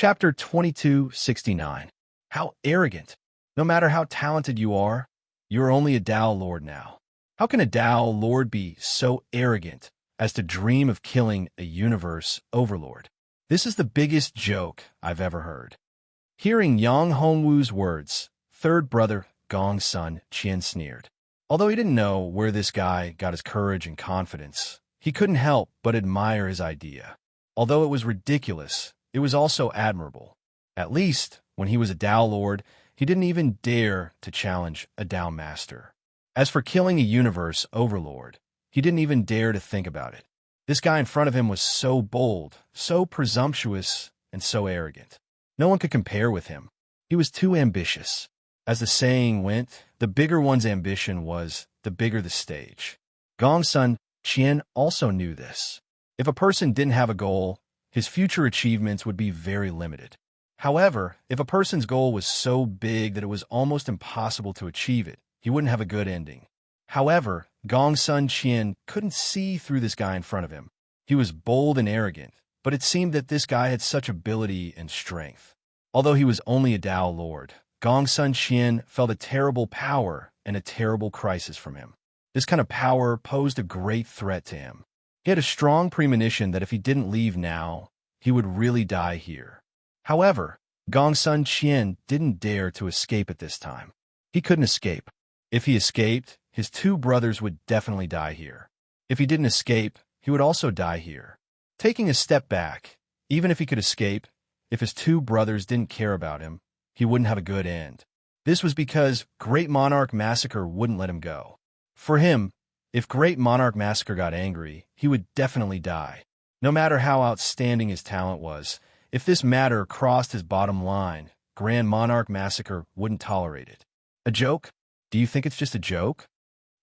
Chapter 2269. How arrogant! No matter how talented you are only a Tao Lord now. How can a Tao Lord be so arrogant as to dream of killing a universe overlord? This is the biggest joke I've ever heard. Hearing Yang Hongwu's words, third brother Gong's son Qian sneered. Although he didn't know where this guy got his courage and confidence, he couldn't help but admire his idea. Although it was ridiculous, it was also admirable. At least, when he was a Tao Lord, he didn't even dare to challenge a Tao Master. As for killing a universe overlord, he didn't even dare to think about it. This guy in front of him was so bold, so presumptuous, and so arrogant. No one could compare with him. He was too ambitious. As the saying went, the bigger one's ambition was, the bigger the stage. Gong's son Qian also knew this. If a person didn't have a goal, his future achievements would be very limited. However, if a person's goal was so big that it was almost impossible to achieve it, he wouldn't have a good ending. However, Gong's son Qian couldn't see through this guy in front of him. He was bold and arrogant, but it seemed that this guy had such ability and strength. Although he was only a Tao Lord, Gong's son Qian felt a terrible power and a terrible crisis from him. This kind of power posed a great threat to him. He had a strong premonition that if he didn't leave now, he would really die here. However, Gong's son Qian didn't dare to escape at this time. He couldn't escape. If he escaped, his two brothers would definitely die here. If he didn't escape, he would also die here. Taking a step back, even if he could escape, if his two brothers didn't care about him, he wouldn't have a good end. This was because Great Monarch Massacre wouldn't let him go. For him, if Great Monarch Massacre got angry, he would definitely die. No matter how outstanding his talent was, if this matter crossed his bottom line, Grand Monarch Massacre wouldn't tolerate it. A joke? Do you think it's just a joke?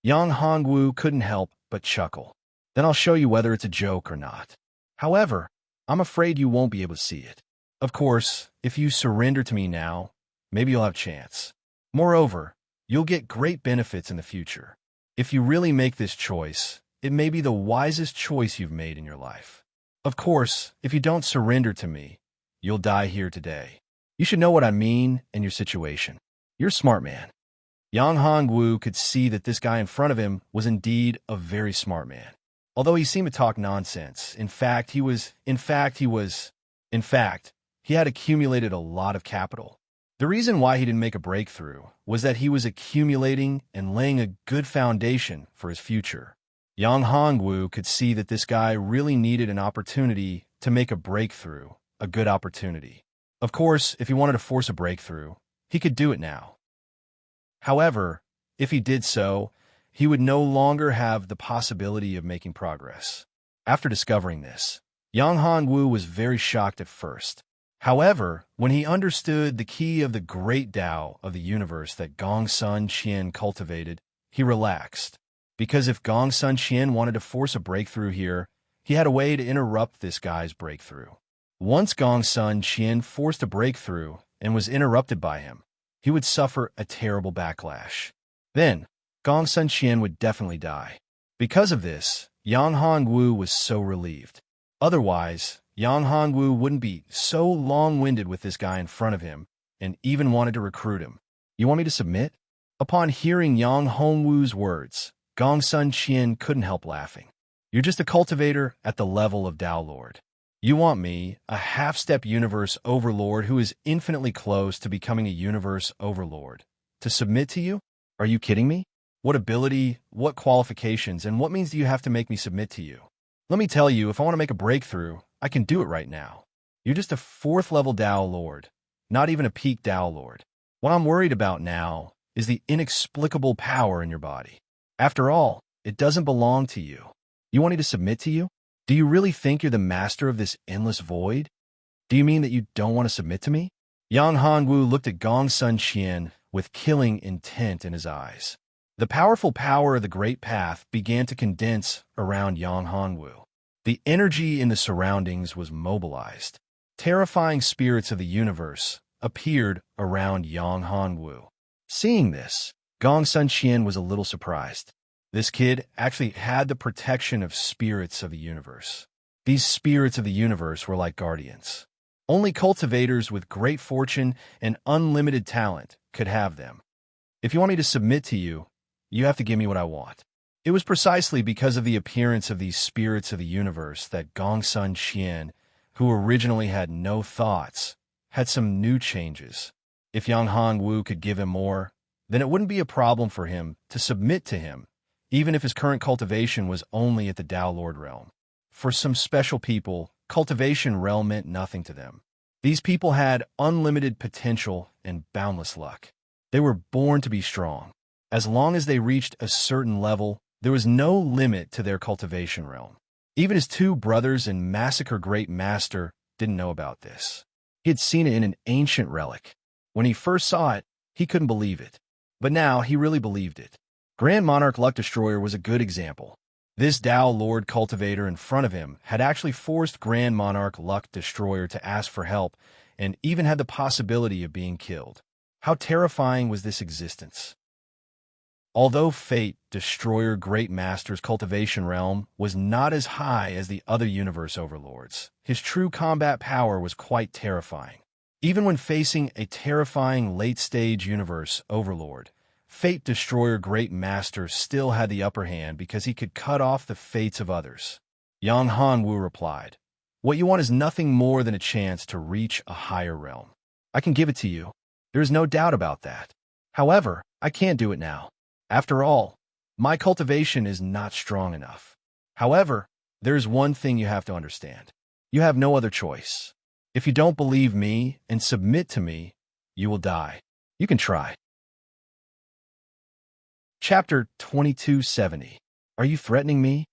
Yang Hongwu couldn't help but chuckle. Then I'll show you whether it's a joke or not. However, I'm afraid you won't be able to see it. Of course, if you surrender to me now, maybe you'll have a chance. Moreover, you'll get great benefits in the future. If you really make this choice, it may be the wisest choice you've made in your life. Of course, if you don't surrender to me, you'll die here today. You should know what I mean and your situation. You're a smart man. Yang Hongwu could see that this guy in front of him was indeed a very smart man. Although he seemed to talk nonsense, in fact, he had accumulated a lot of capital. The reason why he didn't make a breakthrough was that he was accumulating and laying a good foundation for his future. Yang Hongwu could see that this guy really needed an opportunity to make a breakthrough, a good opportunity. Of course, if he wanted to force a breakthrough, he could do it now. However, if he did so, he would no longer have the possibility of making progress. After discovering this, Yang Hongwu was very shocked at first. However, when he understood the key of the great Tao of the universe that Gong's son Qian cultivated, he relaxed. Because if Gong's son Qian wanted to force a breakthrough here, he had a way to interrupt this guy's breakthrough. Once Gong's son Qian forced a breakthrough and was interrupted by him, he would suffer a terrible backlash. Then, Gong's son Qian would definitely die. Because of this, Yang Hongwu was so relieved. Otherwise, Yang Hongwu wouldn't be so long-winded with this guy in front of him and even wanted to recruit him. You want me to submit? Upon hearing Yang Hongwu's words, Gong's son Qian couldn't help laughing. You're just a cultivator at the level of Tao Lord. You want me, a half-step universe overlord who is infinitely close to becoming a universe overlord, to submit to you? Are you kidding me? What ability, what qualifications, and what means do you have to make me submit to you? Let me tell you, if I want to make a breakthrough, I can do it right now. You're just a 4th level Tao Lord, not even a peak Tao Lord. What I'm worried about now is the inexplicable power in your body. After all, it doesn't belong to you. You want me to submit to you? Do you really think you're the master of this endless void? Do you mean that you don't want to submit to me? Yang Hongwu looked at Gong's son Qian with killing intent in his eyes. The powerful power of the Great Path began to condense around Yang Hongwu. The energy in the surroundings was mobilized. Terrifying spirits of the universe appeared around Yang Hongwu. Seeing this, Gong's son Qian was a little surprised. This kid actually had the protection of spirits of the universe. These spirits of the universe were like guardians. Only cultivators with great fortune and unlimited talent could have them. If you want me to submit to you, you have to give me what I want. It was precisely because of the appearance of these spirits of the universe that Gongsun Qian, who originally had no thoughts, had some new changes. If Yang Hongwu could give him more, then it wouldn't be a problem for him to submit to him, even if his current cultivation was only at the Tao Lord realm. For some special people, cultivation realm meant nothing to them. These people had unlimited potential and boundless luck. They were born to be strong. As long as they reached a certain level, there was no limit to their cultivation realm. Even his two brothers and Massacre Great Master didn't know about this. He had seen it in an ancient relic. When he first saw it, he couldn't believe it. But now he really believed it. Grand Monarch Luck Destroyer was a good example. This Tao Lord cultivator in front of him had actually forced Grand Monarch Luck Destroyer to ask for help and even had the possibility of being killed. How terrifying was this existence? Although Fate, Destroyer Great Master's cultivation realm was not as high as the other universe overlords, his true combat power was quite terrifying. Even when facing a terrifying late-stage universe overlord, Fate Destroyer Great Master still had the upper hand because he could cut off the fates of others. Yang Hanwu replied, "What you want is nothing more than a chance to reach a higher realm. I can give it to you. There is no doubt about that. However, I can't do it now. After all, my cultivation is not strong enough. However, there is one thing you have to understand. You have no other choice. If you don't believe me and submit to me, you will die. You can try." Chapter 2270. Are you threatening me?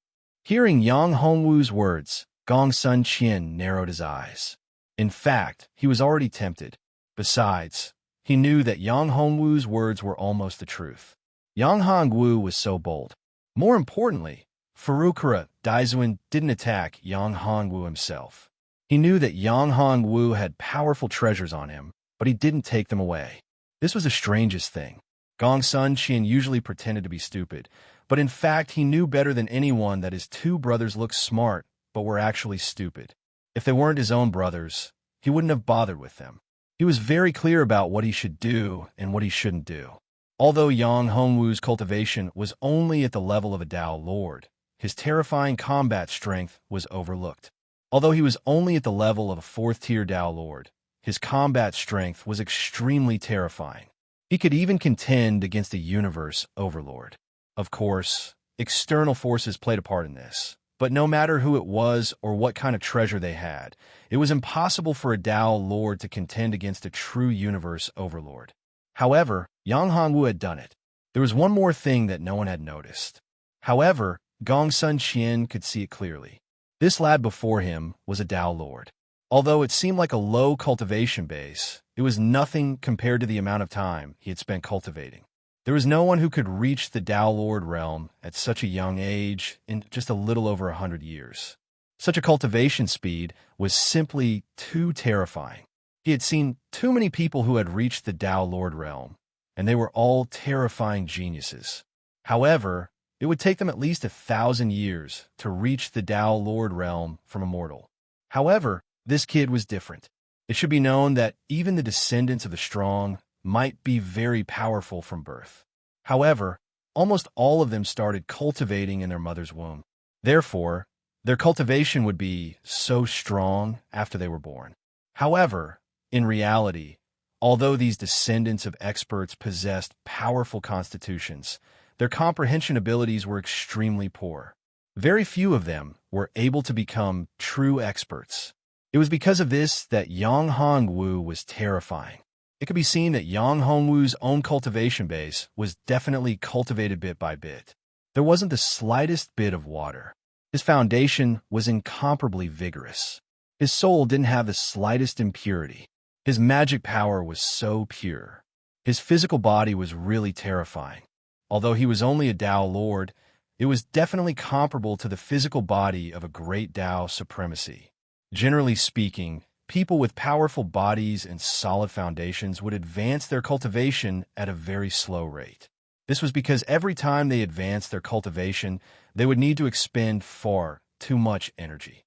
Hearing Yang Hongwu's words, Gongsun Qian narrowed his eyes. In fact, he was already tempted. Besides, he knew that Yang Hongwu's words were almost the truth. Yang Hongwu was so bold. More importantly, Furukura Daizuan didn't attack Yang Hongwu himself. He knew that Yang Hongwu had powerful treasures on him, but he didn't take them away. This was the strangest thing. Gongsun Qian usually pretended to be stupid, but in fact he knew better than anyone that his two brothers looked smart but were actually stupid. If they weren't his own brothers, he wouldn't have bothered with them. He was very clear about what he should do and what he shouldn't do. Although Yang Hongwu's cultivation was only at the level of a Tao Lord, his terrifying combat strength was overlooked. Although he was only at the level of a fourth-tier Tao Lord, his combat strength was extremely terrifying. He could even contend against a universe overlord. Of course, external forces played a part in this, but no matter who it was or what kind of treasure they had, it was impossible for a Tao Lord to contend against a true universe overlord. However, Yang Hongwu had done it. There was one more thing that no one had noticed. However, Gongsun Qian could see it clearly. This lad before him was a Tao Lord. Although it seemed like a low cultivation base, it was nothing compared to the amount of time he had spent cultivating. There was no one who could reach the Tao Lord realm at such a young age in just a little over 100 years. Such a cultivation speed was simply too terrifying. He had seen too many people who had reached the Tao Lord realm, and they were all terrifying geniuses. However, it would take them at least 1,000 years to reach the Tao Lord realm from a mortal. However, this kid was different. It should be known that even the descendants of the strong might be very powerful from birth. However, almost all of them started cultivating in their mother's womb. Therefore, their cultivation would be so strong after they were born. However, in reality, although these descendants of experts possessed powerful constitutions, their comprehension abilities were extremely poor. Very few of them were able to become true experts. It was because of this that Yang Hongwu was terrifying. It could be seen that Yang Hongwu's own cultivation base was definitely cultivated bit by bit. There wasn't the slightest bit of water. His foundation was incomparably vigorous. His soul didn't have the slightest impurity. His magic power was so pure. His physical body was really terrifying. Although he was only a Tao Lord, it was definitely comparable to the physical body of a great Tao supremacy. Generally speaking, people with powerful bodies and solid foundations would advance their cultivation at a very slow rate. This was because every time they advanced their cultivation, they would need to expend far too much energy.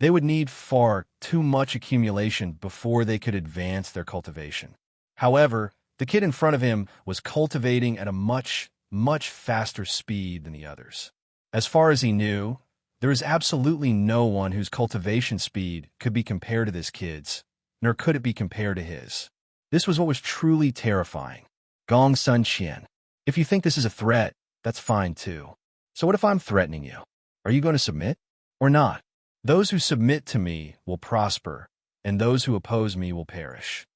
They would need far too much accumulation before they could advance their cultivation. However, the kid in front of him was cultivating at a much, much faster speed than the others. As far as he knew, there was absolutely no one whose cultivation speed could be compared to this kid's, nor could it be compared to his. This was what was truly terrifying. Gong Sun Qian. If you think this is a threat, that's fine too. So what if I'm threatening you? Are you going to submit or not? Those who submit to me will prosper, and those who oppose me will perish.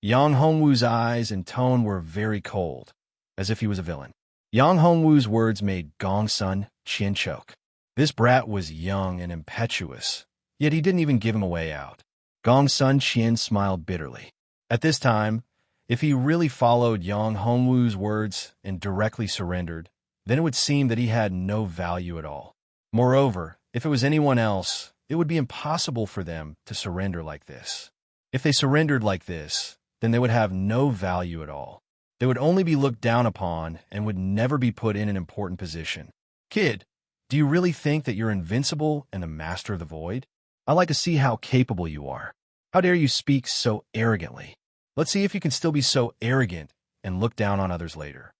Yang Hongwu's eyes and tone were very cold, as if he was a villain. Yang Hongwu's words made Gong Sun Qian choke. This brat was young and impetuous, yet he didn't even give him a way out. Gong Sun Qian smiled bitterly. At this time, if he really followed Yang Hongwu's words and directly surrendered, then it would seem that he had no value at all. Moreover, if it was anyone else, it would be impossible for them to surrender like this. If they surrendered like this, then they would have no value at all. They would only be looked down upon and would never be put in an important position. Kid, do you really think that you're invincible and the master of the void? I'd like to see how capable you are. How dare you speak so arrogantly? Let's see if you can still be so arrogant and look down on others later.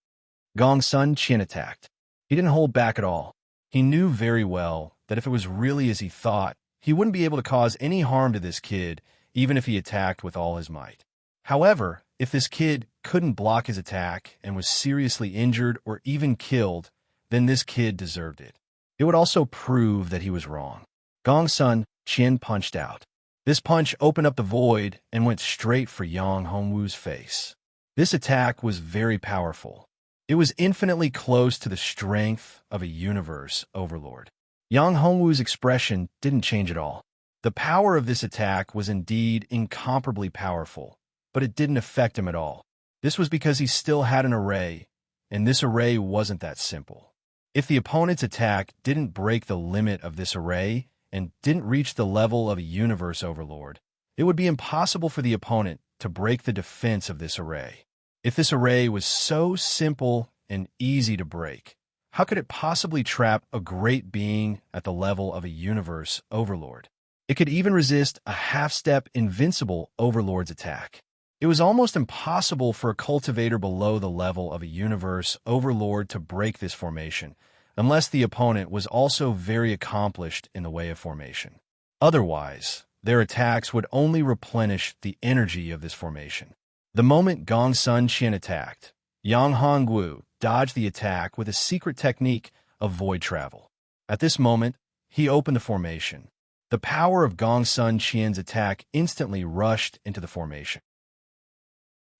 Gong Sun Qian attacked. He didn't hold back at all. He knew very well that if it was really as he thought, he wouldn't be able to cause any harm to this kid, even if he attacked with all his might. However, if this kid couldn't block his attack and was seriously injured or even killed, then this kid deserved it. It would also prove that he was wrong. Gong Sun Qian punched out. This punch opened up the void and went straight for Yang Hongwu's face. This attack was very powerful. It was infinitely close to the strength of a universe overlord. Yang Hongwu's expression didn't change at all. The power of this attack was indeed incomparably powerful, but it didn't affect him at all. This was because he still had an array, and this array wasn't that simple. If the opponent's attack didn't break the limit of this array and didn't reach the level of a universe overlord, it would be impossible for the opponent to break the defense of this array. If this array was so simple and easy to break, how could it possibly trap a great being at the level of a universe overlord? It could even resist a half-step invincible overlord's attack. It was almost impossible for a cultivator below the level of a universe overlord to break this formation, unless the opponent was also very accomplished in the way of formation. Otherwise, their attacks would only replenish the energy of this formation. The moment Gong Sun Qian attacked, Yang Hongwu dodged the attack with a secret technique of void travel. At this moment, he opened the formation. The power of Gong Sun Qian's attack instantly rushed into the formation.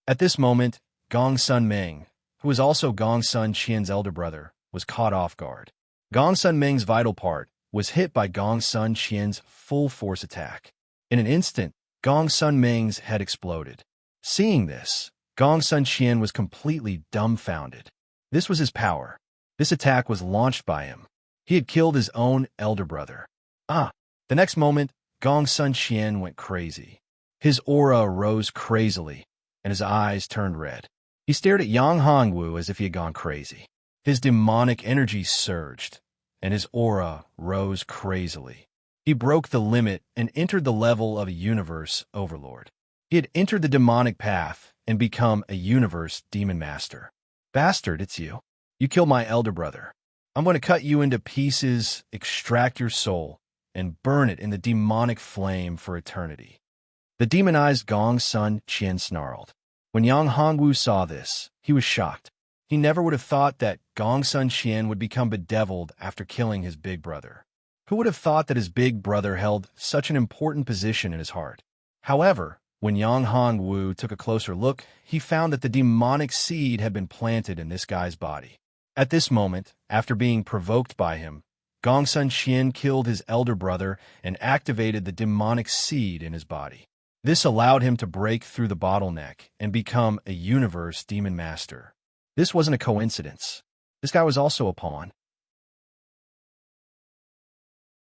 At this moment, Gong Sun Meng, who was also Gong Sun Qian's elder brother, was caught off guard. Gong Sun Meng's vital part was hit by Gong Sun Qian's full force attack. In an instant, Gong Sun Meng's head exploded. Seeing this, Gong Sun Qian was completely dumbfounded. This was his power. This attack was launched by him. He had killed his own elder brother. The next moment, Gong Sun Qian went crazy. His aura rose crazily, and his eyes turned red. He stared at Yang Hongwu as if he had gone crazy. His demonic energy surged, and his aura rose crazily. He broke the limit and entered the level of a universe overlord. He had entered the demonic path and become a universe demon master. Bastard, it's you. You killed my elder brother. I'm going to cut you into pieces, extract your soul, and burn it in the demonic flame for eternity. The demonized Gong Sun Qian snarled. When Yang Hongwu saw this, he was shocked. He never would have thought that Gong Sun Qian would become bedeviled after killing his big brother. Who would have thought that his big brother held such an important position in his heart? However, when Yang Hongwu took a closer look, he found that the demonic seed had been planted in this guy's body. At this moment, after being provoked by him, Gong Sun Qian killed his elder brother and activated the demonic seed in his body. This allowed him to break through the bottleneck and become a universe demon master. This wasn't a coincidence. This guy was also a pawn.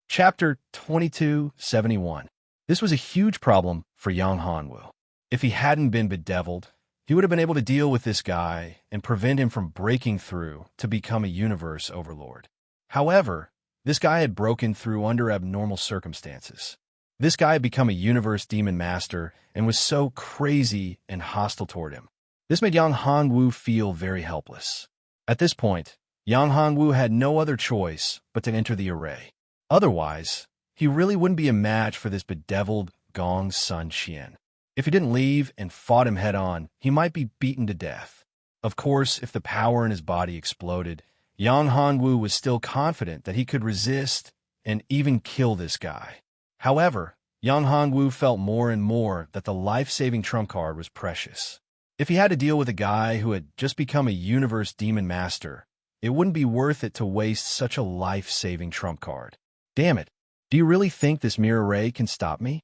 Chapter 2271. This was a huge problem for Yang Hongwu. If he hadn't been bedeviled, he would have been able to deal with this guy and prevent him from breaking through to become a universe overlord. However, This guy had broken through under abnormal circumstances. This guy had become a universe demon master and was so crazy and hostile toward him. This made Yang Hongwu feel very helpless. At this point, Yang Hongwu had no other choice but to enter the array. Otherwise, he really wouldn't be a match for this bedeviled Gong Sun Qian. If he didn't leave and fought him head-on, he might be beaten to death. Of course, if the power in his body exploded, Yang Hongwu was still confident that he could resist and even kill this guy. However, Yang Hongwu felt more and more that the life-saving trump card was precious. If he had to deal with a guy who had just become a universe demon master, it wouldn't be worth it to waste such a life-saving trump card. Damn it, do you really think this mirror ray can stop me?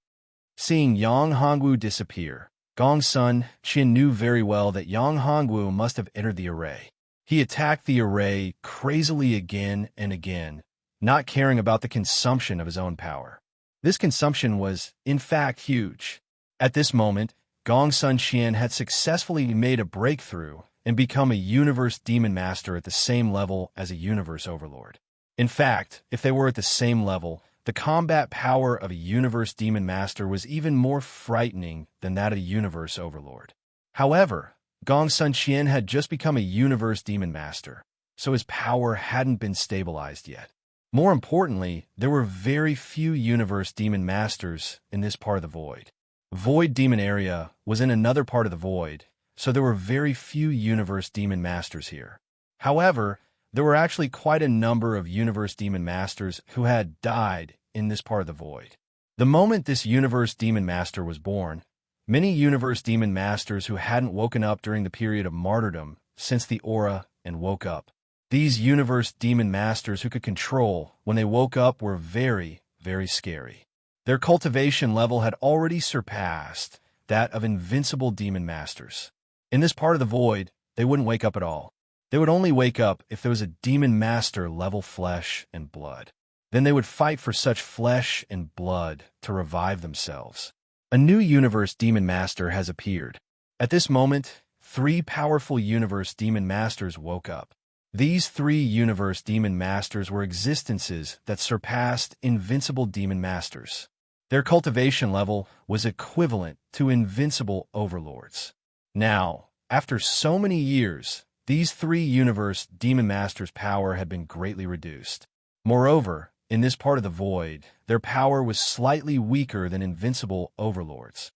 Seeing Yang Hongwu disappear, Gong Sun Qian knew very well that Yang Hongwu must have entered the array. He attacked the array crazily again and again, not caring about the consumption of his own power. This consumption was, in fact, huge. At this moment, Gong Sun Qian had successfully made a breakthrough and become a universe demon master at the same level as a universe overlord. In fact, if they were at the same level, the combat power of a universe demon master was even more frightening than that of a universe overlord. However, Gong Sun Qian had just become a universe demon master, so his power hadn't been stabilized yet. More importantly, there were very few universe demon masters in this part of the void. Void Demon Area was in another part of the void, so there were very few universe demon masters here. However, there were actually quite a number of universe demon masters who had died in this part of the void. The moment this universe demon master was born, many universe demon masters who hadn't woken up during the period of martyrdom sensed the aura and woke up. These universe demon masters who could control when they woke up were very, very scary. Their cultivation level had already surpassed that of invincible demon masters. In this part of the void, they wouldn't wake up at all. They would only wake up if there was a demon master level flesh and blood. Then they would fight for such flesh and blood to revive themselves. A new universe demon master has appeared. At this moment, 3 powerful universe demon masters woke up. These 3 universe demon masters were existences that surpassed invincible demon masters. Their cultivation level was equivalent to invincible overlords. Now, after so many years, these 3 universe demon masters' power had been greatly reduced. Moreover, in this part of the void, their power was slightly weaker than invincible overlords.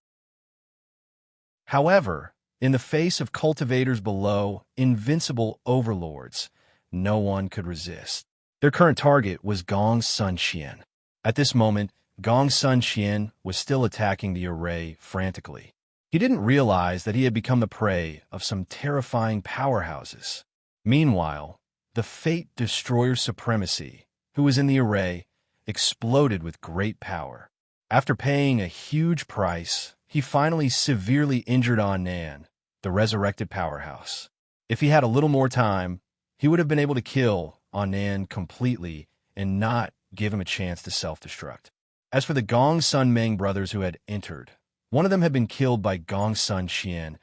However, in the face of cultivators below invincible overlords, no one could resist. Their current target was Gong Sun Qian. At this moment, Gong Sun Qian was still attacking the array frantically. He didn't realize that he had become the prey of some terrifying powerhouses. Meanwhile, the Fate Destroyer Supremacy, who was in the array, exploded with great power. After paying a huge price, he finally severely injured Nan, the resurrected powerhouse. If he had a little more time, he would have been able to kill Nan completely and not give him a chance to self-destruct. As for the Gong Sun Meng brothers who had entered, one of them had been killed by Gong Sun Qian,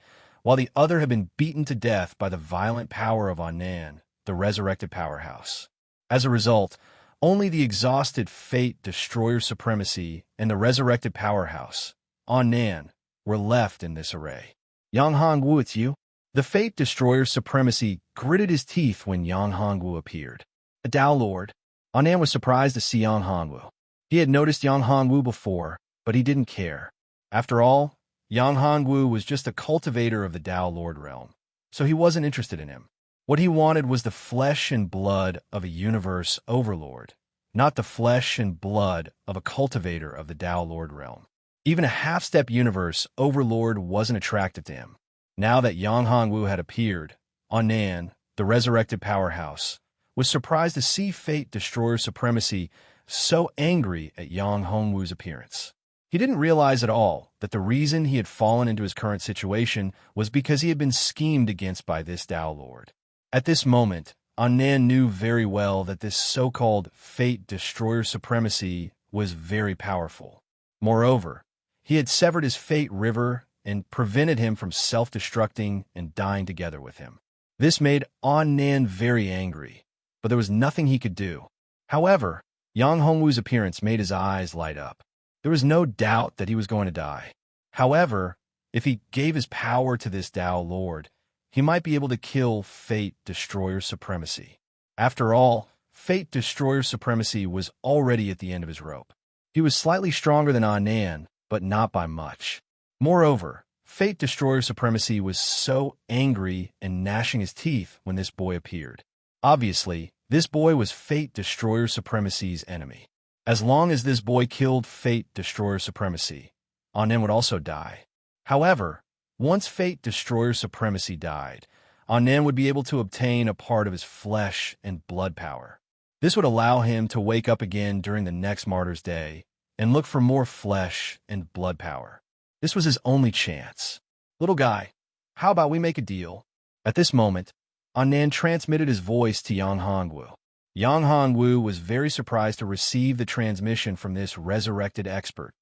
while the other had been beaten to death by the violent power of Nan, the resurrected powerhouse. As a result, only the exhausted Fate Destroyer Supremacy and the resurrected powerhouse, Nan, were left in this array. Yang Hongwu, it's you? The Fate Destroyer Supremacy gritted his teeth when Yang Hongwu appeared. A Tao Lord, Nan was surprised to see Yang Hongwu. He had noticed Yang Hongwu before, but he didn't care. After all, Yang Hongwu was just a cultivator of the Tao Lord realm, so he wasn't interested in him. What he wanted was the flesh and blood of a universe overlord, not the flesh and blood of a cultivator of the Tao Lord realm. Even a half-step universe overlord wasn't attractive to him. Now that Yang Hongwu had appeared, Nan, the resurrected powerhouse, was surprised to see Fate Destroyer Supremacy so angry at Yang Hongwu's appearance. He didn't realize at all that the reason he had fallen into his current situation was because he had been schemed against by this Tao Lord. At this moment, Nan knew very well that this so-called Fate Destroyer Supremacy was very powerful. Moreover, he had severed his Fate River and prevented him from self-destructing and dying together with him. This made Nan very angry, but there was nothing he could do. However, Yang Hongwu's appearance made his eyes light up. There was no doubt that he was going to die. However, if he gave his power to this Dao Lord, he might be able to kill Fate Destroyer Supremacy. After all, Fate Destroyer Supremacy was already at the end of his rope. He was slightly stronger than Anan, but not by much. Moreover, Fate Destroyer Supremacy was so angry and gnashing his teeth when this boy appeared. Obviously, this boy was Fate Destroyer Supremacy's enemy. As long as this boy killed Fate Destroyer Supremacy, Anan would also die. However, once Fate Destroyer Supremacy died, Anan would be able to obtain a part of his flesh and blood power. This would allow him to wake up again during the next Martyr's Day and look for more flesh and blood power. This was his only chance. Little guy, how about we make a deal? At this moment, Anan transmitted his voice to Yang Hongwu. Yang Hongwu was very surprised to receive the transmission from this resurrected expert.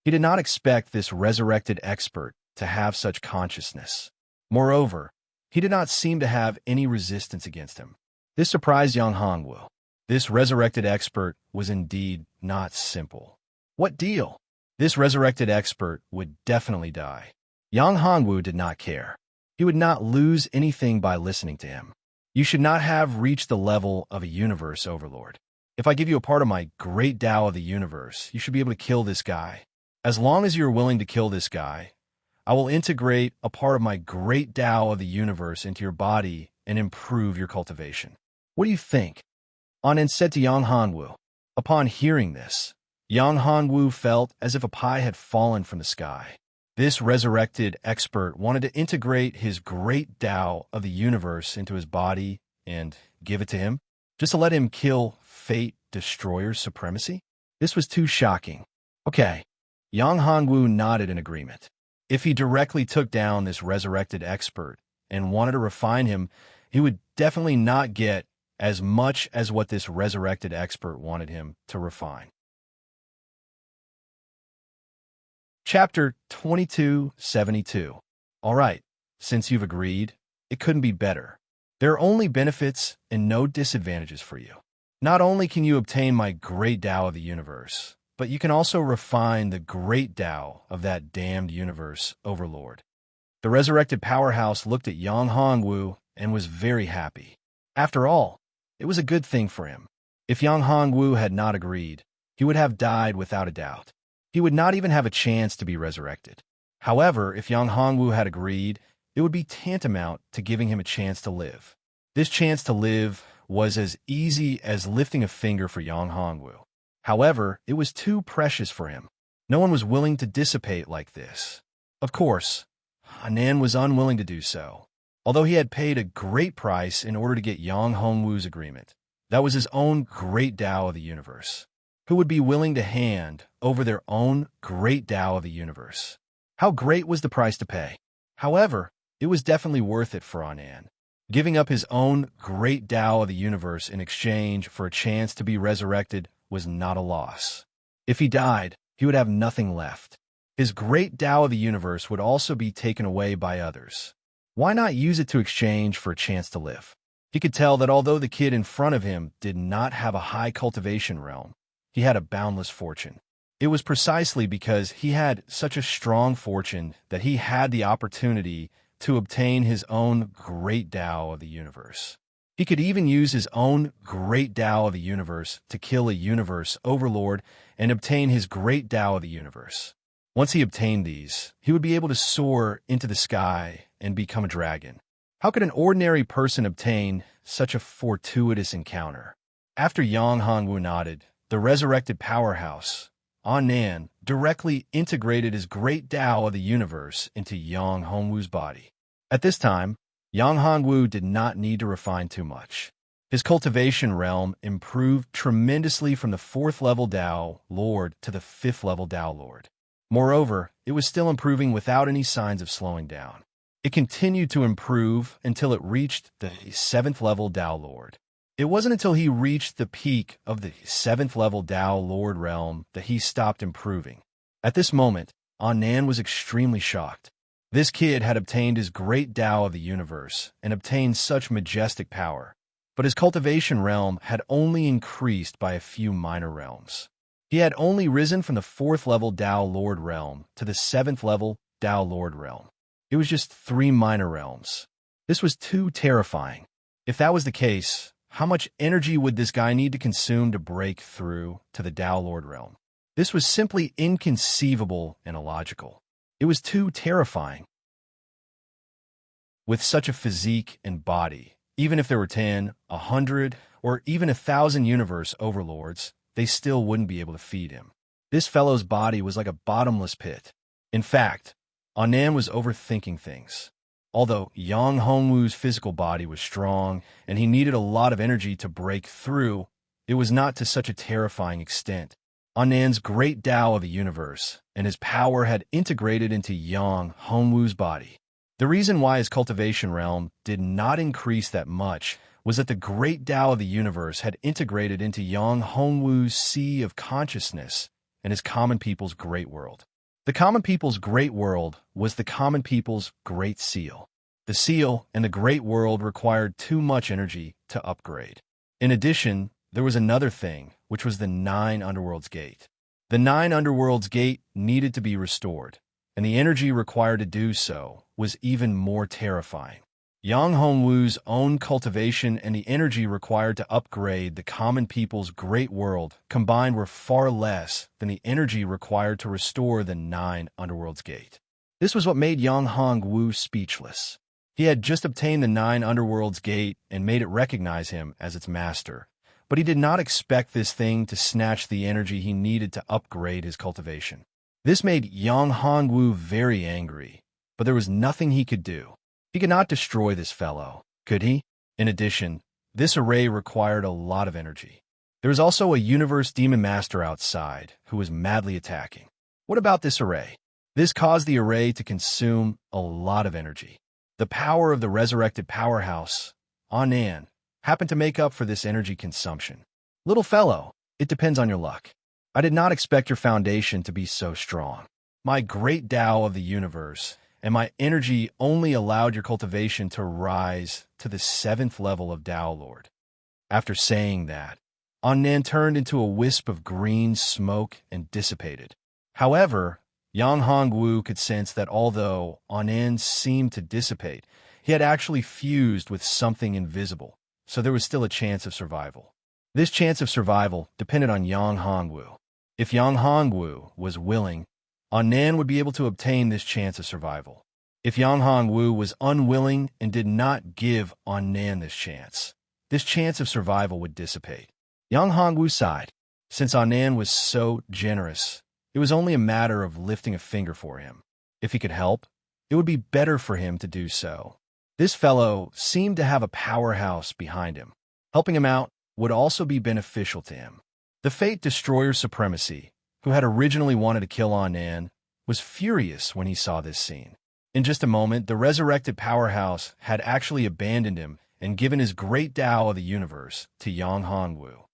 He did not expect this resurrected expert to have such consciousness. Moreover, he did not seem to have any resistance against him. This surprised Yang Hongwu. This resurrected expert was indeed not simple. What deal? This resurrected expert would definitely die. Yang Hongwu did not care. He would not lose anything by listening to him. You should not have reached the level of a universe overlord. If I give you a part of my great Tao of the universe, you should be able to kill this guy. As long as you're willing to kill this guy, I will integrate a part of my great Tao of the universe into your body and improve your cultivation. What do you think? Anan said to Yang Hongwu. Upon hearing this, Yang Hongwu felt as if a pie had fallen from the sky. This resurrected expert wanted to integrate his great Tao of the universe into his body and give it to him, just to let him kill Fate Destroyer Supremacy? This was too shocking. Okay, Yang Hongwu nodded in agreement. If he directly took down this resurrected expert and wanted to refine him, he would definitely not get as much as what this resurrected expert wanted him to refine. Chapter 2272. All right, since you've agreed, it couldn't be better. There are only benefits and no disadvantages for you. Not only can you obtain my great Tao of the universe, but you can also refine the great Tao of that damned universe overlord. The resurrected powerhouse looked at Yang Hongwu and was very happy. After all, it was a good thing for him. If Yang Hongwu had not agreed, he would have died without a doubt. He would not even have a chance to be resurrected. However, if Yang Hongwu had agreed, it would be tantamount to giving him a chance to live. This chance to live was as easy as lifting a finger for Yang Hongwu. However, it was too precious for him. No one was willing to dissipate like this. Of course, Anan was unwilling to do so, although he had paid a great price in order to get Yang Hongwu's agreement. That was his own great Tao of the universe. Who would be willing to hand over their own great Tao of the universe? How great was the price to pay? However, it was definitely worth it for Anan. Giving up his own great Tao of the universe in exchange for a chance to be resurrected was not a loss. If he died, he would have nothing left. His great Tao of the universe would also be taken away by others. Why not use it to exchange for a chance to live? He could tell that although the kid in front of him did not have a high cultivation realm, he had a boundless fortune. It was precisely because he had such a strong fortune that he had the opportunity to obtain his own great Tao of the universe. He could even use his own great Tao of the universe to kill a universe overlord and obtain his great Tao of the universe. Once he obtained these, he would be able to soar into the sky and become a dragon. How could an ordinary person obtain such a fortuitous encounter? After Yang Hongwu nodded, the resurrected powerhouse, Anan, directly integrated his great Tao of the universe into Yang Hongwu's body. At this time, Yang Hongwu did not need to refine too much. His cultivation realm improved tremendously from the 4th level Tao Lord to the 5th level Tao Lord. Moreover, it was still improving without any signs of slowing down. It continued to improve until it reached the 7th level Tao Lord. It wasn't until he reached the peak of the 7th level Tao Lord realm that he stopped improving. At this moment, Anan was extremely shocked. This kid had obtained his great Tao of the universe and obtained such majestic power. but his cultivation realm had only increased by a few minor realms. He had only risen from the 4th level Tao Lord realm to the 7th level Tao Lord realm. It was just 3 minor realms. This was too terrifying. If that was the case, how much energy would this guy need to consume to break through to the Tao Lord realm? This was simply inconceivable and illogical. It was too terrifying. With such a physique and body, even if there were 10, 100, or even 1,000 universe overlords, they still wouldn't be able to feed him. This fellow's body was like a bottomless pit. In fact, Anand was overthinking things. Although Yang Hongwu's physical body was strong and he needed a lot of energy to break through, it was not to such a terrifying extent. Anand's great Tao of the universe and his power had integrated into Yang Hongwu's body. The reason why his cultivation realm did not increase that much was that the great Tao of the universe had integrated into Yang Hongwu's sea of consciousness and his common people's great world. The common people's great world was the common people's great seal. The seal and the great world required too much energy to upgrade. In addition, there was another thing, which was the 9 Underworlds Gate. The 9 Underworlds Gate needed to be restored, and the energy required to do so was even more terrifying. Yang Hongwu's own cultivation and the energy required to upgrade the common people's great world combined were far less than the energy required to restore the 9 Underworlds Gate. This was what made Yang Hongwu speechless. He had just obtained the 9 Underworlds Gate and made it recognize him as its master, but he did not expect this thing to snatch the energy he needed to upgrade his cultivation. This made Yang Hongwu very angry, but there was nothing he could do. He could not destroy this fellow, could he? In addition, this array required a lot of energy. There was also a universe demon master outside who was madly attacking. What about this array? This caused the array to consume a lot of energy. The power of the resurrected powerhouse, Anand, happened to make up for this energy consumption. Little fellow, it depends on your luck. I did not expect your foundation to be so strong. My great Tao of the universe and my energy only allowed your cultivation to rise to the 7th level of Tao Lord. After saying that, Anand turned into a wisp of green smoke and dissipated. However, Yang Hongwu could sense that although Anand seemed to dissipate, he had actually fused with something invisible, so there was still a chance of survival. This chance of survival depended on Yang Hongwu. If Yang Hongwu was willing, Anand would be able to obtain this chance of survival. If Yang Hongwu was unwilling and did not give Anand this chance of survival would dissipate. Yang Hongwu sighed. Since Anand was so generous, it was only a matter of lifting a finger for him. If he could help, it would be better for him to do so. This fellow seemed to have a powerhouse behind him. Helping him out would also be beneficial to him. The Fate Destroyer Supremacy, who had originally wanted to kill Anand, was furious when he saw this scene. In just a moment, the resurrected powerhouse had actually abandoned him and given his great Tao of the universe to Yang Hongwu.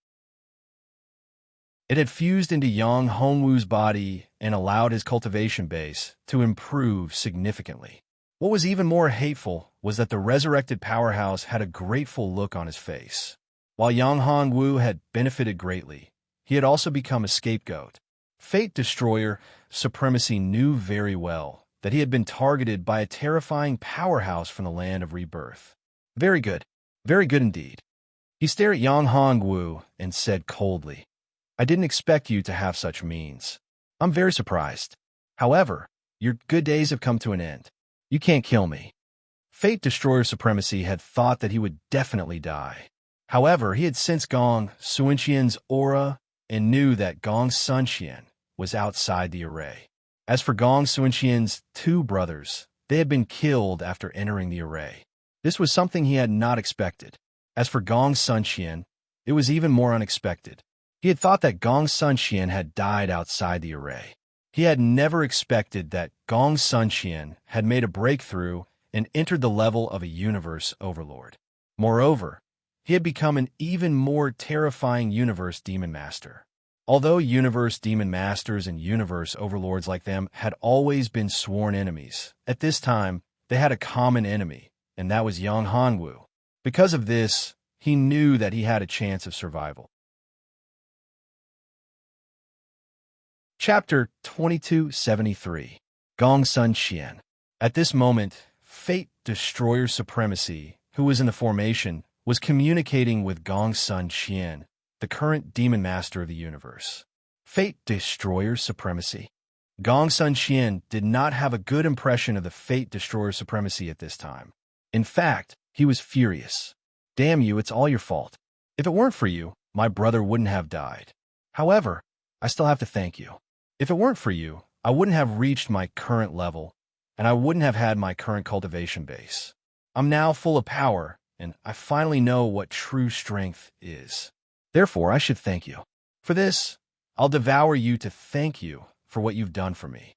It had fused into Yang Hongwu's body and allowed his cultivation base to improve significantly. What was even more hateful was that the resurrected powerhouse had a grateful look on his face. While Yang Hongwu had benefited greatly, he had also become a scapegoat. Fate Destroyer Supremacy knew very well that he had been targeted by a terrifying powerhouse from the land of rebirth. Very good indeed. He stared at Yang Hongwu and said coldly, I didn't expect you to have such means. I'm very surprised. However, your good days have come to an end. You can't kill me. Fate Destroyer Supremacy had thought that he would definitely die. However, he had sensed Gong Sunqian's aura and knew that Gong Sunqian was outside the array. As for Gong Sunqian's 2 brothers, they had been killed after entering the array. This was something he had not expected. As for Gong Sunqian, it was even more unexpected. He had thought that Gong Sunqian had died outside the array. He had never expected that Gong Sunqian had made a breakthrough and entered the level of a universe overlord. Moreover, he had become an even more terrifying universe demon master. Although universe demon masters and universe overlords like them had always been sworn enemies, at this time they had a common enemy, and that was Yang Hongwu. Because of this, he knew that he had a chance of survival. Chapter 2273. Gong Sun Qian. At this moment, Fate Destroyer Supremacy, who was in the formation, was communicating with Gong Sun Qian, the current demon master of the universe. Fate Destroyer Supremacy. Gong Sun Qian did not have a good impression of the Fate Destroyer Supremacy at this time. In fact, he was furious. Damn you, it's all your fault. If it weren't for you, my brother wouldn't have died. However, I still have to thank you. If it weren't for you, I wouldn't have reached my current level, and I wouldn't have had my current cultivation base. I'm now full of power, and I finally know what true strength is. Therefore, I should thank you. For this, I'll devour you to thank you for what you've done for me.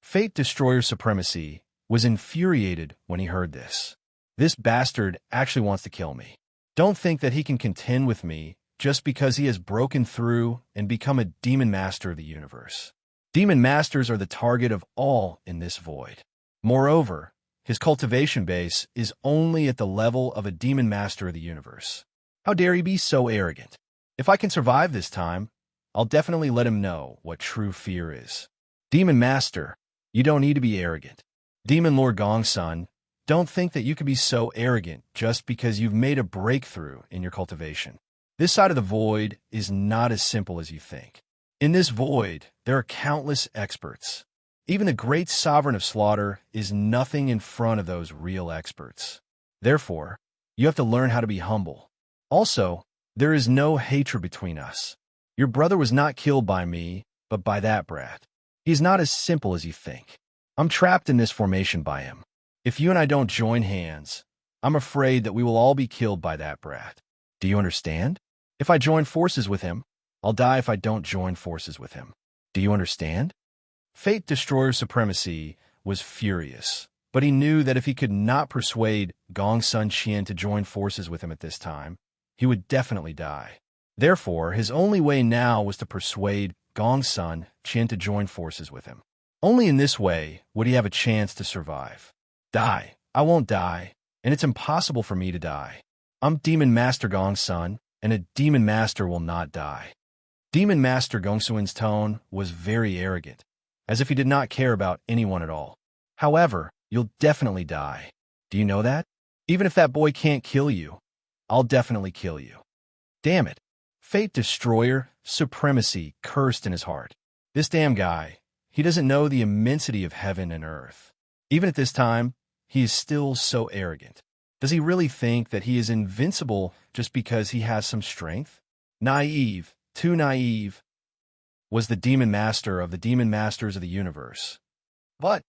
Fate Destroyer Supremacy was infuriated when he heard this. This bastard actually wants to kill me. Don't think that he can contend with me just because he has broken through and become a demon master of the universe. Demon masters are the target of all in this void. Moreover, his cultivation base is only at the level of a demon master of the universe. How dare he be so arrogant? If I can survive this time, I'll definitely let him know what true fear is. Demon Master, you don't need to be arrogant. Demon Lord Gong Sun, don't think that you can be so arrogant just because you've made a breakthrough in your cultivation. This side of the void is not as simple as you think. In this void, there are countless experts. Even the great sovereign of slaughter is nothing in front of those real experts. Therefore, you have to learn how to be humble. Also, there is no hatred between us. Your brother was not killed by me, but by that brat. He's not as simple as you think. I'm trapped in this formation by him. If you and I don't join hands, I'm afraid that we will all be killed by that brat. Do you understand? If I join forces with him, I'll die if I don't join forces with him. Do you understand? Fate Destroyer Supremacy was furious, but he knew that if he could not persuade Gong Sun Qian to join forces with him at this time, he would definitely die. Therefore, his only way now was to persuade Gong Sun Qian to join forces with him. Only in this way would he have a chance to survive. Die. I won't die, and it's impossible for me to die. I'm Demon Master Gong Sun, and a Demon Master will not die. Demon Master Gong Sun's tone was very arrogant, as if he did not care about anyone at all. However, you'll definitely die. Do you know that? Even if that boy can't kill you, I'll definitely kill you. Damn it. Fate Destroyer Supremacy cursed in his heart. This damn guy, he doesn't know the immensity of heaven and earth. Even at this time, he is still so arrogant. Does he really think that he is invincible just because he has some strength? Naive, too naive, was the Demon Master of the Demon Masters of the universe. But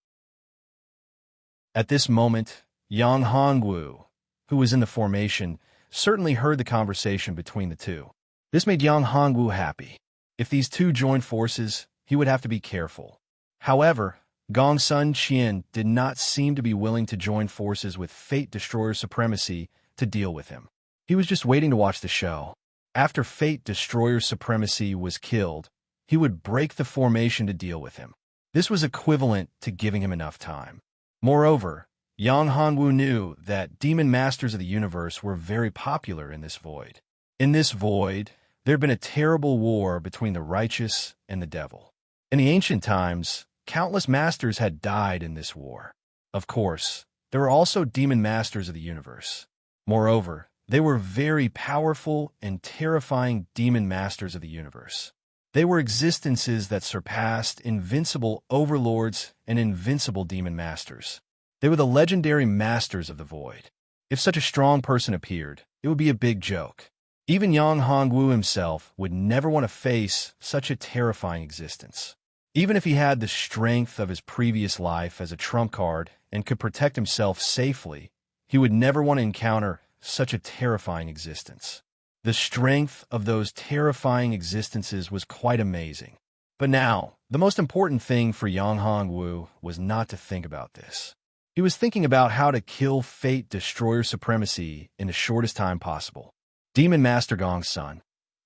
at this moment, Yang Hongwu, who was in the formation, certainly heard the conversation between the two. This made Yang Hongwu happy. If these two joined forces, he would have to be careful. However, Gong Sun Qian did not seem to be willing to join forces with Fate Destroyer Supremacy to deal with him. He was just waiting to watch the show. After Fate Destroyer Supremacy was killed, he would break the formation to deal with him. This was equivalent to giving him enough time. Moreover, Yang Hongwu knew that Demon Masters of the universe were very popular in this void. In this void, there had been a terrible war between the righteous and the devil. In the ancient times, countless masters had died in this war. Of course, there were also demon masters of the universe. Moreover, they were very powerful and terrifying demon masters of the universe. They were existences that surpassed invincible overlords and invincible demon masters. They were the legendary masters of the void. If such a strong person appeared, it would be a big joke. Even Yang Hongwu himself would never want to face such a terrifying existence. Even if he had the strength of his previous life as a trump card and could protect himself safely, he would never want to encounter such a terrifying existence. The strength of those terrifying existences was quite amazing. But now, the most important thing for Yang Hongwu was not to think about this. He was thinking about how to kill Fate Destroyer Supremacy in the shortest time possible. Demon Master Gong Sun,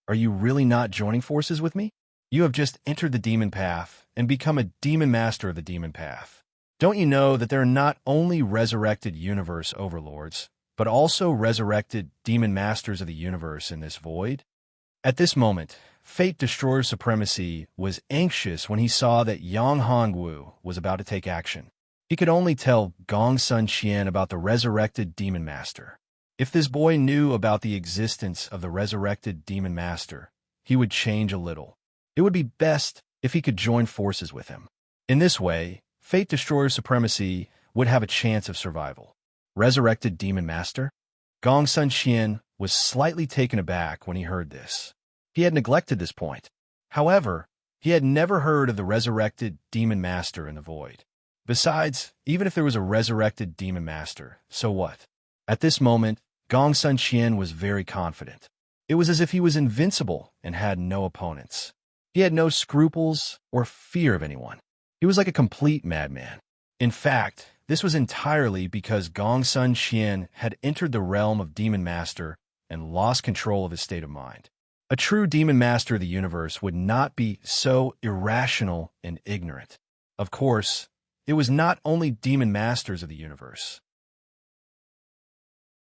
are you really not joining forces with me? You have just entered the demon path and become a demon master of the demon path. Don't you know that there are not only resurrected universe overlords, but also resurrected demon masters of the universe in this void? At this moment, Fate Destroyer Supremacy was anxious when he saw that Yang Hongwu was about to take action. He could only tell Gong Sun Qian about the resurrected demon master. If this boy knew about the existence of the resurrected demon master, he would change a little. It would be best if he could join forces with him. In this way, Fate Destroyer Supremacy would have a chance of survival. Resurrected demon master? Gong Sun Qian was slightly taken aback when he heard this. He had neglected this point. However, he had never heard of the resurrected demon master in the void. Besides, even if there was a resurrected demon master, so what? At this moment, Gong Sun Qian was very confident. It was as if he was invincible and had no opponents. He had no scruples or fear of anyone. He was like a complete madman. In fact, this was entirely because Gong Sun Qian had entered the realm of Demon Master and lost control of his state of mind. A true Demon Master of the universe would not be so irrational and ignorant. Of course, it was not only Demon Masters of the universe.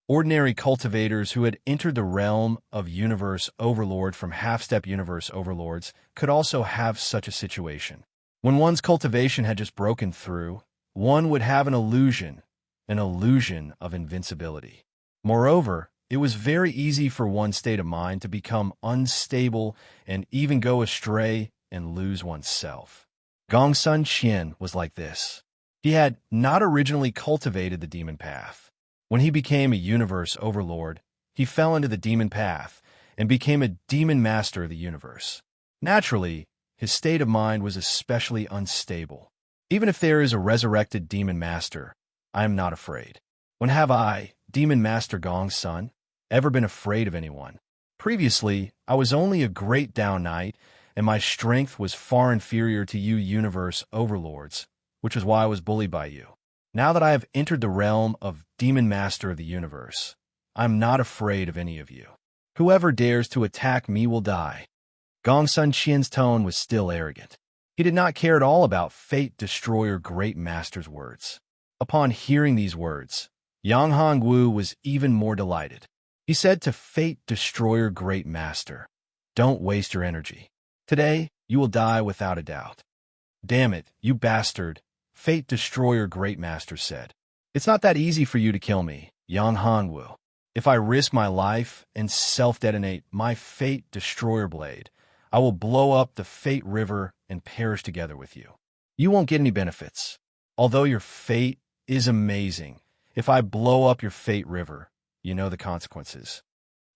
Ordinary cultivators who had entered the realm of Universe Overlord from half-step Universe Overlords could also have such a situation. When one's cultivation had just broken through, one would have an illusion of invincibility. Moreover, it was very easy for one's state of mind to become unstable and even go astray and lose oneself. Gong Sun Qian was like this. He had not originally cultivated the demon path. When he became a universe overlord, he fell into the demon path and became a demon master of the universe. Naturally, his state of mind was especially unstable. Even if there is a resurrected demon master, I am not afraid. When have I, Demon Master Gong Sun, ever been afraid of anyone? Previously, I was only a great Dao Knight, and my strength was far inferior to you universe overlords, which is why I was bullied by you. Now that I have entered the realm of Demon Master of the universe, I am not afraid of any of you. Whoever dares to attack me will die. Gong Sun Qian's tone was still arrogant. He did not care at all about Fate Destroyer Great Master's words. Upon hearing these words, Yang Hongwu was even more delighted. He said to Fate Destroyer Great Master, "Don't waste your energy. Today, you will die without a doubt." "Damn it, you bastard," Fate Destroyer Great Master said. "It's not that easy for you to kill me, Yang Hongwu. If I risk my life and self-detonate my Fate Destroyer blade, I will blow up the Fate River and perish together with you. You won't get any benefits. Although your fate is amazing, if I blow up your Fate River, you know the consequences."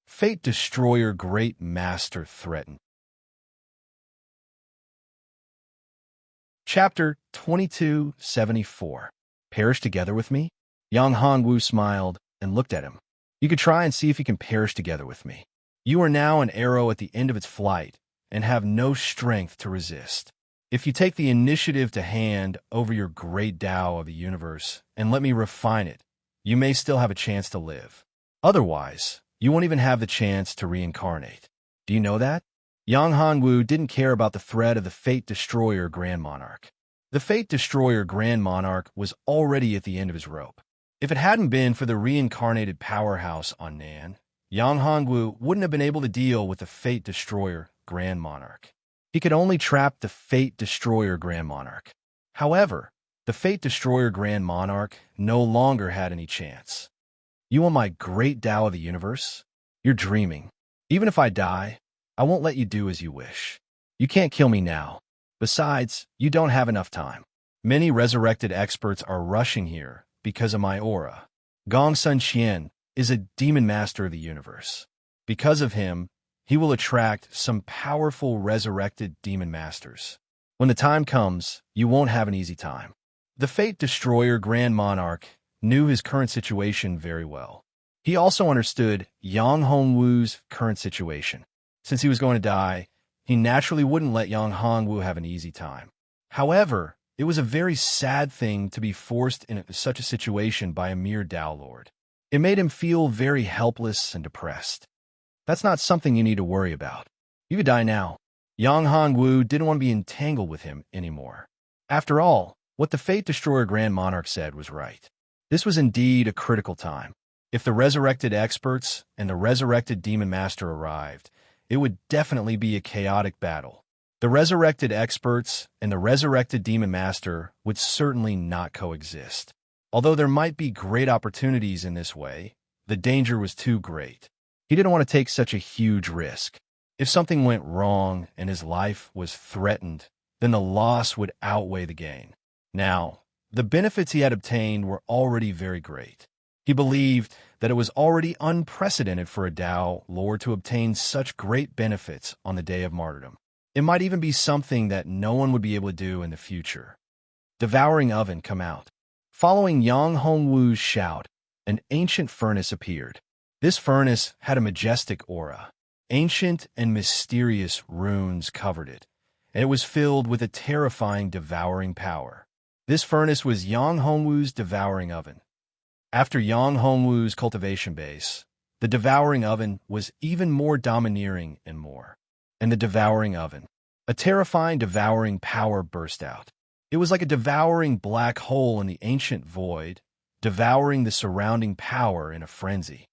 Fate Destroyer Great Master threatened. Chapter 2274. Perish together with me? Yang Hongwu smiled and looked at him. "You could try and see if you can perish together with me. You are now an arrow at the end of its flight and have no strength to resist. If you take the initiative to hand over your great Tao of the universe and let me refine it, you may still have a chance to live. Otherwise, you won't even have the chance to reincarnate. Do you know that?" Yang Hongwu didn't care about the threat of the Fate Destroyer Grand Monarch. The Fate Destroyer Grand Monarch was already at the end of his rope. If it hadn't been for the reincarnated powerhouse on Nan, Yang Hongwu wouldn't have been able to deal with the Fate Destroyer Grand Monarch. He could only trap the Fate Destroyer Grand Monarch. However, the Fate Destroyer Grand Monarch no longer had any chance. "You want my great Tao of the universe? You're dreaming. Even if I die, I won't let you do as you wish. You can't kill me now. Besides, you don't have enough time. Many resurrected experts are rushing here because of my aura. Gong Sun Qian is a demon master of the universe. Because of him, he will attract some powerful resurrected demon masters. When the time comes, you won't have an easy time." The Fate Destroyer Grand Monarch knew his current situation very well. He also understood Yang Hongwu's current situation. Since he was going to die, he naturally wouldn't let Yang Hongwu have an easy time. However, it was a very sad thing to be forced in such a situation by a mere Tao Lord. It made him feel very helpless and depressed. That's not something you need to worry about. You could die now. Yang Hongwu didn't want to be entangled with him anymore. After all, what the Fate Destroyer Grand Monarch said was right. This was indeed a critical time. If the resurrected experts and the resurrected demon master arrived, it would definitely be a chaotic battle. The resurrected experts and the resurrected demon master would certainly not coexist. Although there might be great opportunities in this way, the danger was too great. He didn't want to take such a huge risk. If something went wrong and his life was threatened, then the loss would outweigh the gain. Now, the benefits he had obtained were already very great. He believed that it was already unprecedented for a Tao Lord to obtain such great benefits on the day of martyrdom. It might even be something that no one would be able to do in the future. Devouring oven come out. Following Yang Hongwu's shout, an ancient furnace appeared. This furnace had a majestic aura. Ancient and mysterious runes covered it, and it was filled with a terrifying devouring power. This furnace was Yang Hongwu's devouring oven. After Yang Hongwu's cultivation base, the devouring oven was even more domineering and more. And the devouring oven. A terrifying devouring power burst out. It was like a devouring black hole in the ancient void, devouring the surrounding power in a frenzy.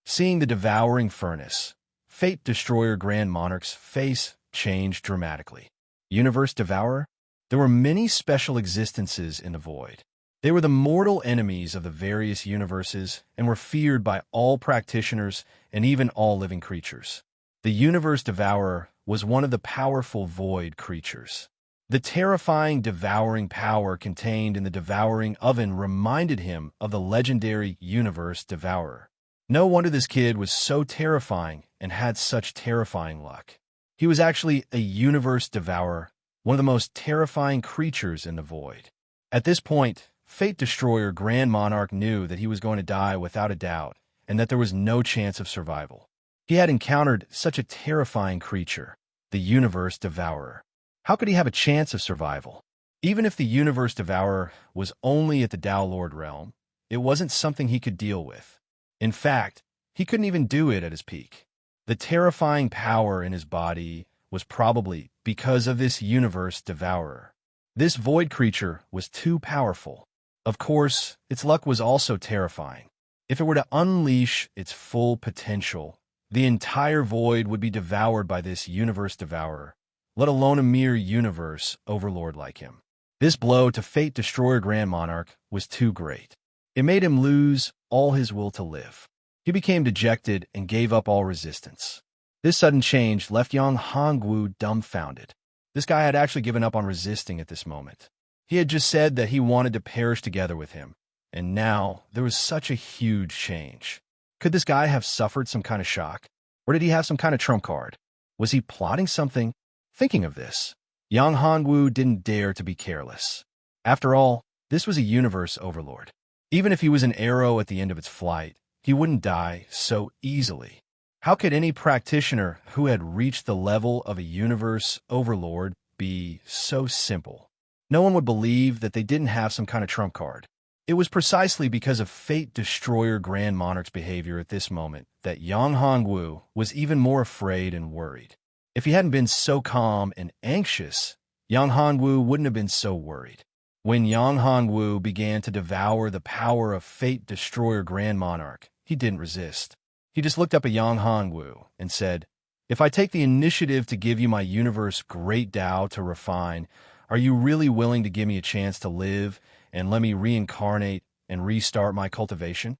Seeing the devouring furnace, Fate Destroyer Grand Monarch's face changed dramatically. Universe Devourer? There were many special existences in the void. They were the mortal enemies of the various universes and were feared by all practitioners and even all living creatures. The Universe Devourer was one of the powerful void creatures. The terrifying devouring power contained in the devouring oven reminded him of the legendary Universe Devourer. No wonder this kid was so terrifying and had such terrifying luck. He was actually a Universe Devourer, one of the most terrifying creatures in the void. At this point, Fate Destroyer Grand Monarch knew that he was going to die without a doubt and that there was no chance of survival. He had encountered such a terrifying creature, the Universe Devourer. How could he have a chance of survival? Even if the Universe Devourer was only at the Tao Lord realm, it wasn't something he could deal with. In fact, he couldn't even do it at his peak. The terrifying power in his body was probably because of this Universe Devourer. This void creature was too powerful. Of course, its luck was also terrifying. If it were to unleash its full potential, the entire void would be devoured by this Universe Devourer, let alone a mere universe overlord like him. This blow to Fate Destroyer Grand Monarch was too great. It made him lose all his will to live. He became dejected and gave up all resistance. This sudden change left Yang Hongwu dumbfounded. This guy had actually given up on resisting at this moment. He had just said that he wanted to perish together with him, and now there was such a huge change. Could this guy have suffered some kind of shock? Or did he have some kind of trump card? Was he plotting something? Thinking of this, Yang Hongwu didn't dare to be careless. After all, this was a universe overlord. Even if he was an arrow at the end of its flight, he wouldn't die so easily. How could any practitioner who had reached the level of a universe overlord be so simple? No one would believe that they didn't have some kind of trump card. It was precisely because of Fate Destroyer Grand Monarch's behavior at this moment that Yang Hongwu was even more afraid and worried. If he hadn't been so calm and anxious, Yang Hongwu wouldn't have been so worried. When Yang Hongwu began to devour the power of Fate Destroyer Grand Monarch, he didn't resist. He just looked up at Yang Hongwu and said, "If I take the initiative to give you my universe great Tao to refine, are you really willing to give me a chance to live and let me reincarnate and restart my cultivation?"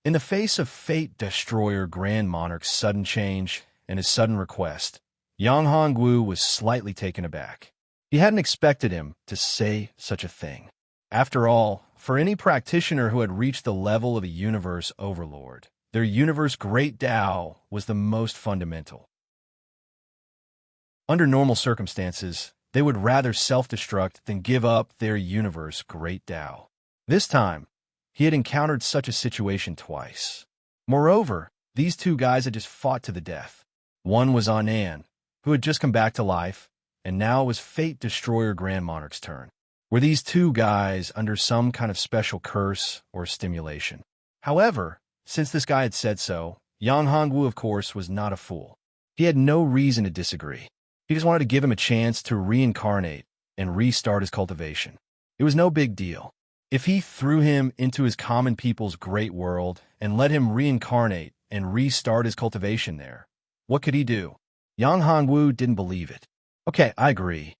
In the face of Fate Destroyer Grand Monarch's sudden change and his sudden request, Yang Hongwu was slightly taken aback. He hadn't expected him to say such a thing. After all, for any practitioner who had reached the level of a universe overlord, their universe great Tao was the most fundamental. Under normal circumstances, they would rather self-destruct than give up their universe great Tao. This time, he had encountered such a situation twice. Moreover, these two guys had just fought to the death. One was Anan, who had just come back to life, and now it was Fate Destroyer Grand Monarch's turn. Were these two guys under some kind of special curse or stimulation? However, since this guy had said so, Yang Hongwu, of course, was not a fool. He had no reason to disagree. He just wanted to give him a chance to reincarnate and restart his cultivation. It was no big deal. If he threw him into his common people's great world and let him reincarnate and restart his cultivation there, what could he do? Yang Hongwu didn't believe it. Okay, I agree.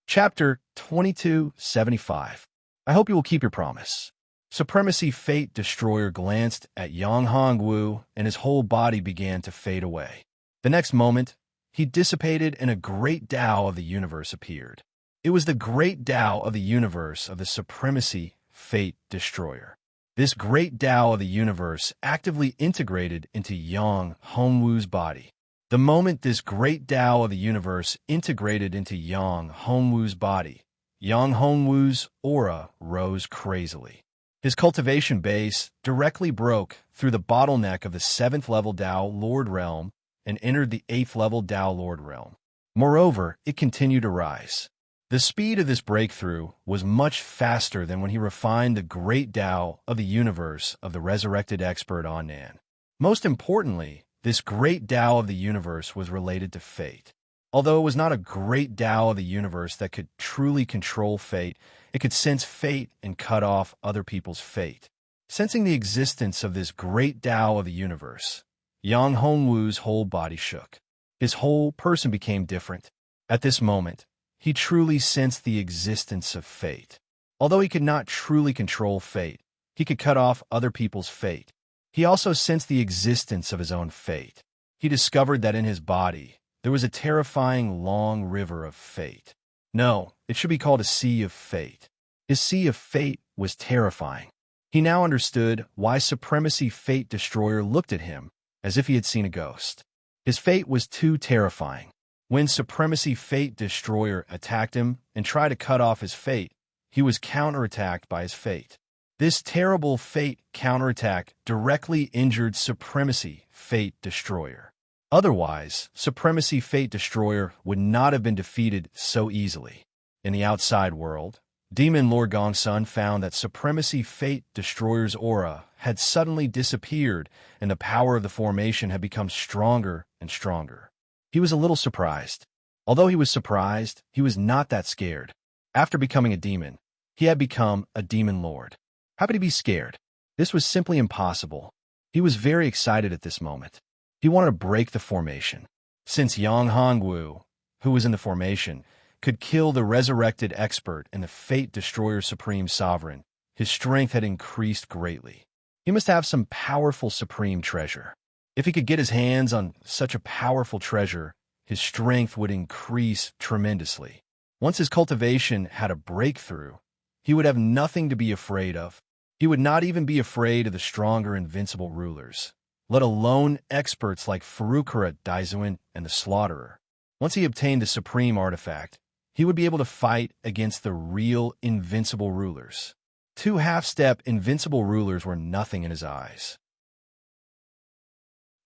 Chapter 2275. I hope you will keep your promise. Supremacy Fate Destroyer glanced at Yang Hongwu, and his whole body began to fade away. The next moment, he dissipated and a great Tao of the universe appeared. It was the great Tao of the universe of the Supremacy Fate Destroyer. This great Tao of the universe actively integrated into Yang Hongwu's body. The moment this great Tao of the universe integrated into Yang Hongwu's body, Yang Hongwu's aura rose crazily. His cultivation base directly broke through the bottleneck of the 7th level Tao Lord Realm and entered the 8th level Tao Lord Realm. Moreover, it continued to rise. The speed of this breakthrough was much faster than when he refined the great Tao of the universe of the resurrected expert Annan. Most importantly, this great Tao of the universe was related to fate. Although it was not a great Tao of the universe that could truly control fate, it could sense fate and cut off other people's fate. Sensing the existence of this great Tao of the universe, Yang Hongwu's whole body shook. His whole person became different. At this moment, he truly sensed the existence of fate. Although he could not truly control fate, he could cut off other people's fate. He also sensed the existence of his own fate. He discovered that in his body, there was a terrifying long river of fate. No, it should be called a sea of fate. His sea of fate was terrifying. He now understood why Supremacy Fate Destroyer looked at him as if he had seen a ghost. His fate was too terrifying. When Supremacy Fate Destroyer attacked him and tried to cut off his fate, he was counterattacked by his fate. This terrible fate counterattack directly injured Supremacy Fate Destroyer. Otherwise, Supremacy Fate Destroyer would not have been defeated so easily. In the outside world, Demon Lord Gongsun found that Supremacy Fate Destroyer's aura had suddenly disappeared and the power of the formation had become stronger and stronger. He was a little surprised. Although he was surprised, he was not that scared. After becoming a demon, he had become a demon lord. How could he be scared? This was simply impossible. He was very excited at this moment. He wanted to break the formation. Since Yang Hongwu, who was in the formation, could kill the resurrected expert and the Fate Destroyer Supreme Sovereign, his strength had increased greatly. He must have some powerful supreme treasure. If he could get his hands on such a powerful treasure, his strength would increase tremendously. Once his cultivation had a breakthrough, he would have nothing to be afraid of. He would not even be afraid of the stronger invincible rulers, let alone experts like Furukura Daizuin and the Slaughterer. Once he obtained the supreme artifact, he would be able to fight against the real invincible rulers. 2 half-step invincible rulers were nothing in his eyes.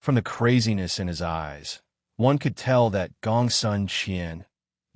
From the craziness in his eyes, one could tell that Gongsun Qian,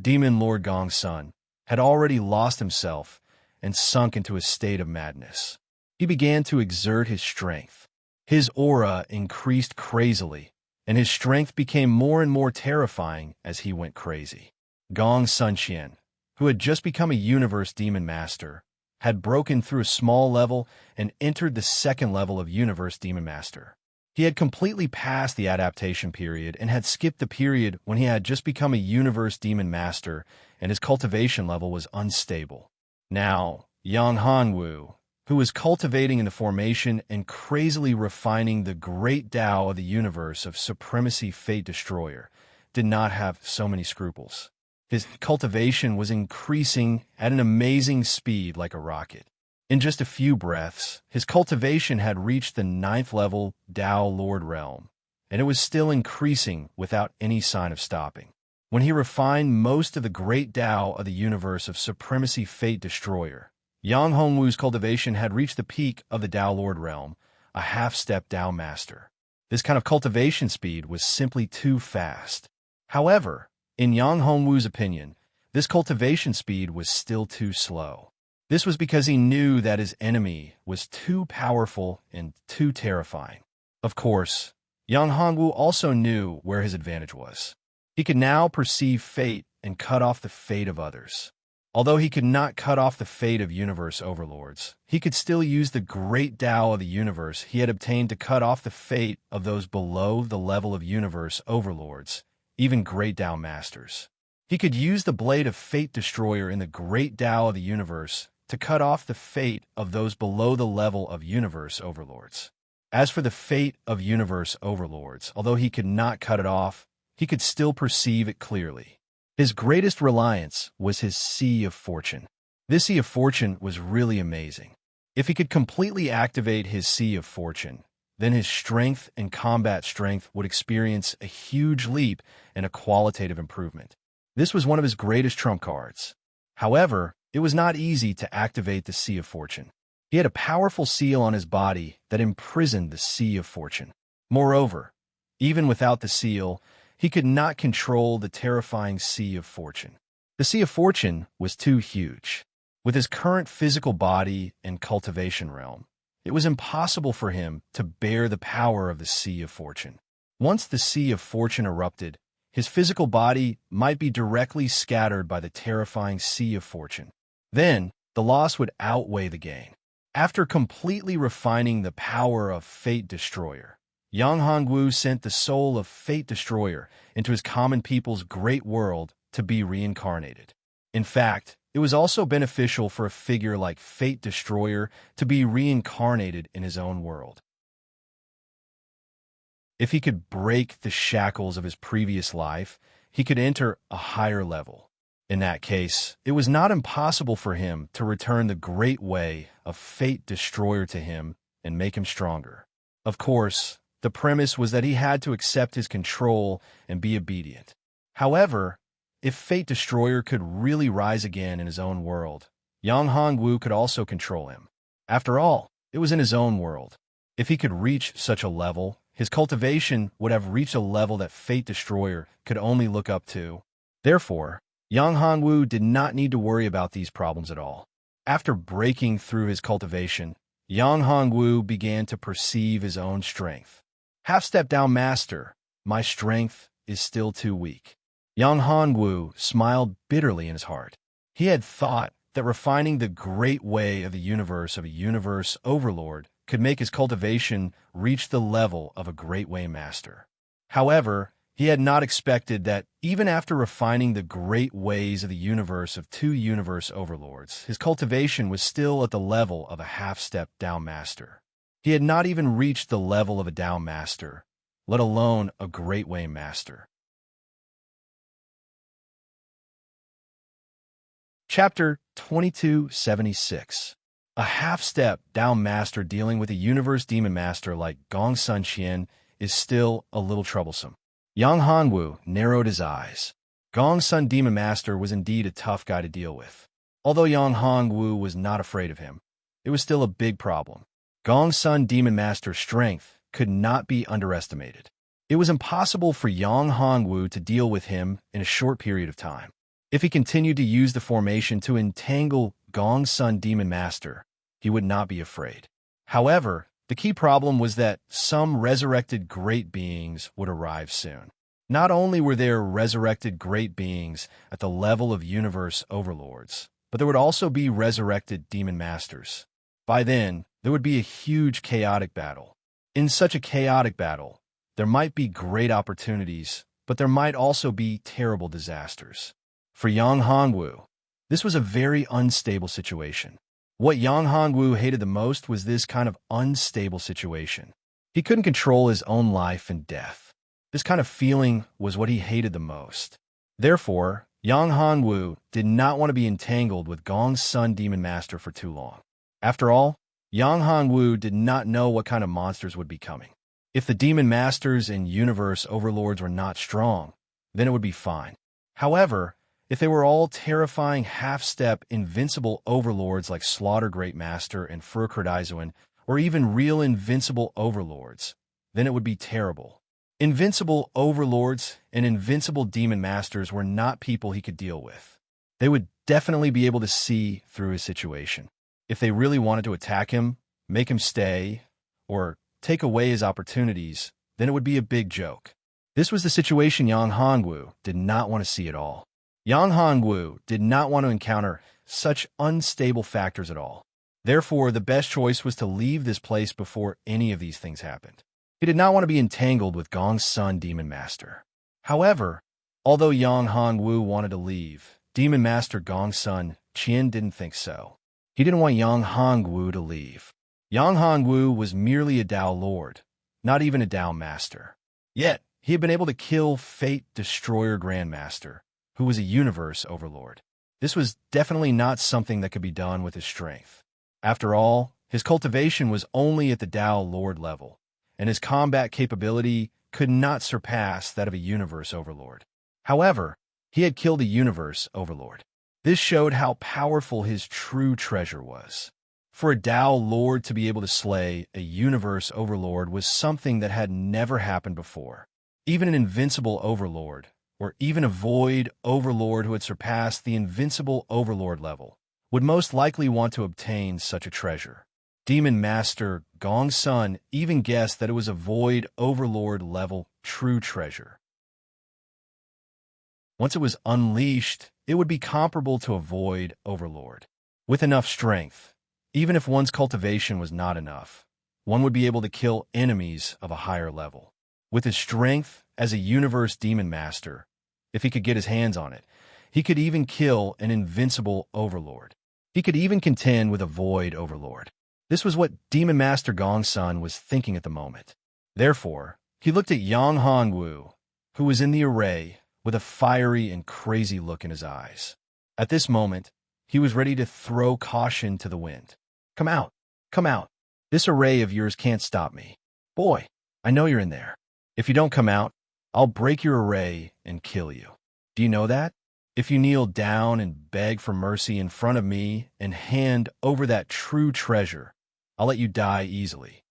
Demon Lord Gongsun, had already lost himself and sunk into a state of madness. He began to exert his strength. His aura increased crazily, and his strength became more and more terrifying as he went crazy. Gongsun Qian, who had just become a Universe Demon Master, had broken through a small level and entered the 2nd level of Universe Demon Master. He had completely passed the adaptation period and had skipped the period when he had just become a Universe Demon Master and his cultivation level was unstable. Now, Yang Hongwu, who was cultivating in the formation and crazily refining the great Tao of the universe of Supremacy Fate Destroyer, did not have so many scruples. His cultivation was increasing at an amazing speed like a rocket. In just a few breaths, his cultivation had reached the 9th level Tao Lord Realm, and it was still increasing without any sign of stopping. When he refined most of the great Tao of the universe of Supremacy Fate Destroyer, Yang Hongwu's cultivation had reached the peak of the Tao Lord Realm, a half-step Tao Master. This kind of cultivation speed was simply too fast. However, in Yang Hongwu's opinion, this cultivation speed was still too slow. This was because he knew that his enemy was too powerful and too terrifying. Of course, Yang Hongwu also knew where his advantage was. He could now perceive fate and cut off the fate of others. Although he could not cut off the fate of universe overlords, he could still use the great Tao of the universe he had obtained to cut off the fate of those below the level of universe overlords, even great Tao masters. He could use the blade of fate destroyer in the great Tao of the universe to cut off the fate of those below the level of universe overlords. As for the fate of universe overlords, although he could not cut it off, he could still perceive it clearly. His greatest reliance was his Sea of Fortune. This Sea of Fortune was really amazing. If he could completely activate his Sea of Fortune, then his strength and combat strength would experience a huge leap and a qualitative improvement. This was one of his greatest trump cards. However, it was not easy to activate the Sea of Fortune. He had a powerful seal on his body that imprisoned the Sea of Fortune. Moreover, even without the seal, he could not control the terrifying Sea of Fortune. The Sea of Fortune was too huge. With his current physical body and cultivation realm, it was impossible for him to bear the power of the Sea of Fortune. Once the Sea of Fortune erupted, his physical body might be directly scattered by the terrifying Sea of Fortune. Then, the loss would outweigh the gain. After completely refining the power of Fate Destroyer, Yang Hongwu sent the soul of Fate Destroyer into his common people's great world to be reincarnated. In fact, it was also beneficial for a figure like Fate Destroyer to be reincarnated in his own world. If he could break the shackles of his previous life, he could enter a higher level. In that case, it was not impossible for him to return the great way of Fate Destroyer to him and make him stronger. Of course, the premise was that he had to accept his control and be obedient. However, if Fate Destroyer could really rise again in his own world, Yang Hongwu could also control him. After all, it was in his own world. If he could reach such a level, his cultivation would have reached a level that Fate Destroyer could only look up to. Therefore, Yang Hongwu did not need to worry about these problems at all. After breaking through his cultivation, Yang Hongwu began to perceive his own strength. Half-step down, master. My strength is still too weak. Yang Hongwu smiled bitterly in his heart. He had thought that refining the great way of the universe of a universe overlord could make his cultivation reach the level of a great way master. However, he had not expected that even after refining the great ways of the universe of two universe overlords, his cultivation was still at the level of a half-step down master. He had not even reached the level of a down master, let alone a great way master. Chapter 2276. A half-step down master dealing with a universe demon master like Gong Sun Qian is still a little troublesome. Yang Hongwu narrowed his eyes. Gong Sun Demon Master was indeed a tough guy to deal with. Although Yang Hongwu was not afraid of him, it was still a big problem. Gong Sun Demon Master's strength could not be underestimated. It was impossible for Yang Hongwu to deal with him in a short period of time. If he continued to use the formation to entangle Gong Sun Demon Master, he would not be afraid. However, the key problem was that some resurrected great beings would arrive soon. Not only were there resurrected great beings at the level of universe overlords, but there would also be resurrected demon masters. By then, there would be a huge chaotic battle. In such a chaotic battle, there might be great opportunities, but there might also be terrible disasters. For Yang Hongwu, this was a very unstable situation. What Yang Hongwu hated the most was this kind of unstable situation. He couldn't control his own life and death. This kind of feeling was what he hated the most. Therefore, Yang Hongwu did not want to be entangled with Gong Sun Demon Master for too long. After all, Yang Hongwu did not know what kind of monsters would be coming. If the demon masters and universe overlords were not strong, then it would be fine. However, if they were all terrifying half-step invincible overlords like Slaughter Great Master and Furkradizuan, or even real invincible overlords, then it would be terrible. Invincible overlords and invincible demon masters were not people he could deal with. They would definitely be able to see through his situation. If they really wanted to attack him, make him stay, or take away his opportunities, then it would be a big joke. This was the situation Yang Hongwu did not want to see at all. Yang Hongwu did not want to encounter such unstable factors at all. Therefore, the best choice was to leave this place before any of these things happened. He did not want to be entangled with Gong's son, Demon Master. However, although Yang Hongwu wanted to leave, Demon Master Gong's son, Qian, didn't think so. He didn't want Yang Hongwu to leave. Yang Hongwu was merely a Dao Lord, not even a Dao Master. Yet, he had been able to kill Fate Destroyer Grandmaster, who was a universe overlord. This was definitely not something that could be done with his strength. After all, his cultivation was only at the Dao Lord level, and his combat capability could not surpass that of a universe overlord. However, he had killed a universe overlord. This showed how powerful his true treasure was. For a Dao Lord to be able to slay a universe overlord was something that had never happened before. Even an invincible overlord, or even a void overlord who had surpassed the invincible overlord level, would most likely want to obtain such a treasure. Demon Master Gong's son even guessed that it was a void overlord level true treasure. Once it was unleashed, it would be comparable to a void overlord. With enough strength, even if one's cultivation was not enough, one would be able to kill enemies of a higher level. With his strength as a universe demon master, if he could get his hands on it, he could even kill an invincible overlord. He could even contend with a void overlord. This was what Demon Master Gong's son was thinking at the moment. Therefore, he looked at Yang Hongwu, who was in the array, with a fiery and crazy look in his eyes. At this moment, he was ready to throw caution to the wind. Come out, come out. This array of yours can't stop me. Boy, I know you're in there. If you don't come out, I'll break your array and kill you. Do you know that? If you kneel down and beg for mercy in front of me and hand over that true treasure, I'll let you die easily.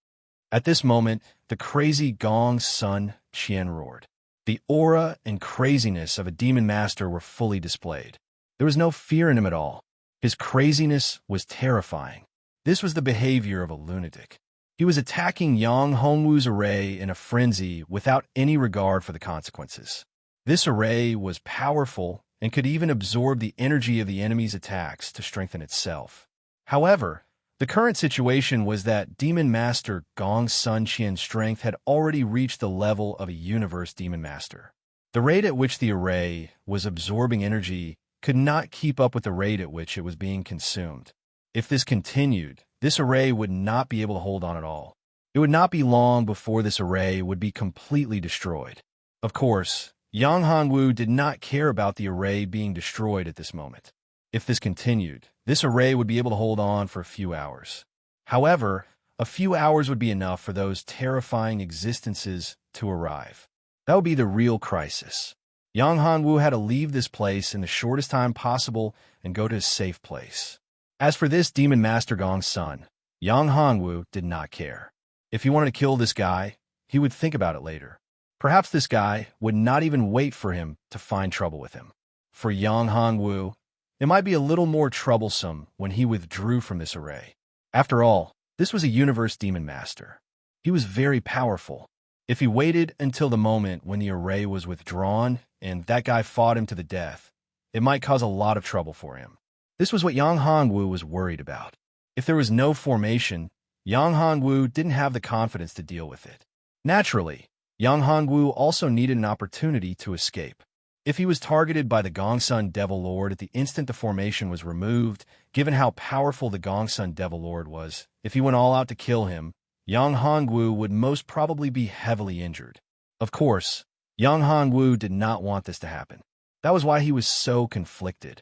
At this moment, the crazy Gong's son, Qian, roared. The aura and craziness of a demon master were fully displayed. There was no fear in him at all. His craziness was terrifying. This was the behavior of a lunatic. He was attacking Yang Hongwu's array in a frenzy without any regard for the consequences. This array was powerful and could even absorb the energy of the enemy's attacks to strengthen itself. However, the current situation was that Demon Master Gong's son Qian's strength had already reached the level of a universe demon master. The rate at which the array was absorbing energy could not keep up with the rate at which it was being consumed. If this continued, this array would not be able to hold on at all. It would not be long before this array would be completely destroyed. Of course, Yang Hongwu did not care about the array being destroyed at this moment. If this continued, this array would be able to hold on for a few hours. However, a few hours would be enough for those terrifying existences to arrive. That would be the real crisis. Yang Hongwu had to leave this place in the shortest time possible and go to a safe place. As for this Demon Master Gong's son, Yang Hongwu did not care. If he wanted to kill this guy, he would think about it later. Perhaps this guy would not even wait for him to find trouble with him. For Yang Hongwu, it might be a little more troublesome when he withdrew from this array. After all, this was a universe demon master. He was very powerful. If he waited until the moment when the array was withdrawn and that guy fought him to the death, it might cause a lot of trouble for him. This was what Yang Hongwu was worried about. If there was no formation, Yang Hongwu didn't have the confidence to deal with it. Naturally, Yang Hongwu also needed an opportunity to escape. If he was targeted by the Gongsun Devil Lord at the instant the formation was removed, given how powerful the Gongsun Devil Lord was, if he went all out to kill him, Yang Hongwu would most probably be heavily injured. Of course, Yang Hongwu did not want this to happen. That was why he was so conflicted.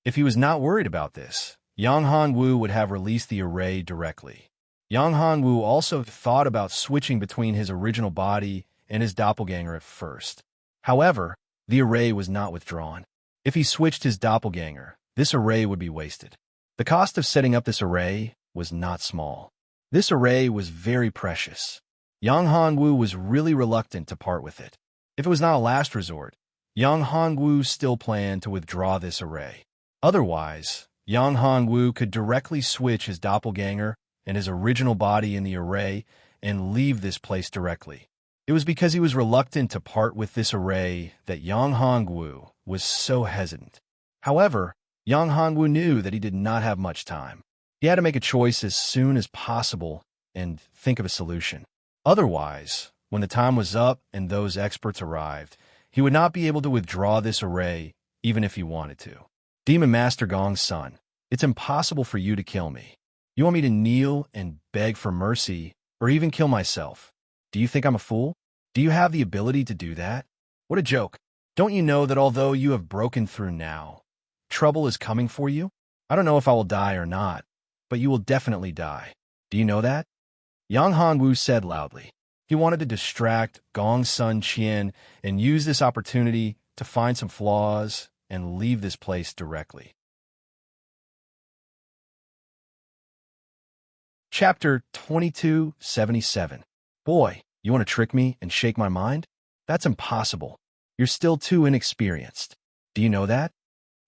If he was not worried about this, Yang Hongwu would have released the array directly. Yang Hongwu also thought about switching between his original body and his doppelganger at first. However, the array was not withdrawn. If he switched his doppelganger, this array would be wasted. The cost of setting up this array was not small. This array was very precious. Yang Hongwu was really reluctant to part with it. If it was not a last resort, Yang Hongwu still planned to withdraw this array. Otherwise, Yang Hongwu could directly switch his doppelganger and his original body in the array and leave this place directly. It was because he was reluctant to part with this array that Yang Hongwu was so hesitant. However, Yang Hongwu knew that he did not have much time. He had to make a choice as soon as possible and think of a solution. Otherwise, when the time was up and those experts arrived, he would not be able to withdraw this array even if he wanted to. Demon Master Gong's son, it's impossible for you to kill me. You want me to kneel and beg for mercy or even kill myself? Do you think I'm a fool? Do you have the ability to do that? What a joke. Don't you know that although you have broken through now, trouble is coming for you? I don't know if I will die or not, but you will definitely die. Do you know that? Yang Hongwu said loudly. He wanted to distract Gong's son Qian and use this opportunity to find some flaws and leave this place directly. Chapter 2277. Boy, you want to trick me and shake my mind? That's impossible. You're still too inexperienced. Do you know that?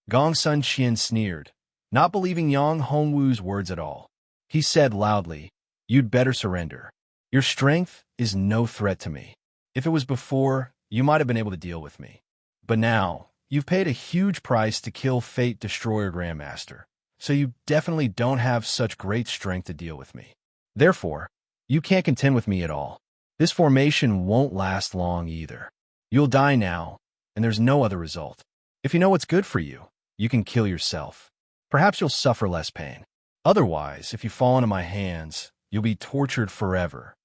Gong's son Qian sneered, not believing Yang Hongwu's words at all. He said loudly, "You'd better surrender. Your strength is no threat to me. If it was before, you might have been able to deal with me. But now, you've paid a huge price to kill Fate Destroyer Grandmaster, so you definitely don't have such great strength to deal with me. Therefore, you can't contend with me at all. This formation won't last long either. You'll die now, and there's no other result. If you know what's good for you, you can kill yourself. Perhaps you'll suffer less pain. Otherwise, if you fall into my hands, you'll be tortured forever."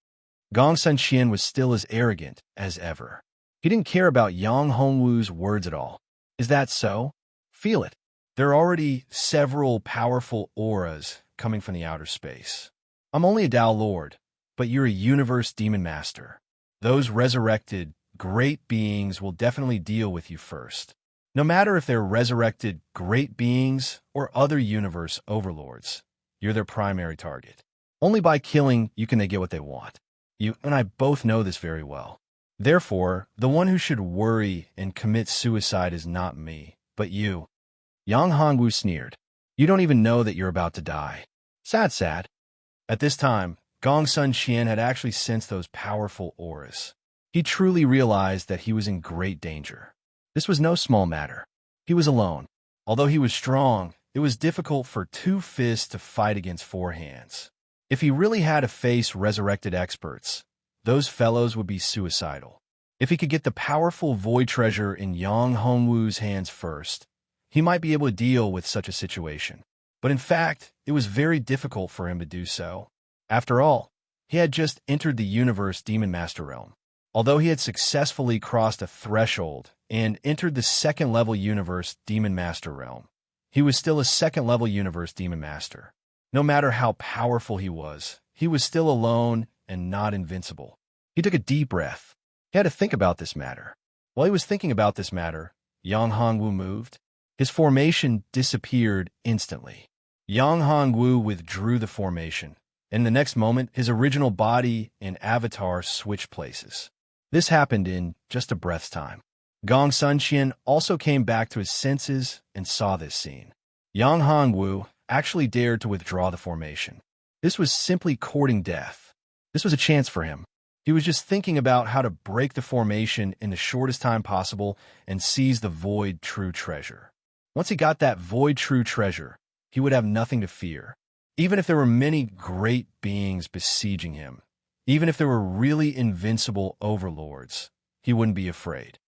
Gong's son Qian was still as arrogant as ever. He didn't care about Yang Hongwu's words at all. Is that so? Feel it. There are already several powerful auras coming from the outer space. I'm only a Tao Lord, but you're a universe demon master. Those resurrected, great beings will definitely deal with you first. No matter if they're resurrected great beings or other universe overlords, you're their primary target. Only by killing you can they get what they want. You and I both know this very well. Therefore, the one who should worry and commit suicide is not me, but you. Yang Hongwu sneered. You don't even know that you're about to die. Sad. At this time, Gong's son Qian had actually sensed those powerful auras. He truly realized that he was in great danger. This was no small matter. He was alone. Although he was strong, it was difficult for 2 fists to fight against 4 hands. If he really had to face resurrected experts, those fellows would be suicidal. If he could get the powerful void treasure in Yang Hongwu's hands first, he might be able to deal with such a situation. But in fact, it was very difficult for him to do so. After all, he had just entered the universe Demon Master realm. Although he had successfully crossed a threshold and entered the second-level universe Demon Master realm, he was still a second-level universe Demon Master. No matter how powerful he was still alone and not invincible. He took a deep breath. He had to think about this matter. While he was thinking about this matter, Yang Hongwu moved. His formation disappeared instantly. Yang Hongwu withdrew the formation. In the next moment, his original body and avatar switched places. This happened in just a breath's time. Gong's son Qian also came back to his senses and saw this scene. Yang Hongwu actually dared to withdraw the formation. This was simply courting death. This was a chance for him. He was just thinking about how to break the formation in the shortest time possible and seize the void true treasure. Once he got that void true treasure, he would have nothing to fear. Even if there were many great beings besieging him, even if there were really invincible overlords, he wouldn't be afraid.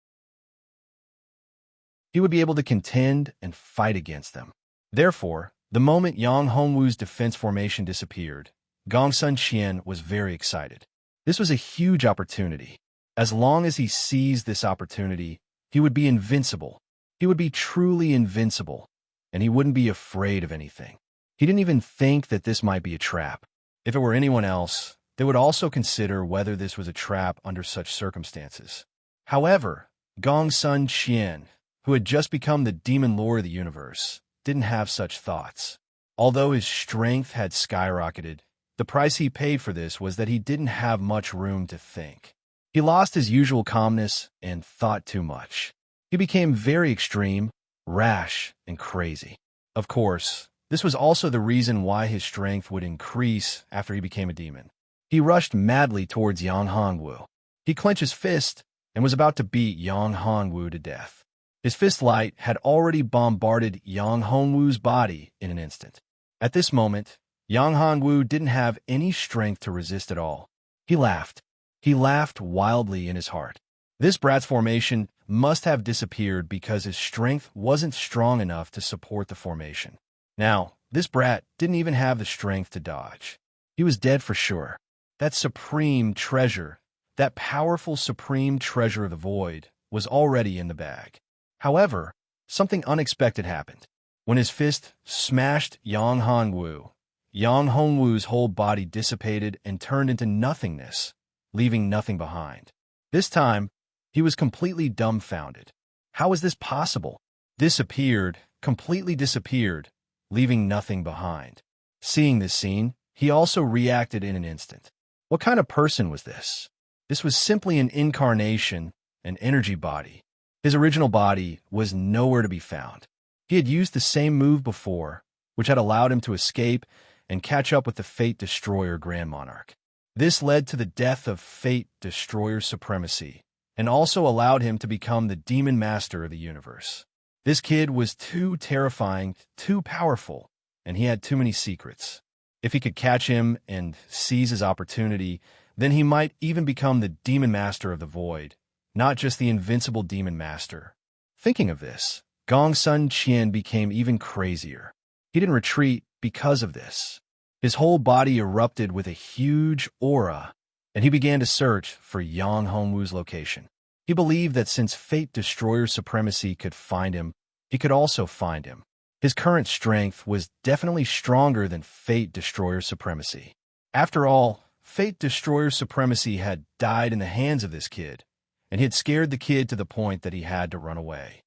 He would be able to contend and fight against them. Therefore, the moment Yang Hongwu's defense formation disappeared, Gong's son Qian was very excited. This was a huge opportunity. As long as he seized this opportunity, he would be invincible. He would be truly invincible, and he wouldn't be afraid of anything. He didn't even think that this might be a trap. If it were anyone else, they would also consider whether this was a trap under such circumstances. However, Gong's son Qian, who had just become the demon lord of the universe, didn't have such thoughts. Although his strength had skyrocketed, the price he paid for this was that he didn't have much room to think. He lost his usual calmness and thought too much. He became very extreme, rash, and crazy. Of course, this was also the reason why his strength would increase after he became a demon. He rushed madly towards Yang Hongwu. He clenched his fist and was about to beat Yang Hongwu to death. His fist light had already bombarded Yang Hongwu's body in an instant. At this moment, Yang Hongwu didn't have any strength to resist at all. He laughed. He laughed wildly in his heart. This brat's formation must have disappeared because his strength wasn't strong enough to support the formation. Now, this brat didn't even have the strength to dodge. He was dead for sure. That supreme treasure, that powerful supreme treasure of the void, was already in the bag. However, something unexpected happened. When his fist smashed Yang Hongwu, Yang Hongwu's whole body dissipated and turned into nothingness, leaving nothing behind. This time, he was completely dumbfounded. How was this possible? Disappeared, completely disappeared, leaving nothing behind. Seeing this scene, he also reacted in an instant. What kind of person was this? This was simply an incarnation, an energy body. His original body was nowhere to be found. He had used the same move before, which had allowed him to escape and catch up with the Fate Destroyer Grand Monarch. This led to the death of Fate Destroyer's supremacy, and also allowed him to become the Demon Master of the universe. This kid was too terrifying, too powerful, and he had too many secrets. If he could catch him and seize his opportunity, then he might even become the Demon Master of the Void, not just the invincible Demon Master. Thinking of this, Gong Sun Qian became even crazier. He didn't retreat because of this. His whole body erupted with a huge aura, and he began to search for Yang Hongwu's location. He believed that since Fate Destroyer's supremacy could find him, he could also find him. His current strength was definitely stronger than Fate Destroyer's supremacy. After all, Fate Destroyer's supremacy had died in the hands of this kid, and he had scared the kid to the point that he had to run away.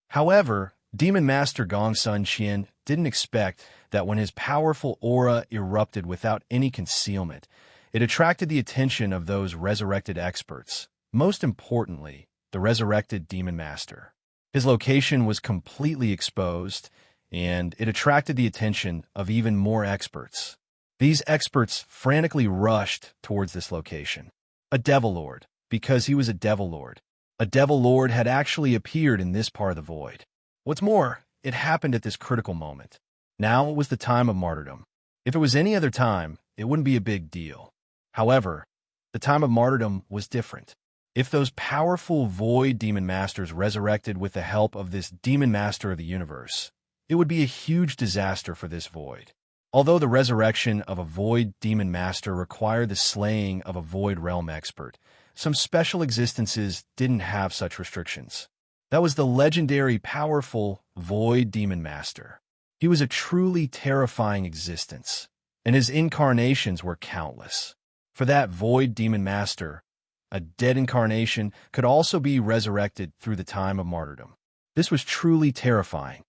However, Demon Master Gong Sun Qian didn't expect that when his powerful aura erupted without any concealment, it attracted the attention of those resurrected experts, most importantly, the resurrected Demon Master. His location was completely exposed, and it attracted the attention of even more experts. These experts frantically rushed towards this location. A Devil Lord, because he was a Devil Lord. A Devil Lord had actually appeared in this part of the void. What's more, it happened at this critical moment. Now it was the time of martyrdom. If it was any other time, it wouldn't be a big deal. However, the time of martyrdom was different. If those powerful void demon masters resurrected with the help of this demon master of the universe, it would be a huge disaster for this void. Although the resurrection of a void demon master required the slaying of a void realm expert, some special existences didn't have such restrictions. That was the legendary powerful void demon master. He was a truly terrifying existence, and his incarnations were countless. For that void demon master, a dead incarnation could also be resurrected through the time of martyrdom. This was truly terrifying.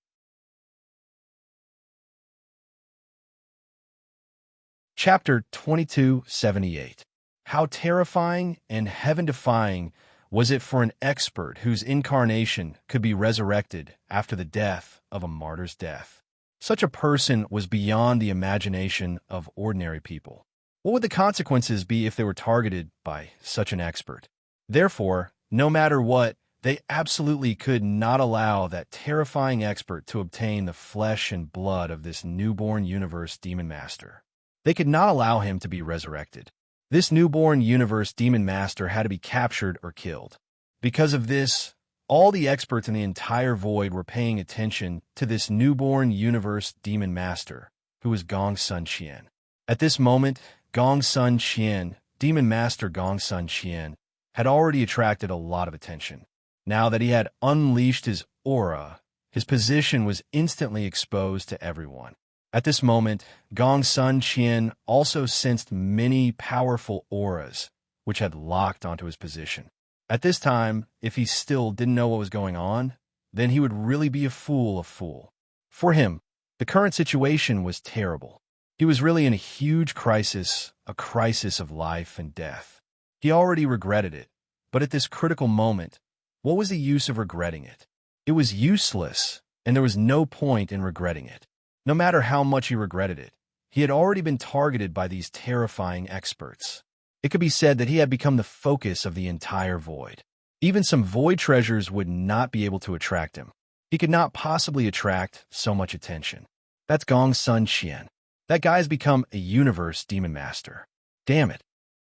Chapter 2278. How terrifying and heaven-defying was it for an expert whose incarnation could be resurrected after the death of a martyr's death? Such a person was beyond the imagination of ordinary people. What would the consequences be if they were targeted by such an expert? Therefore, no matter what, they absolutely could not allow that terrifying expert to obtain the flesh and blood of this newborn universe demon master. They could not allow him to be resurrected. This newborn universe demon master had to be captured or killed. Because of this, all the experts in the entire void were paying attention to this newborn universe demon master, who was Gong Sun Qian. At this moment, Gong Sun Qian, demon master Gong Sun Qian, had already attracted a lot of attention. Now that he had unleashed his aura, his position was instantly exposed to everyone. At this moment, Gong Sun Qian also sensed many powerful auras, which had locked onto his position. At this time, if he still didn't know what was going on, then he would really be a fool. For him, the current situation was terrible. He was really in a huge crisis, a crisis of life and death. He already regretted it, but at this critical moment, what was the use of regretting it? It was useless, and there was no point in regretting it. No matter how much he regretted it, he had already been targeted by these terrifying experts. It could be said that he had become the focus of the entire void. Even some void treasures would not be able to attract him. He could not possibly attract so much attention. That's Gong Sun Xian. That guy has become a universe demon master. Damn it.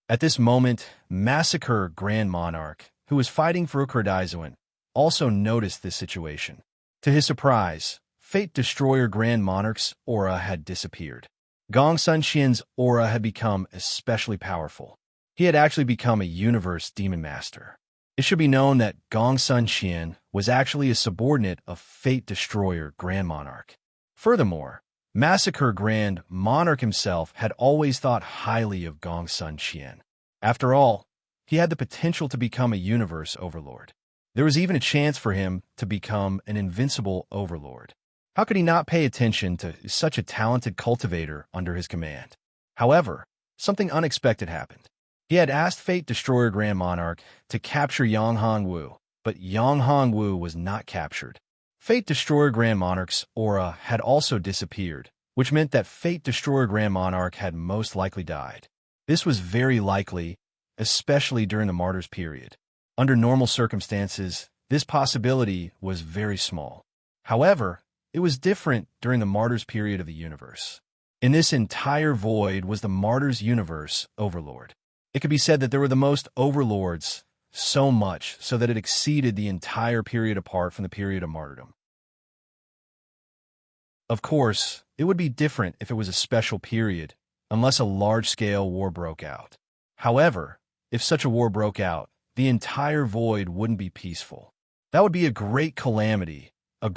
At this moment, Massacre Grand Monarch, who was fighting for Ukradaizuan, also noticed this situation. To his surprise, Fate Destroyer Grand Monarch's aura had disappeared. Gong Sun Xian's aura had become especially powerful. He had actually become a universe demon master. It should be known that Gong Sun Xian was actually a subordinate of Fate Destroyer Grand Monarch. Furthermore, Massacre Grand Monarch himself had always thought highly of Gong Sun Xian. After all, he had the potential to become a universe overlord. There was even a chance for him to become an invincible overlord. How could he not pay attention to such a talented cultivator under his command? However, something unexpected happened. He had asked Fate Destroyer Grand Monarch to capture Yang Hongwu, but Yang Hongwu was not captured. Fate Destroyer Grand Monarch's aura had also disappeared, which meant that Fate Destroyer Grand Monarch had most likely died. This was very likely, especially during the Martyrs period. Under normal circumstances, this possibility was very small. However, it was different during the Martyrs period of the universe. In this entire void was the Martyrs universe overlord. It could be said that there were the most overlords, so much so that it exceeded the entire period apart from the period of martyrdom. Of course, it would be different if it was a special period, unless a large-scale war broke out. However, if such a war broke out, the entire void wouldn't be peaceful. That would be a great calamity of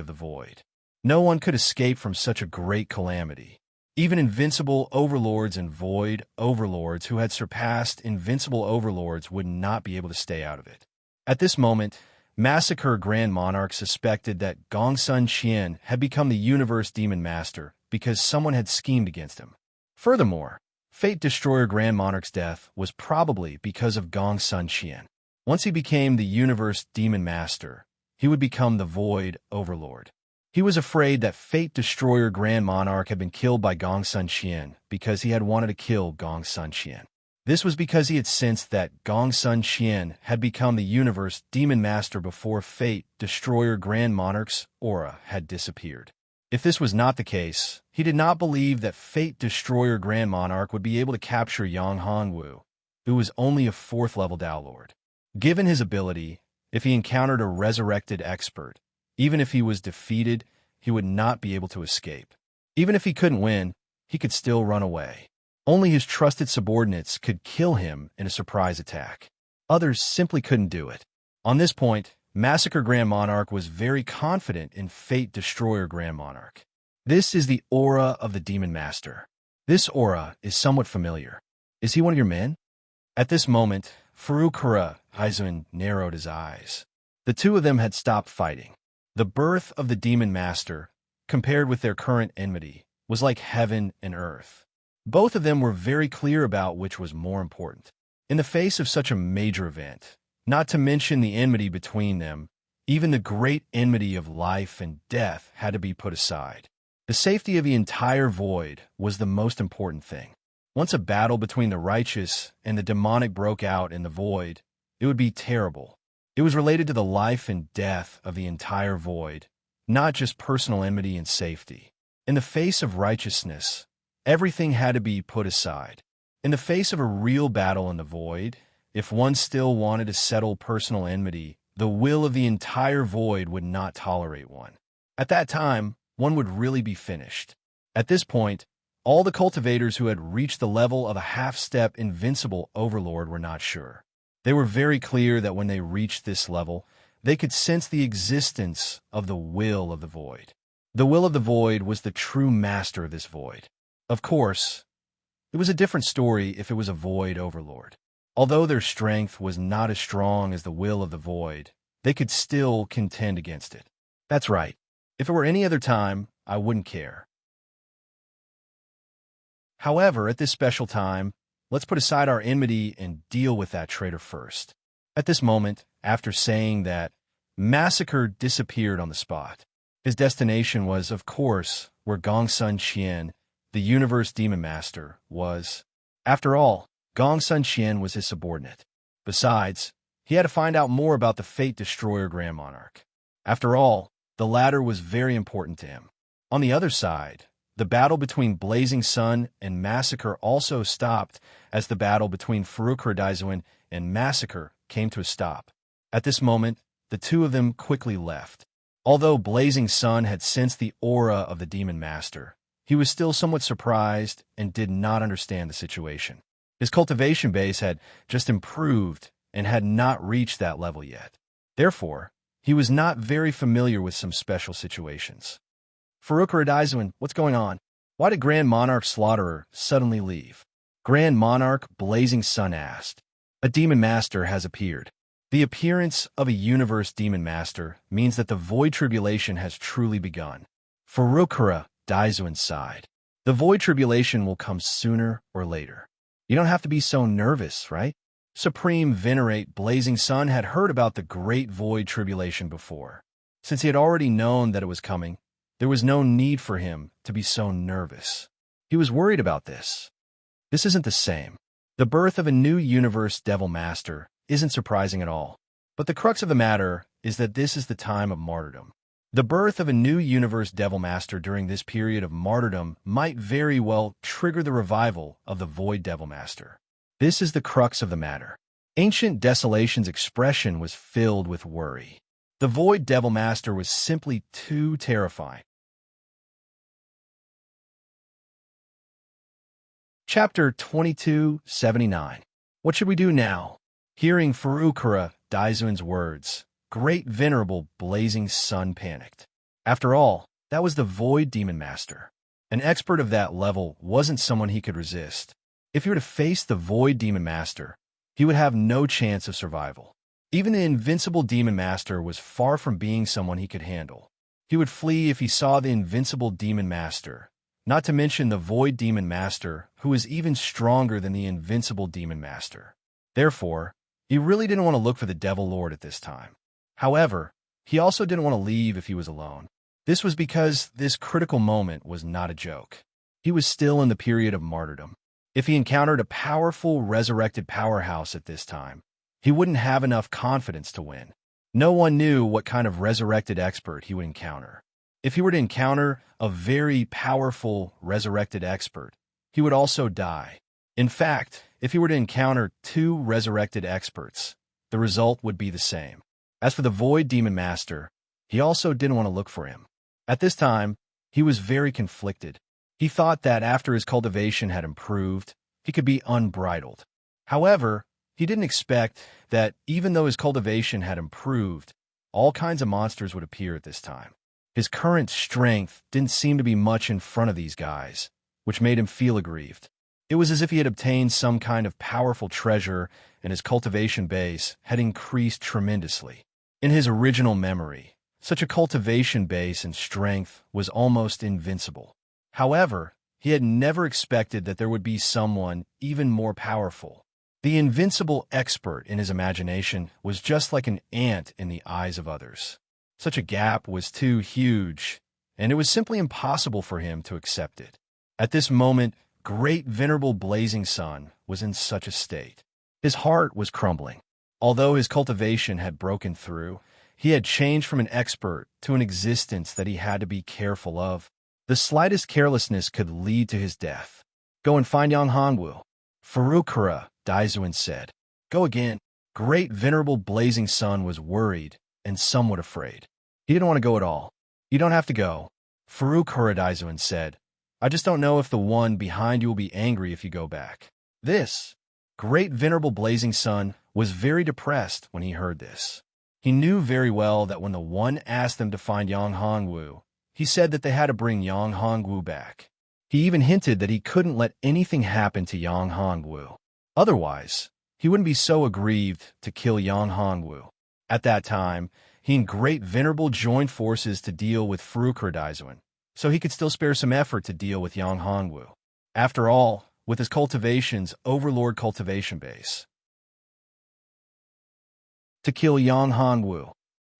the void. No one could escape from such a great calamity. Even invincible overlords and void overlords who had surpassed invincible overlords would not be able to stay out of it. At this moment, Massacre Grand Monarch suspected that Gong Sun Xian had become the universe demon master because someone had schemed against him. Furthermore, Fate Destroyer Grand Monarch's death was probably because of Gong Sun Xian. Once he became the universe demon master, he would become the void overlord. He was afraid that Fate Destroyer Grand Monarch had been killed by Gong Sun Xian because he had wanted to kill Gong Sun Xian. This was because he had sensed that Gong Sun Xian had become the universe demon master before Fate Destroyer Grand Monarch's aura had disappeared. If this was not the case, he did not believe that Fate Destroyer Grand Monarch would be able to capture Yang Hongwu, who was only a 4th level Dao Lord. Given his ability, if he encountered a resurrected expert, even if he was defeated, he would not be able to escape. Even if he couldn't win, he could still run away. Only his trusted subordinates could kill him in a surprise attack. Others simply couldn't do it. On this point, Massacre Grand Monarch was very confident in Fate Destroyer Grand Monarch. This is the aura of the Demon Master. This aura is somewhat familiar. Is he one of your men? At this moment, Ukradaizuan narrowed his eyes. The two of them had stopped fighting. The birth of the Demon Master, compared with their current enmity, was like heaven and earth. Both of them were very clear about which was more important. In the face of such a major event, not to mention the enmity between them, even the great enmity of life and death had to be put aside. The safety of the entire void was the most important thing. Once a battle between the righteous and the demonic broke out in the void, it would be terrible. It was related to the life and death of the entire void, not just personal enmity and safety. In the face of righteousness, everything had to be put aside. In the face of a real battle in the void, if one still wanted to settle personal enmity, the will of the entire void would not tolerate one. At that time, one would really be finished. At this point, all the cultivators who had reached the level of a half-step invincible overlord were not sure. They were very clear that when they reached this level, they could sense the existence of the will of the void. The will of the void was the true master of this void. Of course, it was a different story if it was a void overlord. Although their strength was not as strong as the will of the void, they could still contend against it. That's right. If it were any other time, I wouldn't care. However, at this special time, let's put aside our enmity and deal with that traitor first. At this moment, after saying that, Massacre disappeared on the spot. His destination was, of course, where Gong Sun Xian, the Universe Demon Master, was. After all, Gong Sun Qian was his subordinate. Besides, he had to find out more about the Fate Destroyer Grand Monarch. After all, the latter was very important to him. On the other side, the battle between Blazing Sun and Massacre also stopped as the battle between Furukura Daizuan and Massacre came to a stop. At this moment, the two of them quickly left. Although Blazing Sun had sensed the aura of the Demon Master, he was still somewhat surprised and did not understand the situation. His cultivation base had just improved and had not reached that level yet. Therefore, he was not very familiar with some special situations. Furukura Daizuan, what's going on? Why did Grand Monarch Slaughterer suddenly leave? Grand Monarch Blazing Sun asked. A Demon Master has appeared. The appearance of a universe Demon Master means that the Void Tribulation has truly begun. Furukura Daizuan sighed. The Void Tribulation will come sooner or later. You don't have to be so nervous, right? Supreme Venerate Blazing Sun had heard about the Great Void Tribulation before. Since he had already known that it was coming, there was no need for him to be so nervous. He was worried about this. This isn't the same. The birth of a new universe Devil Master isn't surprising at all. But the crux of the matter is that this is the time of martyrdom. The birth of a new universe Devil Master during this period of martyrdom might very well trigger the revival of the Void Devil Master. This is the crux of the matter. Ancient Desolation's expression was filled with worry. The Void Devil Master was simply too terrifying. Chapter 2279. What should we do now? Hearing Furukura Daizuan's words, Great Venerable Blazing Sun panicked. After all, that was the Void Demon Master. An expert of that level wasn't someone he could resist. If he were to face the Void Demon Master, he would have no chance of survival. Even the Invincible Demon Master was far from being someone he could handle. He would flee if he saw the Invincible Demon Master, not to mention the Void Demon Master, who was even stronger than the Invincible Demon Master. Therefore, he really didn't want to look for the Devil Lord at this time. However, he also didn't want to leave if he was alone. This was because this critical moment was not a joke. He was still in the period of martyrdom. If he encountered a powerful resurrected powerhouse at this time, he wouldn't have enough confidence to win. No one knew what kind of resurrected expert he would encounter. If he were to encounter a very powerful resurrected expert, he would also die. In fact, if he were to encounter two resurrected experts, the result would be the same. As for the Void Demon Master, he also didn't want to look for him. At this time, he was very conflicted. He thought that after his cultivation had improved, he could be unbridled. However, he didn't expect that even though his cultivation had improved, all kinds of monsters would appear at this time. His current strength didn't seem to be much in front of these guys, which made him feel aggrieved. It was as if he had obtained some kind of powerful treasure and his cultivation base had increased tremendously. In his original memory, such a cultivation base and strength was almost invincible. However, he had never expected that there would be someone even more powerful. The invincible expert in his imagination was just like an ant in the eyes of others. Such a gap was too huge, and it was simply impossible for him to accept it. At this moment, Great Venerable Blazing Sun was in such a state. His heart was crumbling. Although his cultivation had broken through, he had changed from an expert to an existence that he had to be careful of. The slightest carelessness could lead to his death. Go and find Yang Hongwu, Furukura Daizuan said. Go again. Great Venerable Blazing Sun was worried and somewhat afraid. He didn't want to go at all. You don't have to go, Furukura Daizuan said. I just don't know if the one behind you will be angry if you go back. This Great Venerable Blazing Sun was very depressed when he heard this. He knew very well that when the one asked them to find Yang Hongwu, he said that they had to bring Yang Hongwu back. He even hinted that he couldn't let anything happen to Yang Hongwu. Otherwise, he wouldn't be so aggrieved to kill Yang Hongwu. At that time, he and Great Venerable joined forces to deal with Furukura Daizuan, so he could still spare some effort to deal with Yang Hongwu. After all, with his cultivation's Overlord cultivation base. To kill Yang Hongwu.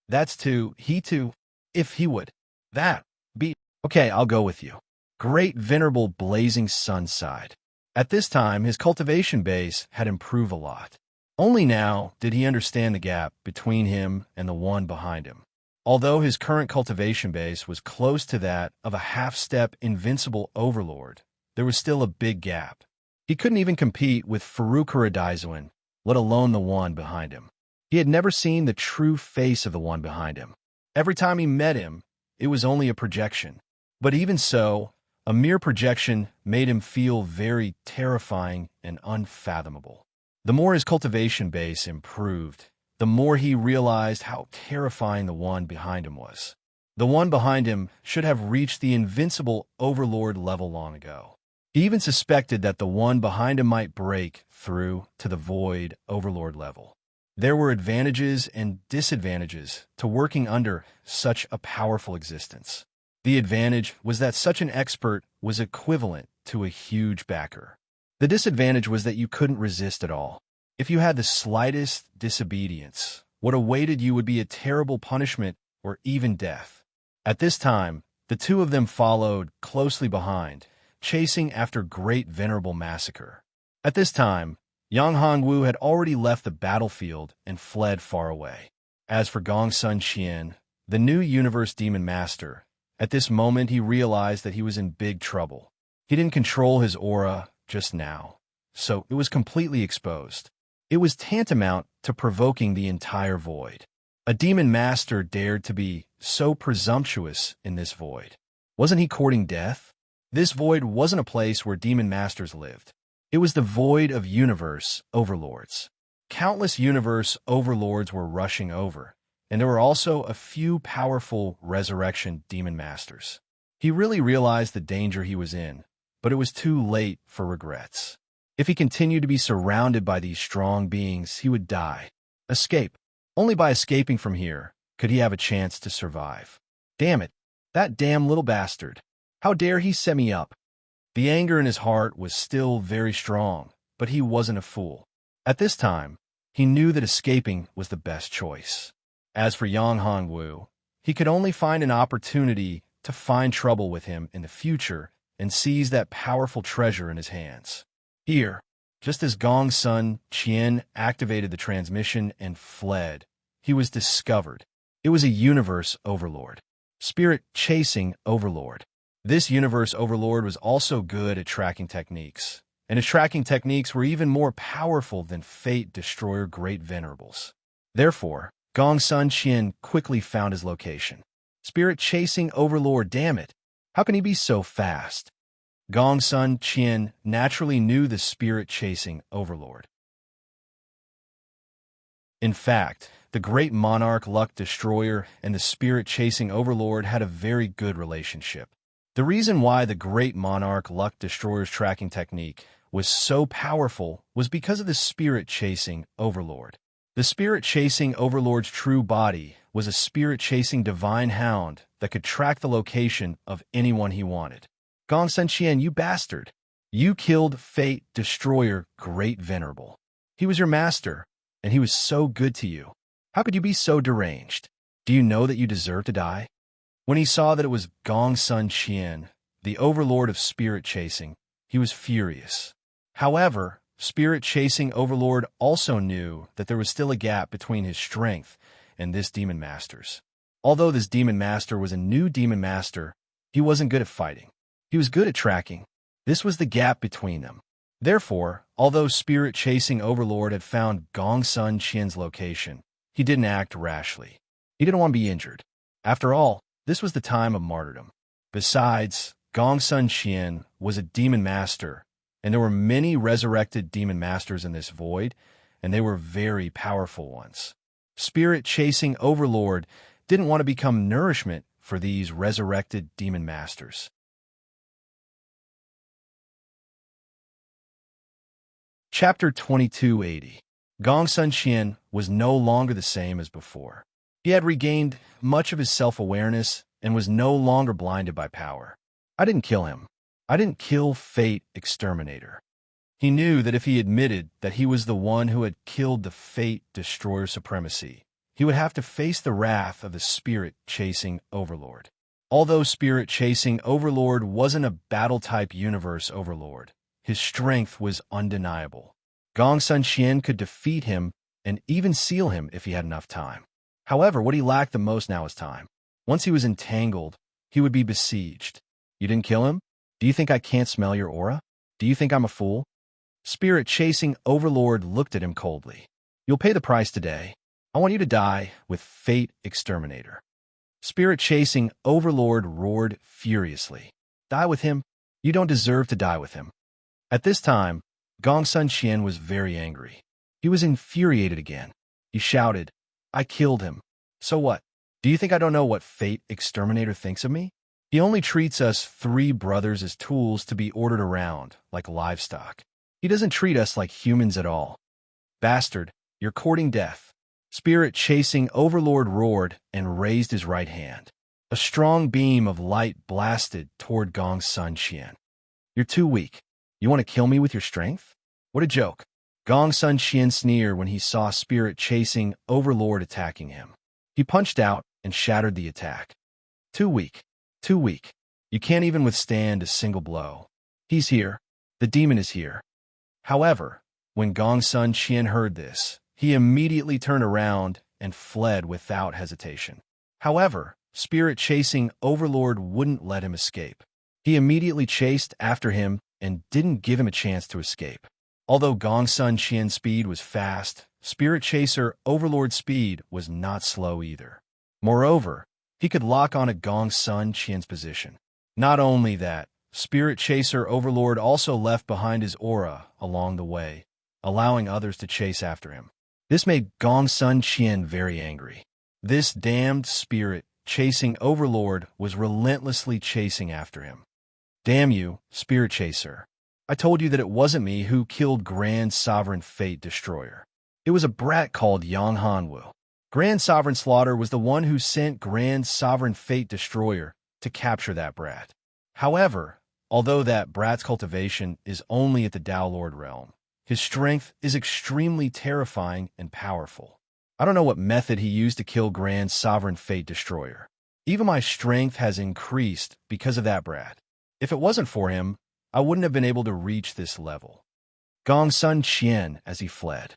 That's if he would. That be, okay, I'll go with you. Great Venerable Blazing Sun sighed. At this time, his cultivation base had improved a lot. Only now did he understand the gap between him and the one behind him. Although his current cultivation base was close to that of a half-step invincible overlord, there was still a big gap. He couldn't even compete with Farukura Daizuin, let alone the one behind him. He had never seen the true face of the one behind him. Every time he met him, it was only a projection. But even so, a mere projection made him feel very terrifying and unfathomable. The more his cultivation base improved, the more he realized how terrifying the one behind him was. The one behind him should have reached the invincible overlord level long ago. He even suspected that the one behind him might break through to the void overlord level. There were advantages and disadvantages to working under such a powerful existence. The advantage was that such an expert was equivalent to a huge backer. The disadvantage was that you couldn't resist at all. If you had the slightest disobedience, what awaited you would be a terrible punishment or even death. At this time, the two of them followed closely behind, chasing after Great Venerable Massacre. At this time, Yang Hongwu had already left the battlefield and fled far away. As for Gongsun Qian, the new Universe Demon Master, at this moment he realized that he was in big trouble. He didn't control his aura just now, so it was completely exposed. It was tantamount to provoking the entire void. A demon master dared to be so presumptuous in this void. Wasn't he courting death? This void wasn't a place where demon masters lived. It was the void of universe overlords. Countless universe overlords were rushing over, and there were also a few powerful resurrection demon masters. He really realized the danger he was in, but it was too late for regrets. If he continued to be surrounded by these strong beings, he would die. Escape. Only by escaping from here could he have a chance to survive. Damn it, that damn little bastard. How dare he set me up? The anger in his heart was still very strong, but he wasn't a fool. At this time, he knew that escaping was the best choice. As for Yang Hongwu, he could only find an opportunity to find trouble with him in the future and seize that powerful treasure in his hands. Here, just as Gongsun Qian activated the transmission and fled, he was discovered. It was a universe overlord. Spirit-chasing overlord. This universe overlord was also good at tracking techniques, and his tracking techniques were even more powerful than Fate Destroyer Great Venerables. Therefore, Gongsun Qian quickly found his location. Spirit-chasing overlord, damn it! How can he be so fast? Gongsun Qian naturally knew the spirit-chasing overlord. In fact, the great monarch Luck Destroyer and the spirit-chasing overlord had a very good relationship. The reason why the great monarch Luck Destroyer's tracking technique was so powerful was because of the spirit-chasing overlord. The spirit-chasing overlord's true body was a spirit-chasing divine hound that could track the location of anyone he wanted. Gongsun Qian, you bastard! You killed Fate Destroyer Great Venerable. He was your master, and he was so good to you. How could you be so deranged? Do you know that you deserve to die? When he saw that it was Gongsun Qian, the overlord of spirit-chasing, he was furious. However, spirit-chasing overlord also knew that there was still a gap between his strength and this demon master's. Although this demon master was a new demon master, he wasn't good at fighting. He was good at tracking. This was the gap between them. Therefore, although spirit-chasing overlord had found Gongsun Qian's location, he didn't act rashly. He didn't want to be injured. After all, this was the time of martyrdom. Besides, Gongsun Qian was a demon master, and there were many resurrected demon masters in this void, and they were very powerful ones. Spirit-chasing overlord didn't want to become nourishment for these resurrected demon masters. Chapter 2280. Gongsun Qian was no longer the same as before. He had regained much of his self-awareness and was no longer blinded by power. I didn't kill him. I didn't kill Fate Exterminator. He knew that if he admitted that he was the one who had killed the Fate Destroyer Supremacy, he would have to face the wrath of the Spirit-chasing Overlord. Although Spirit-chasing Overlord wasn't a battle-type universe overlord, his strength was undeniable. Gong Sun Qian could defeat him and even seal him if he had enough time. However, what he lacked the most now was time. Once he was entangled, he would be besieged. You didn't kill him? Do you think I can't smell your aura? Do you think I'm a fool? Spirit-chasing overlord looked at him coldly. You'll pay the price today. I want you to die with Fate Exterminator. Spirit-chasing overlord roared furiously. Die with him? You don't deserve to die with him. At this time, Gong Sun Qian was very angry. He was infuriated again. He shouted, I killed him. So what? Do you think I don't know what Fate Exterminator thinks of me? He only treats us three brothers as tools to be ordered around, like livestock. He doesn't treat us like humans at all. Bastard, you're courting death. Spirit-chasing overlord roared and raised his right hand. A strong beam of light blasted toward Gong Sun Qian. You're too weak. You want to kill me with your strength? What a joke. Gong Sun Qian sneered when he saw Spirit-chasing overlord attacking him. He punched out and shattered the attack. Too weak. Too weak. You can't even withstand a single blow. He's here. The demon is here. However, when Gong Sun Qian heard this, he immediately turned around and fled without hesitation. However, Spirit-chasing overlord wouldn't let him escape. He immediately chased after him and didn't give him a chance to escape. Although Gong Sun Qian's speed was fast, Spirit-chaser overlord's speed was not slow either. Moreover, he could lock on a Gong Sun Qian's position. Not only that, Spirit-chaser overlord also left behind his aura along the way, allowing others to chase after him. This made Gong Sun Qian very angry. This damned Spirit-chasing overlord was relentlessly chasing after him. Damn you, Spirit-chaser. I told you that it wasn't me who killed Grand Sovereign Fate Destroyer. It was a brat called Yang Hanwu. Grand Sovereign Slaughter was the one who sent Grand Sovereign Fate Destroyer to capture that brat. However, although that brat's cultivation is only at the Dao Lord realm, his strength is extremely terrifying and powerful. I don't know what method he used to kill Grand Sovereign Fate Destroyer. Even my strength has increased because of that brat. If it wasn't for him, I wouldn't have been able to reach this level. Gong Sun Qian as he fled.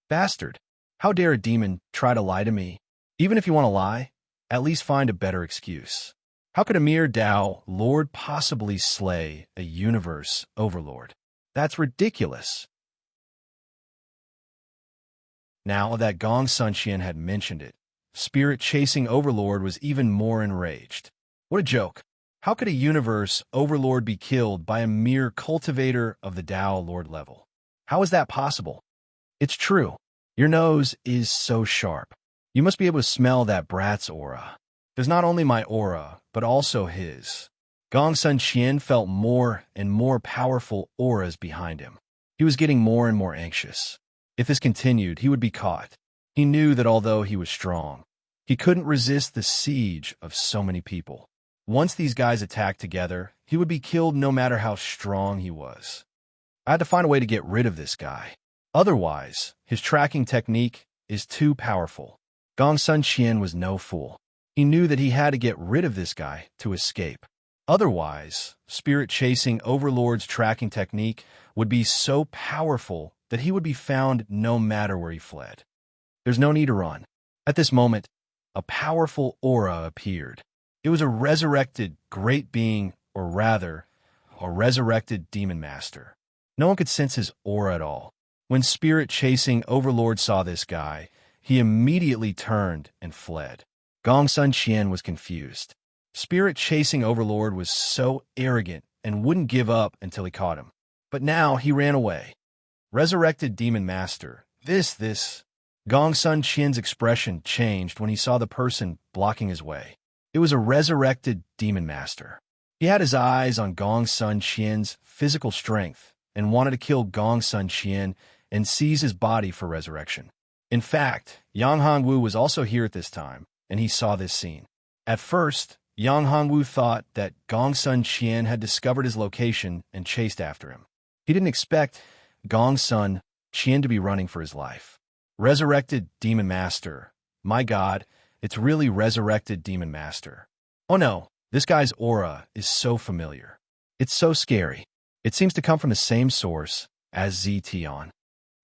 Bastard, how dare a demon try to lie to me? Even if you want to lie, at least find a better excuse. How could a mere Dao Lord possibly slay a universe overlord? That's ridiculous. Now that Gong Sun Qian had mentioned it, Spirit-chasing overlord was even more enraged. What a joke. How could a universe overlord be killed by a mere cultivator of the Dao Lord level? How is that possible? It's true. Your nose is so sharp. You must be able to smell that brat's aura. There's not only my aura, but also his. Gong Sun Qian felt more and more powerful auras behind him. He was getting more and more anxious. If this continued, he would be caught. He knew that although he was strong, he couldn't resist the siege of so many people. Once these guys attacked together, he would be killed no matter how strong he was. I had to find a way to get rid of this guy. Otherwise, his tracking technique is too powerful. Gong Sun Qian was no fool. He knew that he had to get rid of this guy to escape. Otherwise, Spirit-chasing overlord's tracking technique would be so powerful that he would be found no matter where he fled. There's no need to run. At this moment, a powerful aura appeared. It was a resurrected great being, or rather, a resurrected demon master. No one could sense his aura at all. When Spirit-chasing overlord saw this guy, he immediately turned and fled. Gong Sun Qian was confused. Spirit-chasing overlord was so arrogant and wouldn't give up until he caught him. But now he ran away. Resurrected demon master. This. Gong Sun Qian's expression changed when he saw the person blocking his way. It was a resurrected demon master. He had his eyes on Gong Sun Qian's physical strength and wanted to kill Gong Sun Qian and seize his body for resurrection. In fact, Yang Hanwu was also here at this time, and he saw this scene. At first, Yang Hanwu thought that Gong Sun Qian had discovered his location and chased after him. He didn't expect Gong Sun Qian to be running for his life. Resurrected demon master. My God, it's really resurrected demon master. Oh no, this guy's aura is so familiar. It's so scary. It seems to come from the same source as Ztion.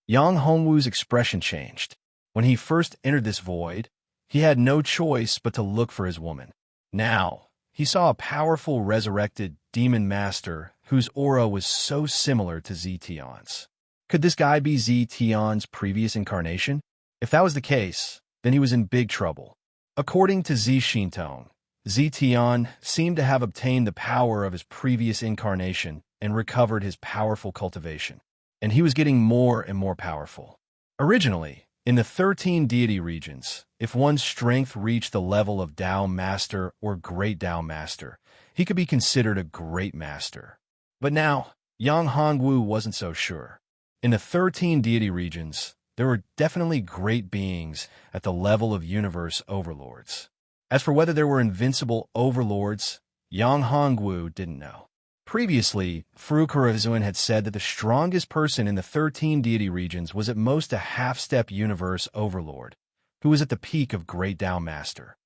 Yang Hongwu's expression changed. When he first entered this void, he had no choice but to look for his woman. Now, he saw a powerful resurrected demon master whose aura was so similar to Ztion's. Could this guy be Ztion's previous incarnation? If that was the case, then he was in big trouble. According to Zishintong, Ztion seemed to have obtained the power of his previous incarnation and recovered his powerful cultivation. And he was getting more and more powerful. Originally, in the 13 deity regions, if one's strength reached the level of Tao Master or Great Tao Master, he could be considered a great master. But now, Yang Hongwu wasn't so sure. In the 13 deity regions, there were definitely great beings at the level of universe overlords. As for whether there were invincible overlords, Yang Hongwu didn't know. Previously, Furukawa had said that the strongest person in the 13 deity regions was at most a half-step universe overlord, who was at the peak of Great Tao Master.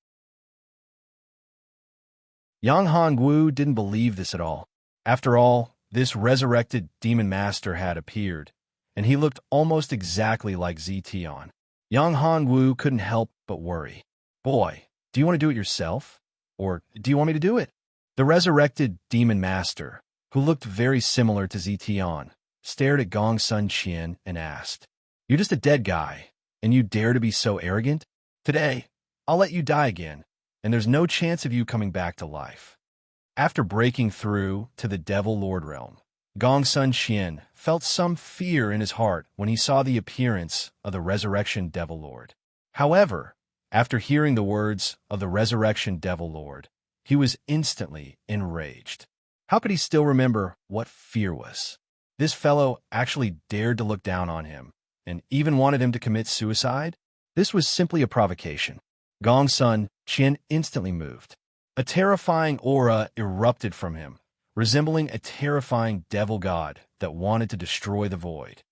Yang Hongwu didn't believe this at all. After all, this resurrected demon master had appeared, and he looked almost exactly like Ztion. Yang Hongwu couldn't help but worry. Boy, do you want to do it yourself? Or do you want me to do it? The resurrected demon master, who looked very similar to Ztion, stared at Gong Sun Qian and asked, "You're just a dead guy, and you dare to be so arrogant? Today, I'll let you die again, and there's no chance of you coming back to life." After breaking through to the Devil Lord realm, Gong Sun Qian felt some fear in his heart when he saw the appearance of the Resurrection Devil Lord. However, after hearing the words of the Resurrection Devil Lord, he was instantly enraged. How could he still remember what fear was? This fellow actually dared to look down on him, and even wanted him to commit suicide? This was simply a provocation. Gong Sun Qian instantly moved. A terrifying aura erupted from him, resembling a terrifying devil god that wanted to destroy the void.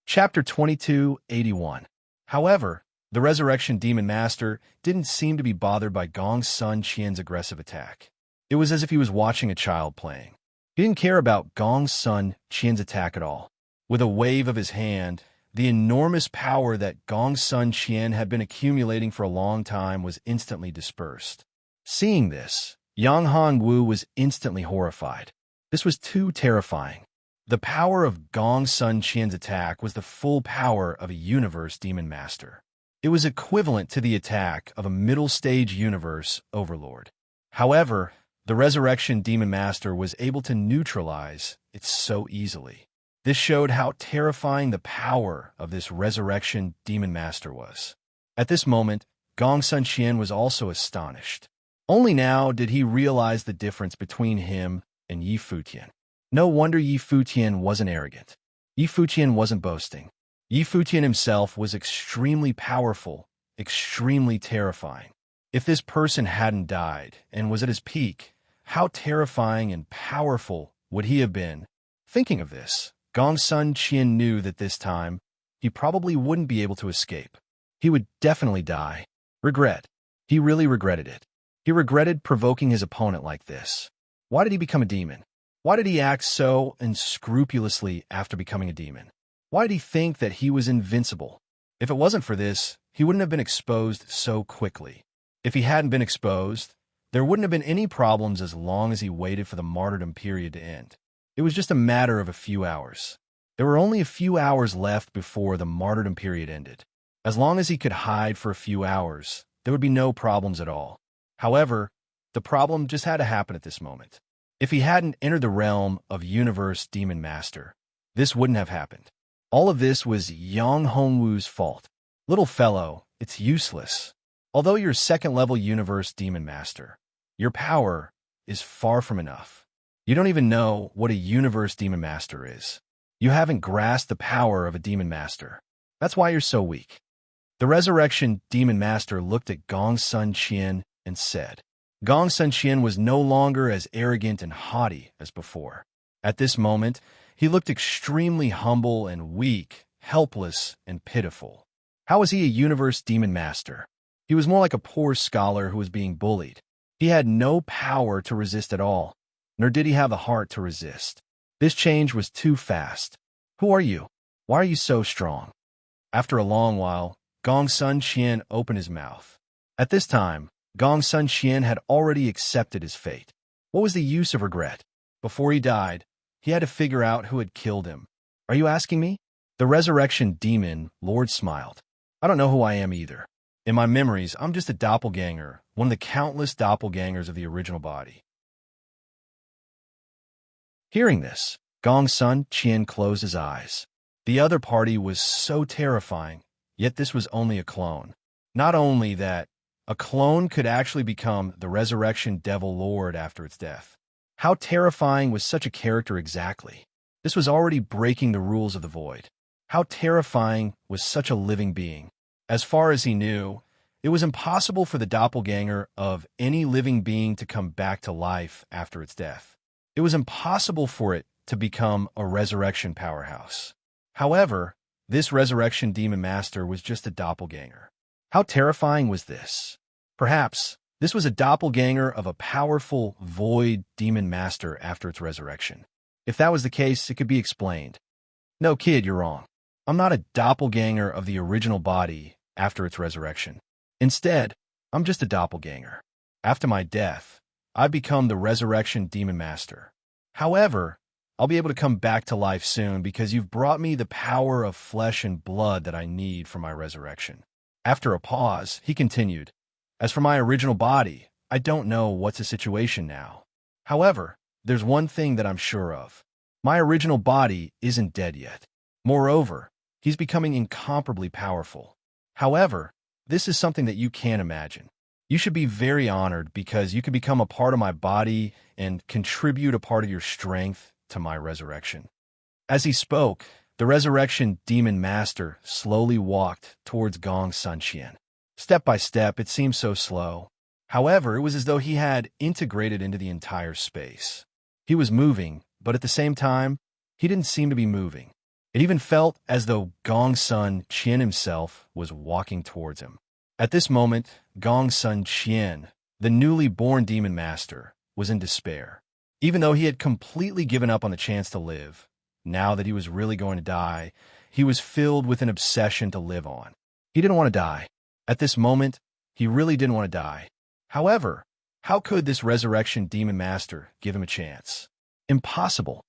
Chapter 2281. However, the Resurrection Demon Master didn't seem to be bothered by Gong Sun Qian's aggressive attack. It was as if he was watching a child playing. He didn't care about Gong Sun Qian's attack at all. With a wave of his hand, the enormous power that Gong Sun Qian had been accumulating for a long time was instantly dispersed. Seeing this, Yang Hongwu was instantly horrified. This was too terrifying. The power of Gong Sun Qian's attack was the full power of a universe demon master. It was equivalent to the attack of a middle-stage universe overlord. However, the Resurrection Demon Master was able to neutralize it so easily. This showed how terrifying the power of this Resurrection Demon Master was. At this moment, Gong Sun Qian was also astonished. Only now did he realize the difference between him and Yi Futian. No wonder Yi Futian wasn't arrogant. Yi Futian wasn't boasting. Yi Futian himself was extremely powerful, extremely terrifying. If this person hadn't died and was at his peak, how terrifying and powerful would he have been? Thinking of this, Gong Sun Qian knew that this time, he probably wouldn't be able to escape. He would definitely die. Regret. He really regretted it. He regretted provoking his opponent like this. Why did he become a demon? Why did he act so unscrupulously after becoming a demon? Why did he think that he was invincible? If it wasn't for this, he wouldn't have been exposed so quickly. If he hadn't been exposed, there wouldn't have been any problems as long as he waited for the martyrdom period to end. It was just a matter of a few hours. There were only a few hours left before the martyrdom period ended. As long as he could hide for a few hours, there would be no problems at all. However, the problem just had to happen at this moment. If he hadn't entered the realm of Universe Demon Master, this wouldn't have happened. All of this was Yang Hongwu's fault. Little fellow, it's useless. Although you're second-level Universe Demon Master, your power is far from enough. You don't even know what a Universe Demon Master is. You haven't grasped the power of a Demon Master. That's why you're so weak. The Resurrection Demon Master looked at Gong Sun Qian and said, Gong Sun Qian was no longer as arrogant and haughty as before. At this moment, he looked extremely humble and weak, helpless and pitiful. How was he a Universe Demon Master? He was more like a poor scholar who was being bullied. He had no power to resist at all, nor did he have the heart to resist. This change was too fast. Who are you? Why are you so strong? After a long while, Gong Sun Qian opened his mouth. At this time, Gong Sun Qian had already accepted his fate. What was the use of regret? Before he died, he had to figure out who had killed him. Are you asking me? The resurrection demon Lord smiled. I don't know who I am either. In my memories, I'm just a doppelganger, one of the countless doppelgangers of the original body. Hearing this, Gong Sun Qian closed his eyes. The other party was so terrifying, yet this was only a clone. Not only that, a clone could actually become the resurrection devil lord after its death. How terrifying was such a character exactly? This was already breaking the rules of the void. How terrifying was such a living being? As far as he knew, it was impossible for the doppelganger of any living being to come back to life after its death. It was impossible for it to become a resurrection powerhouse. However, this resurrection demon master was just a doppelganger. How terrifying was this? Perhaps this was a doppelganger of a powerful void demon master after its resurrection. If that was the case, it could be explained. No, kid, you're wrong. I'm not a doppelganger of the original body after its resurrection. Instead, I'm just a doppelganger. After my death, I become the resurrection demon master. However, I'll be able to come back to life soon because you've brought me the power of flesh and blood that I need for my resurrection. After a pause, he continued, as for my original body, I don't know what's the situation now. However, there's one thing that I'm sure of. My original body isn't dead yet. Moreover, he's becoming incomparably powerful. However, this is something that you can't imagine. You should be very honored because you can become a part of my body and contribute a part of your strength to my resurrection. As he spoke, the resurrection demon master slowly walked towards Gong Sun Qian. Step by step, it seemed so slow. However, it was as though he had integrated into the entire space. He was moving, but at the same time, he didn't seem to be moving. It even felt as though Gong Sun Qian himself was walking towards him. At this moment, Gong Sun Qian, the newly born demon master, was in despair. Even though he had completely given up on the chance to live, now that he was really going to die, he was filled with an obsession to live on. He didn't want to die. At this moment, he really didn't want to die. However, how could this resurrection demon master give him a chance? Impossible.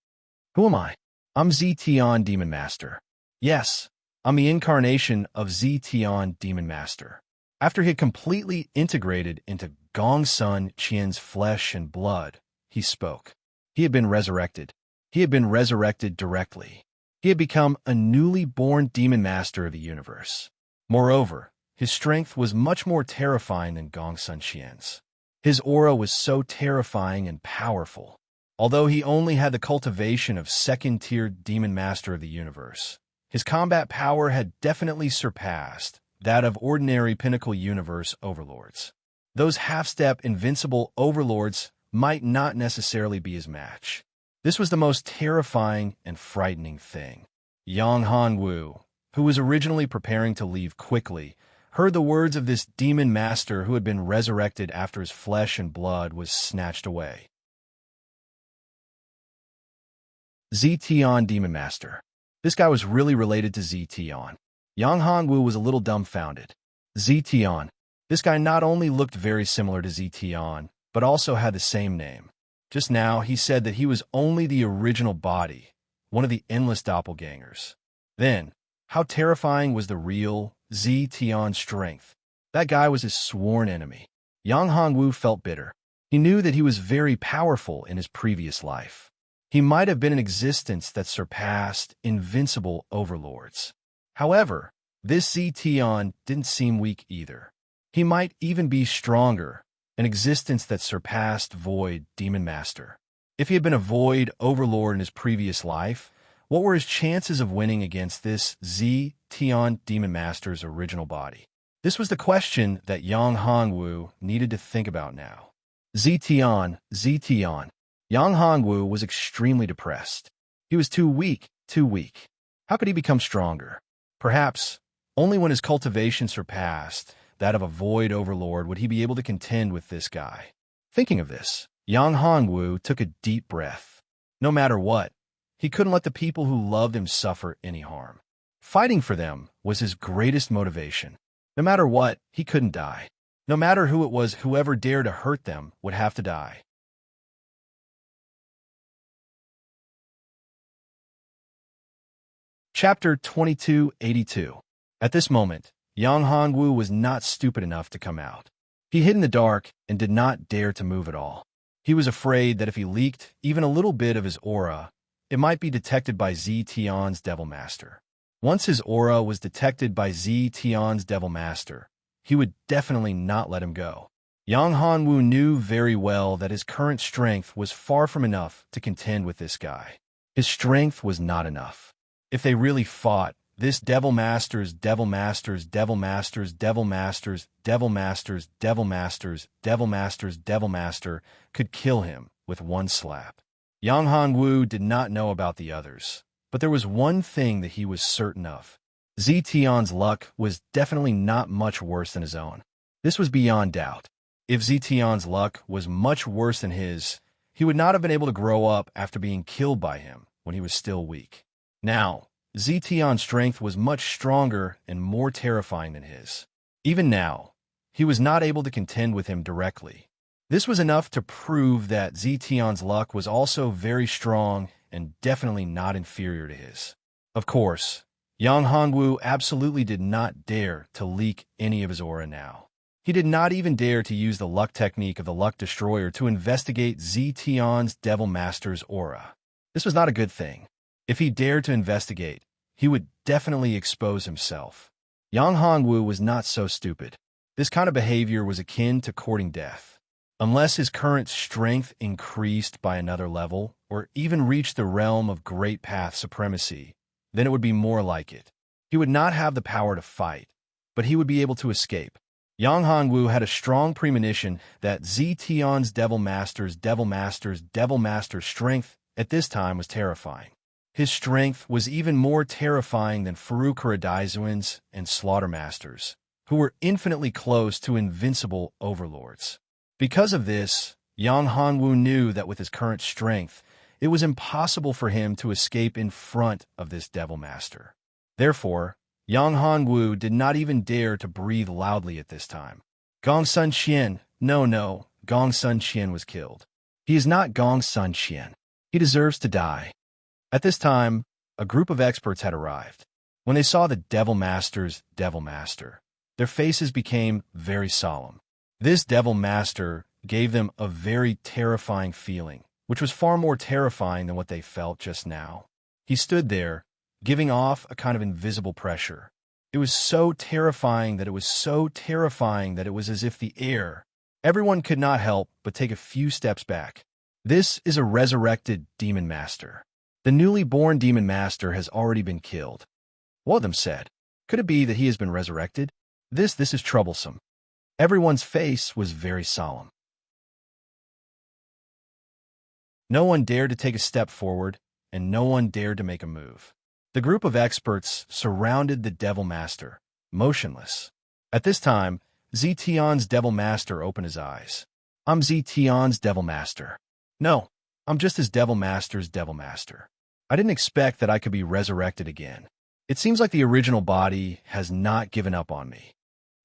Who am I? I'm Zetian Demon Master. Yes, I'm the incarnation of Zetian Demon Master. After he had completely integrated into Gong Sun Qian's flesh and blood, he spoke. He had been resurrected. He had been resurrected directly. He had become a newly born demon master of the universe. Moreover, his strength was much more terrifying than Gong Sun Qian's. His aura was so terrifying and powerful. Although he only had the cultivation of second-tier demon master of the universe, his combat power had definitely surpassed that of ordinary pinnacle universe overlords. Those half-step invincible overlords might not necessarily be his match. This was the most terrifying and frightening thing. Yang Hongwu, who was originally preparing to leave quickly, heard the words of this demon master who had been resurrected after his flesh and blood was snatched away. Zetian Demon Master. This guy was really related to Zetian. Yang Hongwu was a little dumbfounded. Zetian. This guy not only looked very similar to Zetian, but also had the same name. Just now, he said that he was only the original body, one of the endless doppelgangers. Then, how terrifying was the real Zetian's strength? That guy was his sworn enemy. Yang Hongwu felt bitter. He knew that he was very powerful in his previous life. He might have been an existence that surpassed invincible overlords. However, this Zetian didn't seem weak either. He might even be stronger, an existence that surpassed Void Demon Master. If he had been a Void Overlord in his previous life, what were his chances of winning against this Zetian Demon Master's original body? This was the question that Yang Hongwu needed to think about now. Zetian. Yang Hongwu was extremely depressed. He was too weak. How could he become stronger? Perhaps only when his cultivation surpassed that of a Void Overlord would he be able to contend with this guy. Thinking of this, Yang Hongwu took a deep breath. No matter what, he couldn't let the people who loved him suffer any harm. Fighting for them was his greatest motivation. No matter what, he couldn't die. No matter who it was, whoever dared to hurt them would have to die. Chapter 2282. At this moment, Yang Hongwu was not stupid enough to come out. He hid in the dark and did not dare to move at all. He was afraid that if he leaked even a little bit of his aura, it might be detected by Zetian's Devil Master. Once his aura was detected by Zetian's Devil Master, he would definitely not let him go. Yang Hongwu knew very well that his current strength was far from enough to contend with this guy. His strength was not enough. If they really fought, this Devil Masters, Devil Masters, Devil Masters, Devil Masters, Devil Masters, Devil Masters, Devil Masters, Devil Master could kill him with one slap. Yang Hongwu did not know about the others, but there was one thing that he was certain of. Zetian's luck was definitely not much worse than his own. This was beyond doubt. If Zetian's luck was much worse than his, he would not have been able to grow up after being killed by him when he was still weak. Now, Zetian's strength was much stronger and more terrifying than his. Even now, he was not able to contend with him directly. This was enough to prove that Zetian's luck was also very strong and definitely not inferior to his. Of course, Yang Hongwu absolutely did not dare to leak any of his aura now. He did not even dare to use the luck technique of the Luck Destroyer to investigate Zetian's Devil Master's aura. This was not a good thing. If he dared to investigate, he would definitely expose himself. Yang Hongwu was not so stupid. This kind of behavior was akin to courting death. Unless his current strength increased by another level, or even reached the realm of Great Path Supremacy, then it would be more like it. He would not have the power to fight, but he would be able to escape. Yang Hongwu had a strong premonition that Zetian's Devil Master's strength at this time was terrifying. His strength was even more terrifying than Furukura Daizuin's and Slaughter Masters, who were infinitely close to invincible overlords. Because of this, Yang Hongwu knew that with his current strength, it was impossible for him to escape in front of this Devil Master. Therefore, Yang Hongwu did not even dare to breathe loudly at this time. Gong Sun Qian, no, Gong Sun Qian was killed. He is not Gong Sun Qian. He deserves to die. At this time, a group of experts had arrived. When they saw the Devil Master's Devil Master, their faces became very solemn. This Devil Master gave them a very terrifying feeling, which was far more terrifying than what they felt just now. He stood there, giving off a kind of invisible pressure. It was so terrifying that it was as if the air. Everyone could not help but take a few steps back. This is a resurrected Demon Master. The newly born Demon Master has already been killed. One of them said, "Could it be that he has been resurrected? This is troublesome." Everyone's face was very solemn. No one dared to take a step forward, and no one dared to make a move. The group of experts surrounded the Devil Master, motionless. At this time, Zetian's Devil Master opened his eyes. "I'm Zetian's Devil Master. No, I'm just his Devil Master's Devil Master. I didn't expect that I could be resurrected again. It seems like the original body has not given up on me,"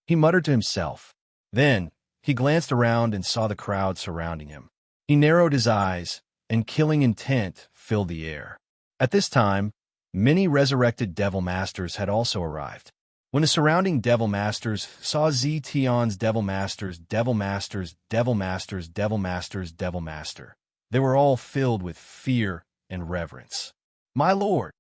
he muttered to himself. Then, he glanced around and saw the crowd surrounding him. He narrowed his eyes, and killing intent filled the air. At this time, many resurrected Devil Masters had also arrived. When the surrounding Devil Masters saw Zetian's Devil Master, they were all filled with fear and reverence. My lord!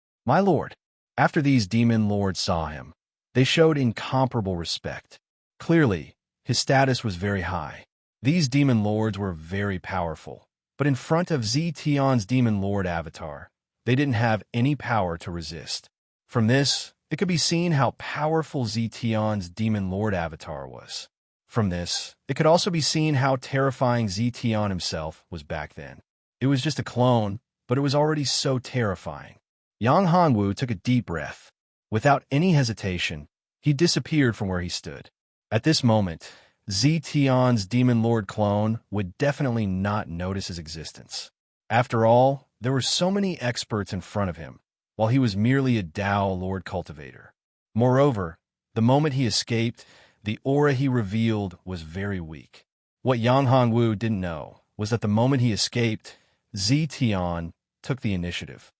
After these demon lords saw him, they showed incomparable respect. Clearly, his status was very high. These demon lords were very powerful, but in front of Zetian's demon lord avatar, they didn't have any power to resist. From this, it could be seen how powerful Zetian's demon lord avatar was. From this, it could also be seen how terrifying Zetian himself was back then. It was just a clone, but it was already so terrifying. Yang Hongwu took a deep breath. Without any hesitation, he disappeared from where he stood. At this moment, Zetion's Demon Lord clone would definitely not notice his existence. After all, there were so many experts in front of him, while he was merely a Tao Lord cultivator. Moreover, the moment he escaped, the aura he revealed was very weak. What Yang Hanwu didn't know was that the moment he escaped, Zetion took the initiative.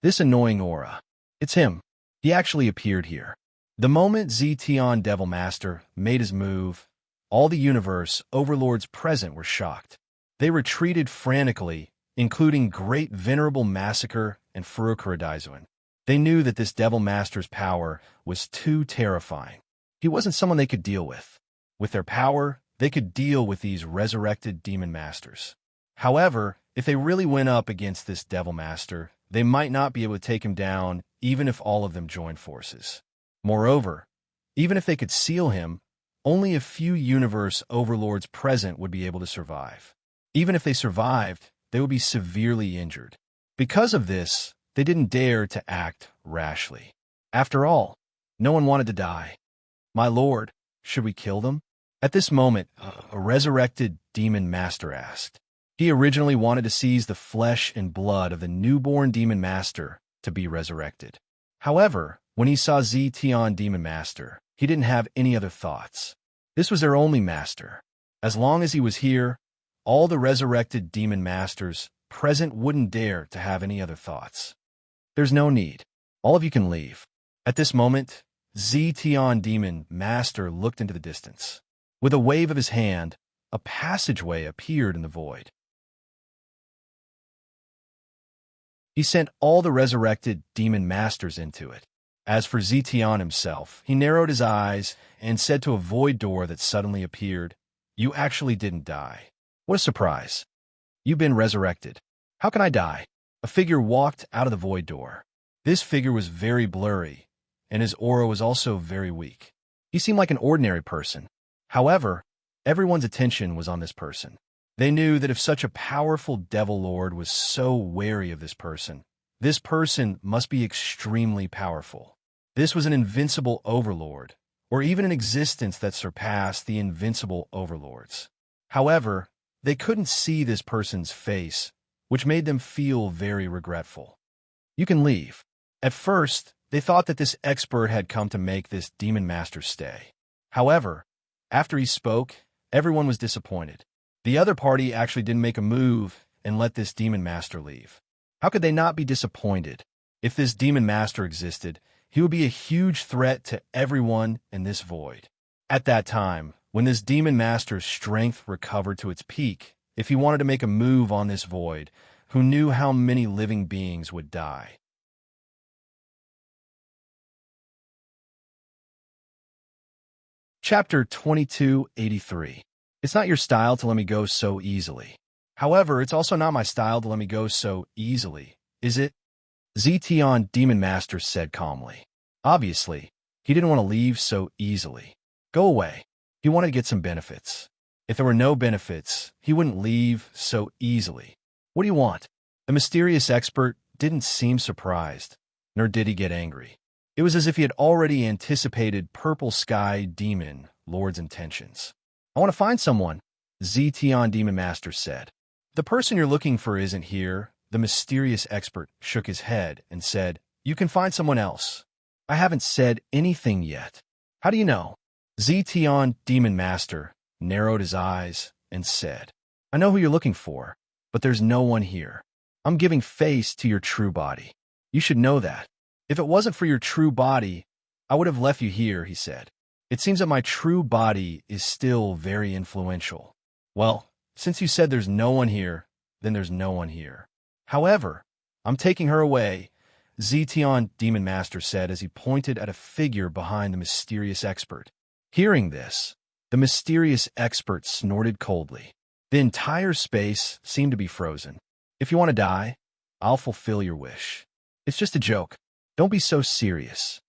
This annoying aura. It's him. He actually appeared here. The moment Zetion Devil Master made his move, all the universe overlords present were shocked. They retreated frantically, including Great Venerable Massacre and Furukuradizuan. They knew that this Devil Master's power was too terrifying. He wasn't someone they could deal with. With their power, they could deal with these resurrected Demon Masters. However, if they really went up against this Devil Master, they might not be able to take him down even if all of them joined forces. Moreover, even if they could seal him, only a few universe overlords present would be able to survive. Even if they survived, they would be severely injured. Because of this, they didn't dare to act rashly. After all, no one wanted to die. My lord, should we kill them? At this moment, a resurrected Demon Master asked. He originally wanted to seize the flesh and blood of the newborn Demon Master to be resurrected. However, when he saw Zetion Demon Master, he didn't have any other thoughts. This was their only master. As long as he was here, all the resurrected Demon Masters present wouldn't dare to have any other thoughts. There's no need. All of you can leave. At this moment, Zetion Demon Master looked into the distance. With a wave of his hand, a passageway appeared in the void. He sent all the resurrected Demon Masters into it. As for Zetion himself, he narrowed his eyes and said to a void door that suddenly appeared, "You actually didn't die. What a surprise. You've been resurrected. How can I die?" A figure walked out of the void door. This figure was very blurry, and his aura was also very weak. He seemed like an ordinary person. However, everyone's attention was on this person. They knew that if such a powerful Devil Lord was so wary of this person must be extremely powerful. This was an invincible overlord, or even an existence that surpassed the invincible overlords. However, they couldn't see this person's face, which made them feel very regretful. You can leave. At first, they thought that this expert had come to make this Demon Master stay. However, after he spoke, everyone was disappointed. The other party actually didn't make a move and let this Demon Master leave. How could they not be disappointed? If this Demon Master existed, he would be a huge threat to everyone in this void. At that time, when this Demon Master's strength recovered to its peak, if he wanted to make a move on this void, who knew how many living beings would die? Chapter 2283. It's not your style to let me go so easily. However, it's also not my style to let me go so easily, is it? Zetion Demon Master said calmly. Obviously, he didn't want to leave so easily. Go away. He wanted to get some benefits. If there were no benefits, he wouldn't leave so easily. What do you want? The mysterious expert didn't seem surprised, nor did he get angry. It was as if he had already anticipated Purple Sky Demon Lord's intentions. I want to find someone, Zetion Demon Master said. The person you're looking for isn't here. The mysterious expert shook his head and said, "You can find someone else." I haven't said anything yet. How do you know? Zetion Demon Master narrowed his eyes and said, "I know who you're looking for, but there's no one here. I'm giving face to your true body. You should know that. If it wasn't for your true body, I would have left you here," he said. "It seems that my true body is still very influential. Well, since you said there's no one here, then there's no one here. However, I'm taking her away," Zetion Demon Master said as he pointed at a figure behind the mysterious expert. Hearing this, the mysterious expert snorted coldly. The entire space seemed to be frozen. "If you want to die, I'll fulfill your wish. It's just a joke. Don't be so serious."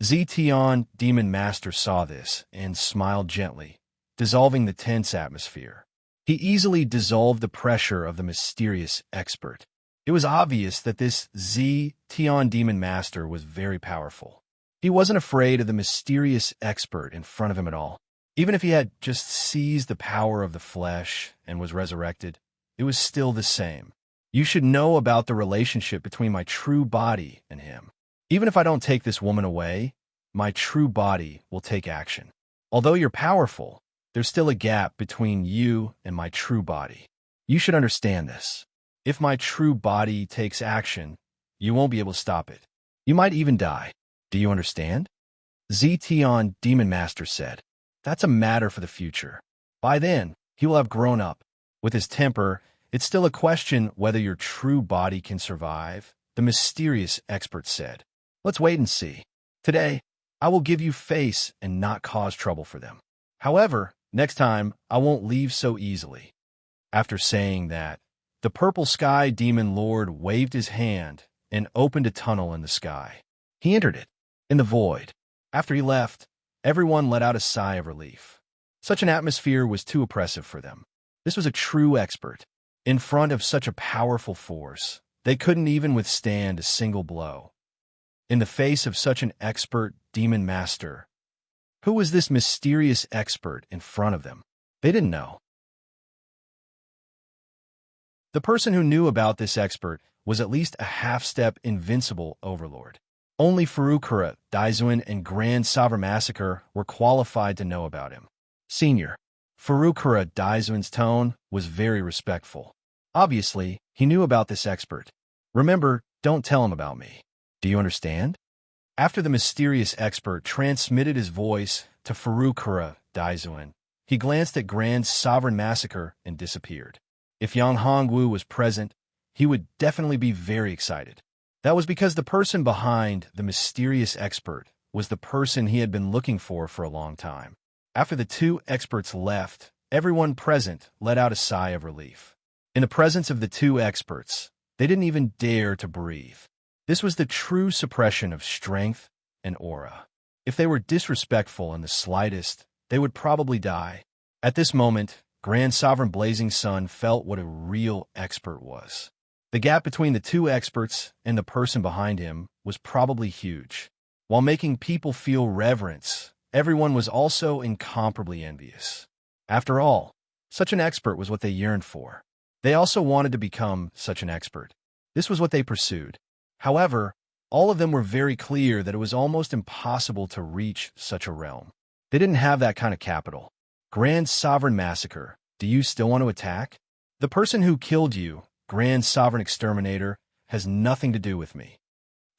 Zetion Demon Master saw this and smiled gently, dissolving the tense atmosphere. He easily dissolved the pressure of the mysterious expert. It was obvious that this Zetion Demon Master was very powerful. He wasn't afraid of the mysterious expert in front of him at all. Even if he had just seized the power of the flesh and was resurrected, it was still the same. You should know about the relationship between my true body and him. Even if I don't take this woman away, my true body will take action. Although you're powerful, there's still a gap between you and my true body. You should understand this. If my true body takes action, you won't be able to stop it. You might even die. Do you understand? Zetion Demon Master said, "That's a matter for the future. By then, he will have grown up. With his temper, it's still a question whether your true body can survive," the mysterious expert said. "Let's wait and see. Today, I will give you face and not cause trouble for them. However, next time, I won't leave so easily." After saying that, the purple sky demon lord waved his hand and opened a tunnel in the sky. He entered it, in the void. After he left, everyone let out a sigh of relief. Such an atmosphere was too oppressive for them. This was a true expert. In front of such a powerful force, they couldn't even withstand a single blow. In the face of such an expert demon master, who was this mysterious expert in front of them? They didn't know. The person who knew about this expert was at least a half-step invincible overlord. Only Furukura, Daizuin, and Grand Sovereign Massacre were qualified to know about him. Senior. Furukura Daizuin's tone was very respectful. Obviously, he knew about this expert. "Remember, don't tell him about me. Do you understand?" After the mysterious expert transmitted his voice to Furukura Daizuin, he glanced at Grand Sovereign Massacre and disappeared. If Yang Hongwu was present, he would definitely be very excited. That was because the person behind the mysterious expert was the person he had been looking for a long time. After the two experts left, everyone present let out a sigh of relief. In the presence of the two experts, they didn't even dare to breathe. This was the true suppression of strength and aura. If they were disrespectful in the slightest, they would probably die. At this moment, Grand Sovereign Blazing Sun felt what a real expert was. The gap between the two experts and the person behind him was probably huge. While making people feel reverence, everyone was also incomparably envious. After all, such an expert was what they yearned for. They also wanted to become such an expert. This was what they pursued. However, all of them were very clear that it was almost impossible to reach such a realm. They didn't have that kind of capital. Grand Sovereign Massacre, do you still want to attack? The person who killed you, Grand Sovereign Exterminator, has nothing to do with me.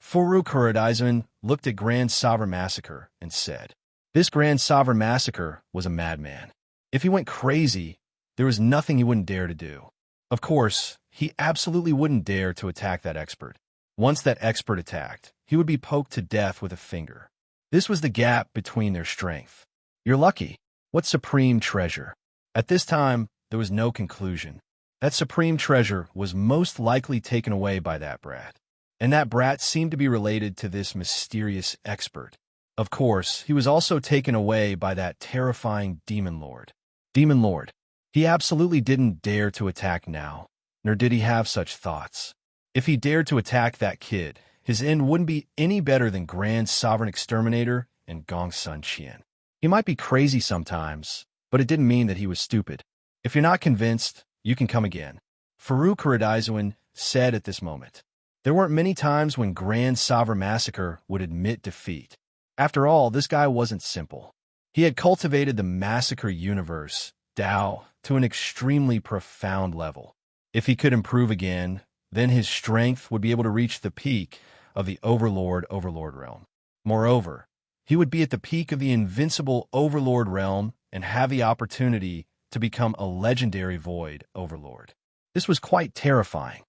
Furukura Daizuin looked at Grand Sovereign Massacre and said, "This Grand Sovereign Massacre was a madman. If he went crazy, there was nothing he wouldn't dare to do. Of course, he absolutely wouldn't dare to attack that expert. Once that expert attacked, he would be poked to death with a finger. This was the gap between their strength. You're lucky. What supreme treasure?" At this time, there was no conclusion. That supreme treasure was most likely taken away by that brat. And that brat seemed to be related to this mysterious expert. Of course, he was also taken away by that terrifying Demon Lord. Demon Lord. He absolutely didn't dare to attack now, nor did he have such thoughts. If he dared to attack that kid, his end wouldn't be any better than Grand Sovereign Exterminator and Gong Sun Qian. He might be crazy sometimes, but it didn't mean that he was stupid. If you're not convinced, you can come again. Furukura Daizuin said at this moment. There weren't many times when Grand Sovereign Massacre would admit defeat. After all, this guy wasn't simple. He had cultivated the Massacre universe, Dao, to an extremely profound level. If he could improve again, then his strength would be able to reach the peak of the Overlord realm. Moreover, he would be at the peak of the invincible Overlord realm and have the opportunity to become a legendary Void Overlord. This was quite terrifying.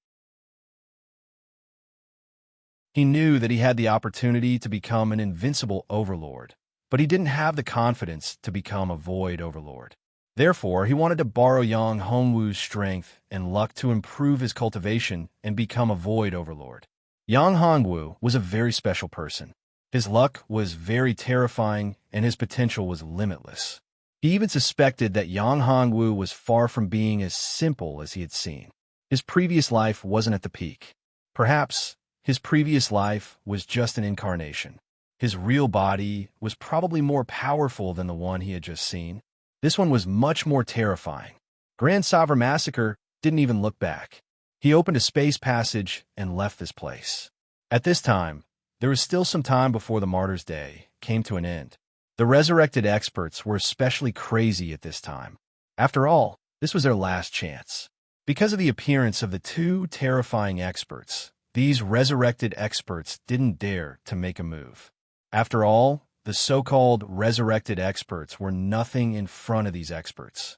He knew that he had the opportunity to become an invincible Overlord, but he didn't have the confidence to become a Void Overlord. Therefore, he wanted to borrow Yang Hongwu's strength and luck to improve his cultivation and become a Void Overlord. Yang Hongwu was a very special person. His luck was very terrifying and his potential was limitless. He even suspected that Yang Hongwu was far from being as simple as he had seen. His previous life wasn't at the peak. Perhaps his previous life was just an incarnation. His real body was probably more powerful than the one he had just seen. This one was much more terrifying. Grand Saver Massacre didn't even look back. He opened a space passage and left this place. At this time, there was still some time before the Martyr's Day came to an end. The resurrected experts were especially crazy at this time. After all, this was their last chance. Because of the appearance of the two terrifying experts, these resurrected experts didn't dare to make a move. After all, the so-called resurrected experts were nothing in front of these experts.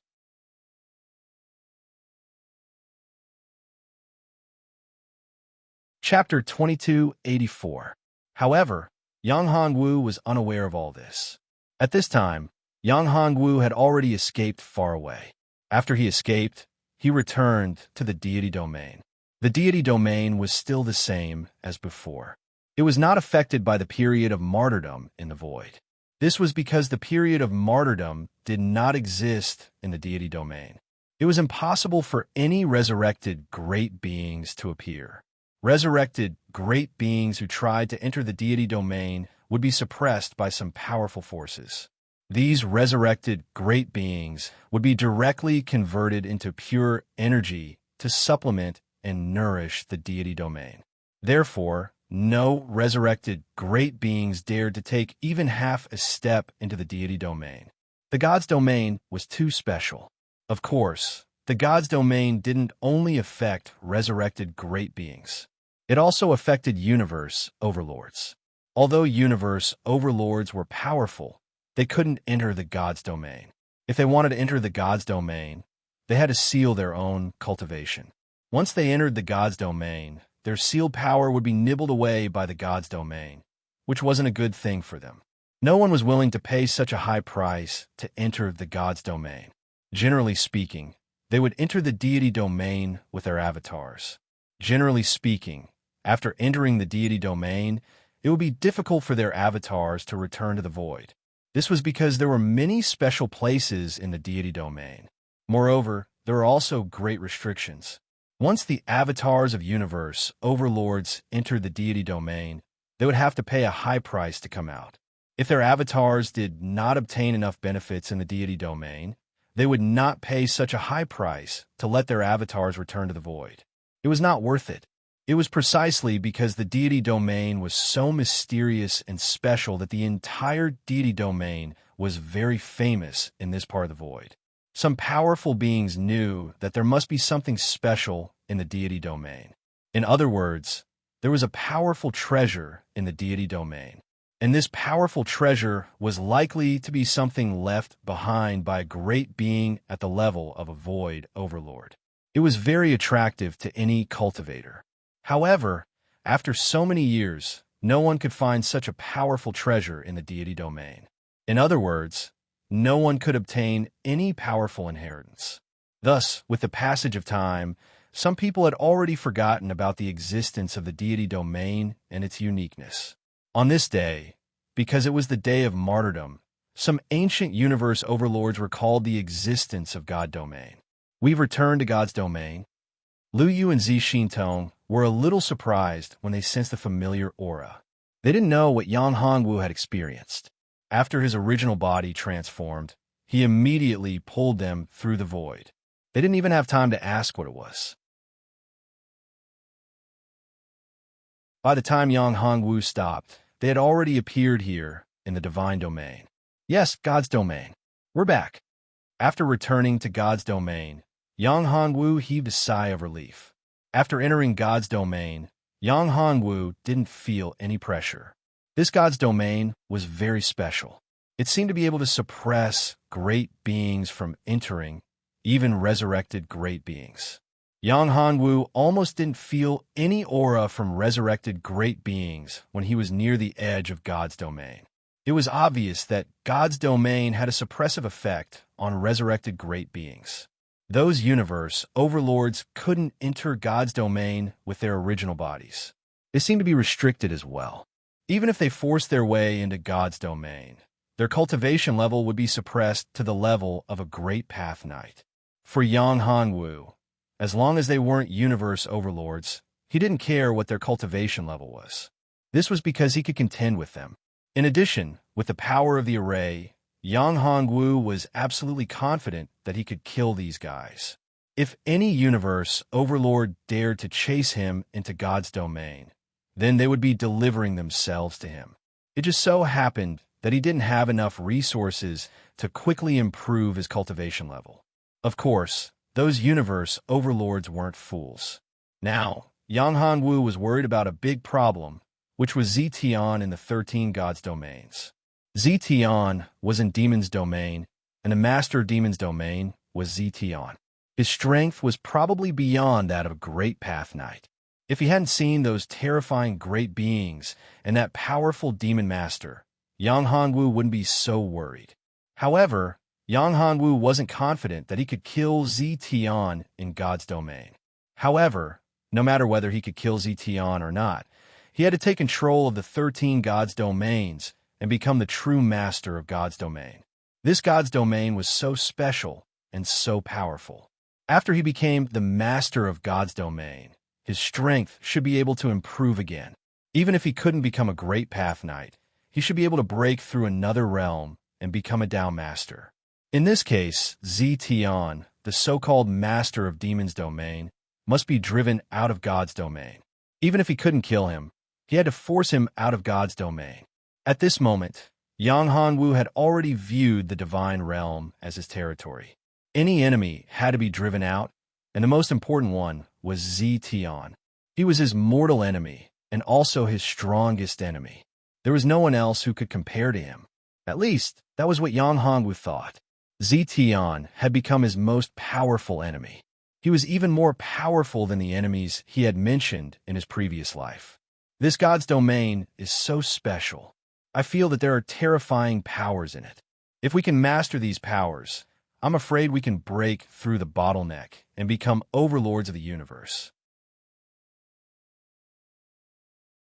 Chapter 2284. However, Yang Hongwu was unaware of all this. At this time, Yang Hongwu had already escaped far away. After he escaped, he returned to the deity domain. The deity domain was still the same as before. It was not affected by the period of martyrdom in the void. This was because the period of martyrdom did not exist in the deity domain. It was impossible for any resurrected great beings to appear. Resurrected great beings who tried to enter the deity domain would be suppressed by some powerful forces. These resurrected great beings would be directly converted into pure energy to supplement and nourish the deity domain. Therefore, no resurrected great beings dared to take even half a step into the deity domain. The God's domain was too special. Of course, the God's domain didn't only affect resurrected great beings. It also affected universe overlords. Although universe overlords were powerful, they couldn't enter the God's domain. If they wanted to enter the God's domain, they had to seal their own cultivation. Once they entered the God's domain, their sealed power would be nibbled away by the God's domain, which wasn't a good thing for them. No one was willing to pay such a high price to enter the God's domain. Generally speaking, they would enter the deity domain with their avatars. Generally speaking, after entering the deity domain, it would be difficult for their avatars to return to the void. This was because there were many special places in the deity domain. Moreover, there were also great restrictions. Once the avatars of universe overlords entered the deity domain, they would have to pay a high price to come out. If their avatars did not obtain enough benefits in the deity domain, they would not pay such a high price to let their avatars return to the void. It was not worth it. It was precisely because the deity domain was so mysterious and special that the entire deity domain was very famous in this part of the void. Some powerful beings knew that there must be something special in the deity domain. In other words, there was a powerful treasure in the deity domain. And this powerful treasure was likely to be something left behind by a great being at the level of a void overlord. It was very attractive to any cultivator. However, after so many years, no one could find such a powerful treasure in the deity domain. In other words, no one could obtain any powerful inheritance. Thus, with the passage of time, some people had already forgotten about the existence of the deity domain and its uniqueness. On this day, because it was the day of martyrdom, some ancient universe overlords recalled the existence of God domain. We've returned to God's domain. Lu Yu and Zi Xintong were a little surprised when they sensed the familiar aura. They didn't know what Yang Hongwu had experienced. After his original body transformed, he immediately pulled them through the void. They didn't even have time to ask what it was. By the time Yang Hongwu stopped, they had already appeared here in the divine domain. Yes, God's domain. We're back. After returning to God's domain, Yang Hongwu heaved a sigh of relief. After entering God's domain, Yang Hongwu didn't feel any pressure. This God's domain was very special. It seemed to be able to suppress great beings from entering, even resurrected great beings. Yang Hongwu almost didn't feel any aura from resurrected great beings when he was near the edge of God's domain. It was obvious that God's domain had a suppressive effect on resurrected great beings. Those universe overlords couldn't enter God's domain with their original bodies. They seemed to be restricted as well. Even if they forced their way into God's domain, their cultivation level would be suppressed to the level of a great path knight. For Yang Hongwu, as long as they weren't universe overlords, he didn't care what their cultivation level was. This was because he could contend with them. In addition, with the power of the array, Yang Hongwu was absolutely confident that he could kill these guys. If any universe overlord dared to chase him into God's domain, then they would be delivering themselves to him. It just so happened that he didn't have enough resources to quickly improve his cultivation level. Of course, those universe overlords weren't fools. Now, Yang Hongwu was worried about a big problem, which was Zetian in the 13 gods' domains. Zetian was in Demon's domain, and the master of Demon's domain was Zetian. His strength was probably beyond that of a great Path Knight. If he hadn't seen those terrifying great beings and that powerful demon master, Yang Hongwu wouldn't be so worried. However, Yang Hongwu wasn't confident that he could kill Zetian in God's domain. However, no matter whether he could kill Zetian or not, he had to take control of the 13 gods' domains and become the true master of God's domain. This God's domain was so special and so powerful. After he became the master of God's domain, his strength should be able to improve again. Even if he couldn't become a great Path Knight, he should be able to break through another realm and become a Dao Master. In this case, Zetian, the so-called master of Demon's domain, must be driven out of God's domain. Even if he couldn't kill him, he had to force him out of God's domain. At this moment, Yang Hongwu had already viewed the divine realm as his territory. Any enemy had to be driven out, and the most important one was Zetian. He was his mortal enemy, and also his strongest enemy. There was no one else who could compare to him. At least, that was what Yang Hongwu thought. Zetian had become his most powerful enemy. He was even more powerful than the enemies he had mentioned in his previous life. This God's domain is so special. I feel that there are terrifying powers in it. If we can master these powers, I'm afraid we can break through the bottleneck and become overlords of the universe.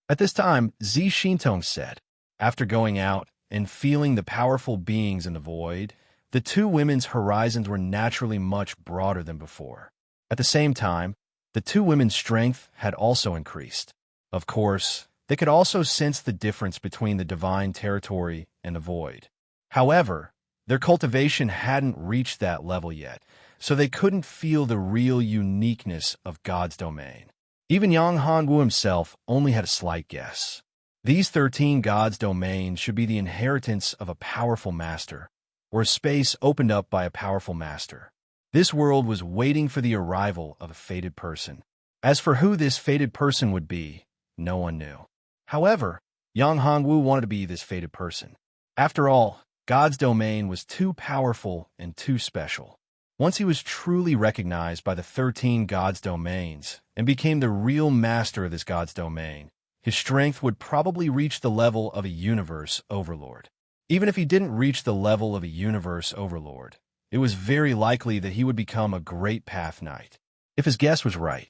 At this time, Zi Xintong said, after going out and feeling the powerful beings in the void, the two women's horizons were naturally much broader than before. At the same time, the two women's strength had also increased. Of course, they could also sense the difference between the divine territory and the void. However, their cultivation hadn't reached that level yet, so they couldn't feel the real uniqueness of God's domain. Even Yang Hongwu himself only had a slight guess. These 13 gods' domains should be the inheritance of a powerful master, or a space opened up by a powerful master. This world was waiting for the arrival of a fated person. As for who this fated person would be, no one knew. However, Yang Hongwu wanted to be this fated person. After all, God's domain was too powerful and too special. Once he was truly recognized by the 13 gods' domains and became the real master of this God's domain, his strength would probably reach the level of a universe overlord. Even if he didn't reach the level of a universe overlord, it was very likely that he would become a great Path Knight, if his guess was right.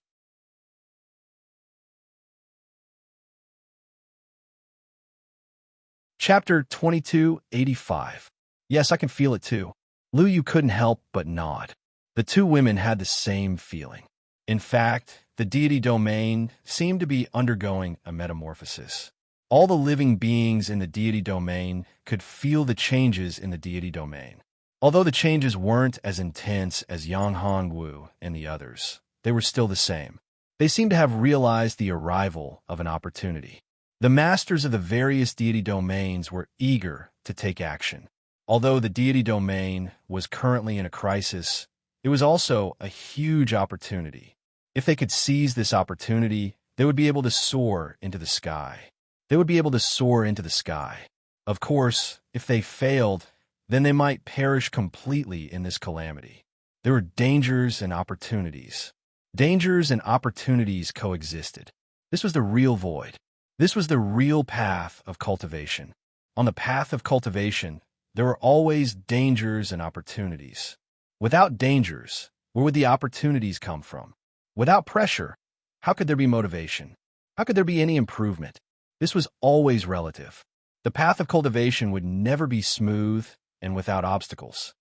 Chapter 2285. Yes, I can feel it too. Lu Yu couldn't help but nod. The two women had the same feeling. In fact, the deity domain seemed to be undergoing a metamorphosis. All the living beings in the deity domain could feel the changes in the deity domain. Although the changes weren't as intense as Yang Hongwu and the others, they were still the same. They seemed to have realized the arrival of an opportunity. The masters of the various deity domains were eager to take action. Although the deity domain was currently in a crisis, it was also a huge opportunity. If they could seize this opportunity, they would be able to soar into the sky. They would be able to soar into the sky. Of course, if they failed, then they might perish completely in this calamity. There were dangers and opportunities. Dangers and opportunities coexisted. This was the real void. This was the real path of cultivation. On the path of cultivation, there were always dangers and opportunities. Without dangers, where would the opportunities come from? Without pressure, how could there be motivation? How could there be any improvement? This was always relative. The path of cultivation would never be smooth and without obstacles.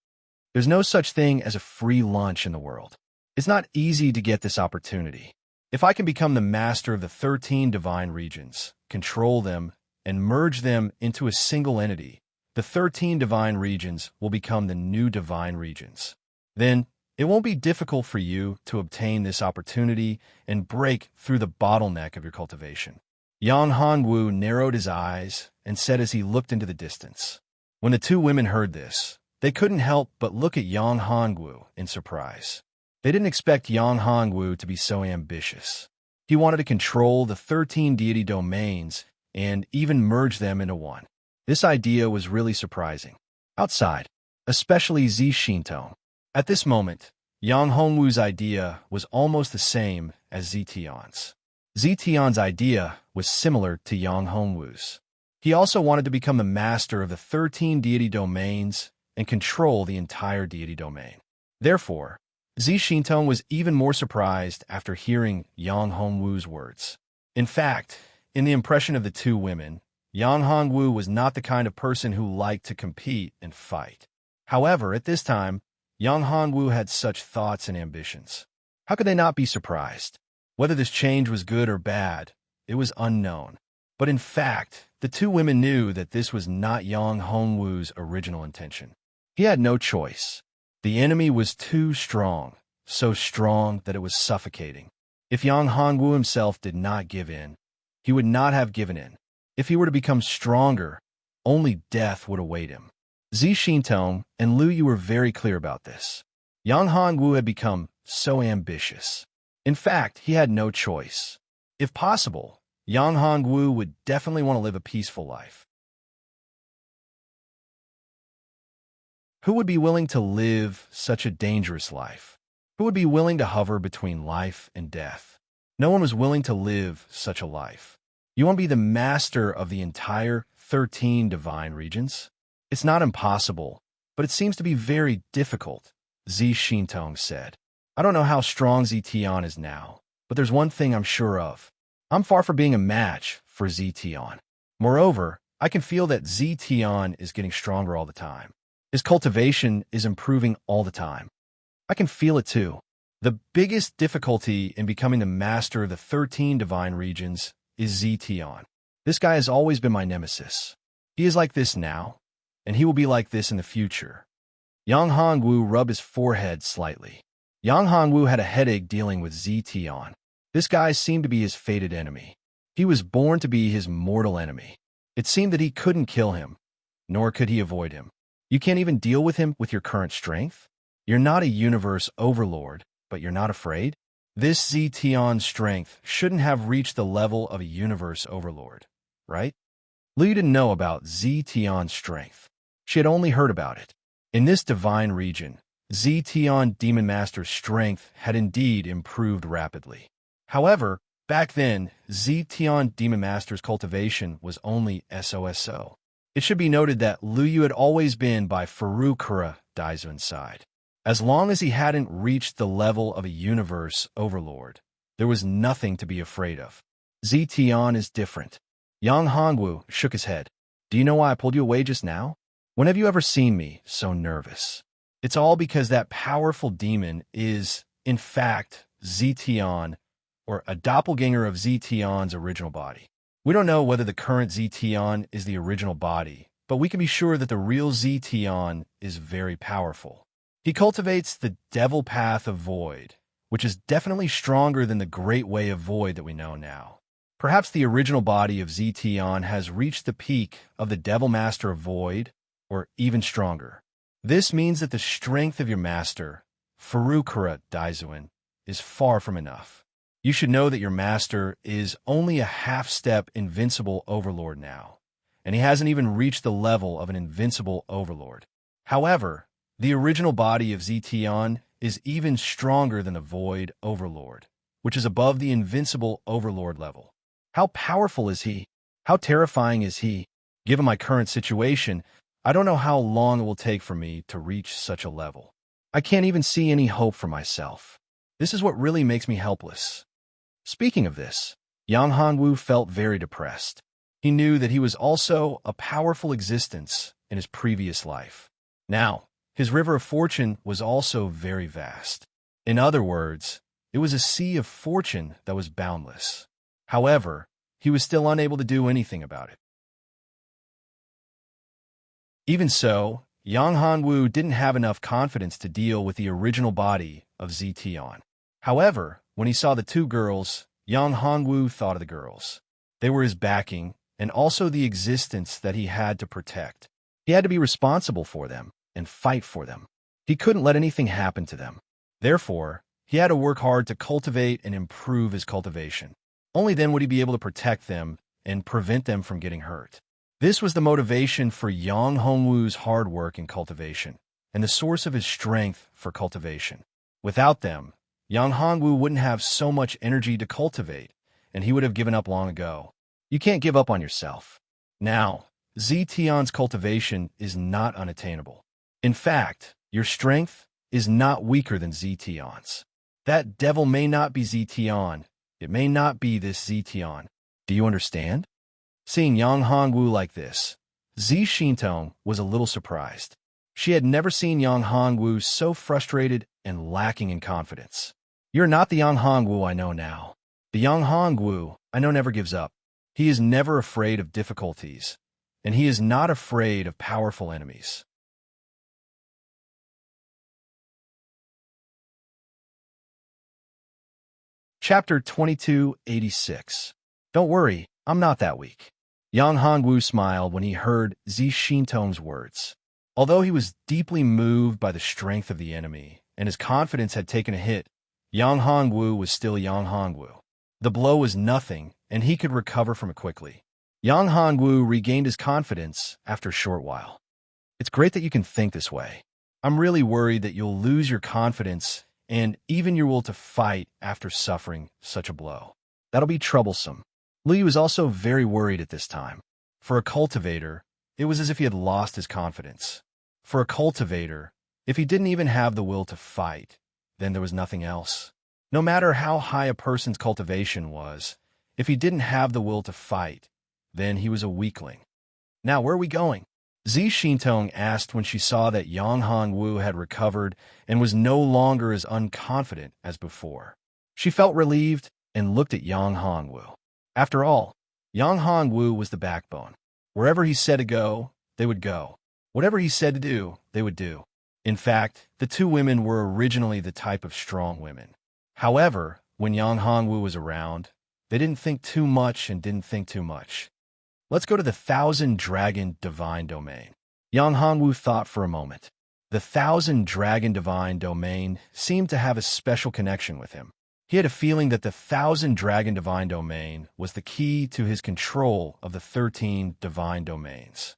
There's no such thing as a free lunch in the world. It's not easy to get this opportunity. If I can become the master of the 13 divine regions, control them, and merge them into a single entity, the 13 divine regions will become the new divine regions. Then, it won't be difficult for you to obtain this opportunity and break through the bottleneck of your cultivation. Yang Hongwu narrowed his eyes and said as he looked into the distance. When the two women heard this, they couldn't help but look at Yang Hongwu in surprise. They didn't expect Yang Hongwu to be so ambitious. He wanted to control the 13 deity domains and even merge them into one. This idea was really surprising. Outside, especially Zi Xintong. At this moment, Yang Hongwu's idea was almost the same as Zitian's. Zitian's idea was similar to Yang Hongwu's. He also wanted to become the master of the 13 deity domains and control the entire deity domain. Therefore, Zi Xintong was even more surprised after hearing Yang Hongwu's words. In fact, in the impression of the two women, Yang Hongwu was not the kind of person who liked to compete and fight. However, at this time, Yang Hongwu had such thoughts and ambitions. How could they not be surprised? Whether this change was good or bad, it was unknown. But in fact, the two women knew that this was not Yang Hongwu's original intention. He had no choice. The enemy was too strong, so strong that it was suffocating. If Yang Hongwu himself did not give in, he would not have given in. If he were to become stronger, only death would await him. Zi Xintong and Lu Yu were very clear about this. Yang Hongwu had become so ambitious. In fact, he had no choice. If possible, Yang Hongwu would definitely want to live a peaceful life. Who would be willing to live such a dangerous life? Who would be willing to hover between life and death? No one was willing to live such a life. You want to be the master of the entire 13 divine regions? It's not impossible, but it seems to be very difficult, Zi Xintong said. I don't know how strong Zitian is now, but there's one thing I'm sure of. I'm far from being a match for Zitian. Moreover, I can feel that Zitian is getting stronger all the time. His cultivation is improving all the time. I can feel it too. The biggest difficulty in becoming the master of the 13 divine regions is Zitian. This guy has always been my nemesis. He is like this now, and he will be like this in the future. Yang Hongwu rubbed his forehead slightly. Yang Hongwu had a headache dealing with Zitian. This guy seemed to be his fated enemy. He was born to be his mortal enemy. It seemed that he couldn't kill him, nor could he avoid him. You can't even deal with him with your current strength? You're not a universe overlord, but you're not afraid? This Zitian strength shouldn't have reached the level of a universe overlord, right? Lu didn't know about Zitian's strength. She had only heard about it. In this divine region, Zitian Demon Master's strength had indeed improved rapidly. However, back then, Zitian Demon Master's cultivation was only SOSO. It should be noted that Lu Yu had always been by Furukura Daizun's side. As long as he hadn't reached the level of a universe overlord, there was nothing to be afraid of. Zitian is different. Yang Hongwu shook his head. Do you know why I pulled you away just now? When have you ever seen me so nervous? It's all because that powerful demon is, in fact, Zitian, or a doppelganger of Zitian's original body. We don't know whether the current Zitian is the original body, but we can be sure that the real Zitian is very powerful. He cultivates the devil path of void, which is definitely stronger than the great way of void that we know now. Perhaps the original body of Zitian has reached the peak of the devil master of void, or even stronger. This means that the strength of your master, Furukura Daizun, is far from enough. You should know that your master is only a half-step invincible overlord now, and he hasn't even reached the level of an invincible overlord. However, the original body of Zitian is even stronger than the void overlord, which is above the invincible overlord level. How powerful is he? How terrifying is he? Given my current situation, I don't know how long it will take for me to reach such a level. I can't even see any hope for myself. This is what really makes me helpless. Speaking of this, Yang Hongwu felt very depressed. He knew that he was also a powerful existence in his previous life. Now, his river of fortune was also very vast. In other words, it was a sea of fortune that was boundless. However, he was still unable to do anything about it. Even so, Yang Hongwu didn't have enough confidence to deal with the original body of Zetian. However, when he saw the two girls, Yang Hongwu thought of the girls. They were his backing, and also the existence that he had to protect. He had to be responsible for them and fight for them. He couldn't let anything happen to them. Therefore, he had to work hard to cultivate and improve his cultivation. Only then would he be able to protect them and prevent them from getting hurt. This was the motivation for Yang Hongwu's hard work and cultivation, and the source of his strength for cultivation. Without them, Yang Hongwu wouldn't have so much energy to cultivate, and he would have given up long ago. You can't give up on yourself. Now, Zetian's cultivation is not unattainable. In fact, your strength is not weaker than Zetian's. That devil may not be Zetian. It may not be this Zetian. Do you understand? Seeing Yang Hongwu like this, Zi Xintong was a little surprised. She had never seen Yang Hongwu so frustrated and lacking in confidence. You're not the Yang Hongwu I know now. The Yang Hongwu I know never gives up. He is never afraid of difficulties, and he is not afraid of powerful enemies. Chapter 2286. Don't worry, I'm not that weak. Yang Hongwu smiled when he heard Zi Xintong's words. Although he was deeply moved by the strength of the enemy, and his confidence had taken a hit, Yang Hongwu was still Yang Hongwu. The blow was nothing, and he could recover from it quickly. Yang Hongwu regained his confidence after a short while. It's great that you can think this way. I'm really worried that you'll lose your confidence and even your will to fight after suffering such a blow. That'll be troublesome. Li was also very worried at this time. For a cultivator, it was as if he had lost his confidence. For a cultivator, if he didn't even have the will to fight, then there was nothing else. No matter how high a person's cultivation was, if he didn't have the will to fight, then he was a weakling. Now, where are we going? Zi Xintong asked when she saw that Yang Hongwu had recovered and was no longer as unconfident as before. She felt relieved and looked at Yang Hongwu. After all, Yang Hongwu was the backbone. Wherever he said to go, they would go. Whatever he said to do, they would do. In fact, the two women were originally the type of strong women. However, when Yang Hongwu was around, they didn't think too much and didn't think too much. Let's go to the Thousand Dragon Divine Domain. Yang Hongwu thought for a moment. The Thousand Dragon Divine Domain seemed to have a special connection with him. He had a feeling that the Thousand Dragon Divine Domain was the key to his control of the 13 divine domains.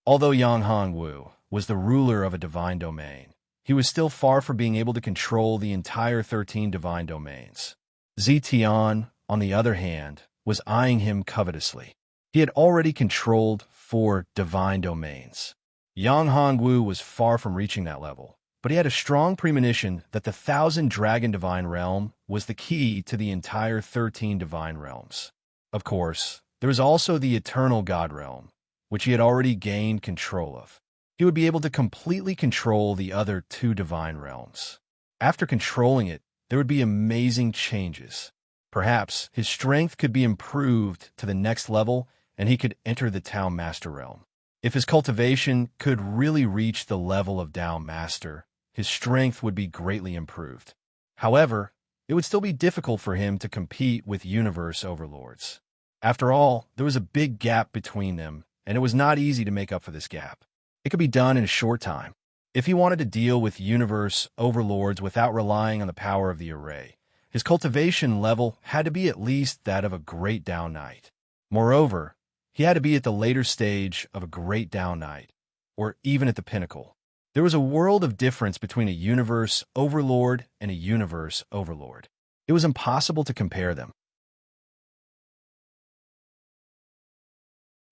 Although Yang Hongwu was the ruler of a divine domain, he was still far from being able to control the entire 13 divine domains. Zetian, on the other hand, was eyeing him covetously. He had already controlled 4 divine domains. Yang Hongwu was far from reaching that level, but he had a strong premonition that the Thousand Dragon Divine Realm was the key to the entire 13 divine realms. Of course, there was also the Eternal God Realm, which he had already gained control of. He would be able to completely control the other 2 divine realms. After controlling it, there would be amazing changes. Perhaps his strength could be improved to the next level and he could enter the Tao Master realm. If his cultivation could really reach the level of Tao Master, his strength would be greatly improved. However, it would still be difficult for him to compete with universe overlords. After all, there was a big gap between them, and it was not easy to make up for this gap. It could be done in a short time. If he wanted to deal with universe overlords without relying on the power of the array, his cultivation level had to be at least that of a great Tao Knight. Moreover, he had to be at the later stage of a great Tao Knight, or even at the pinnacle. There was a world of difference between a universe overlord and a universe overlord. It was impossible to compare them.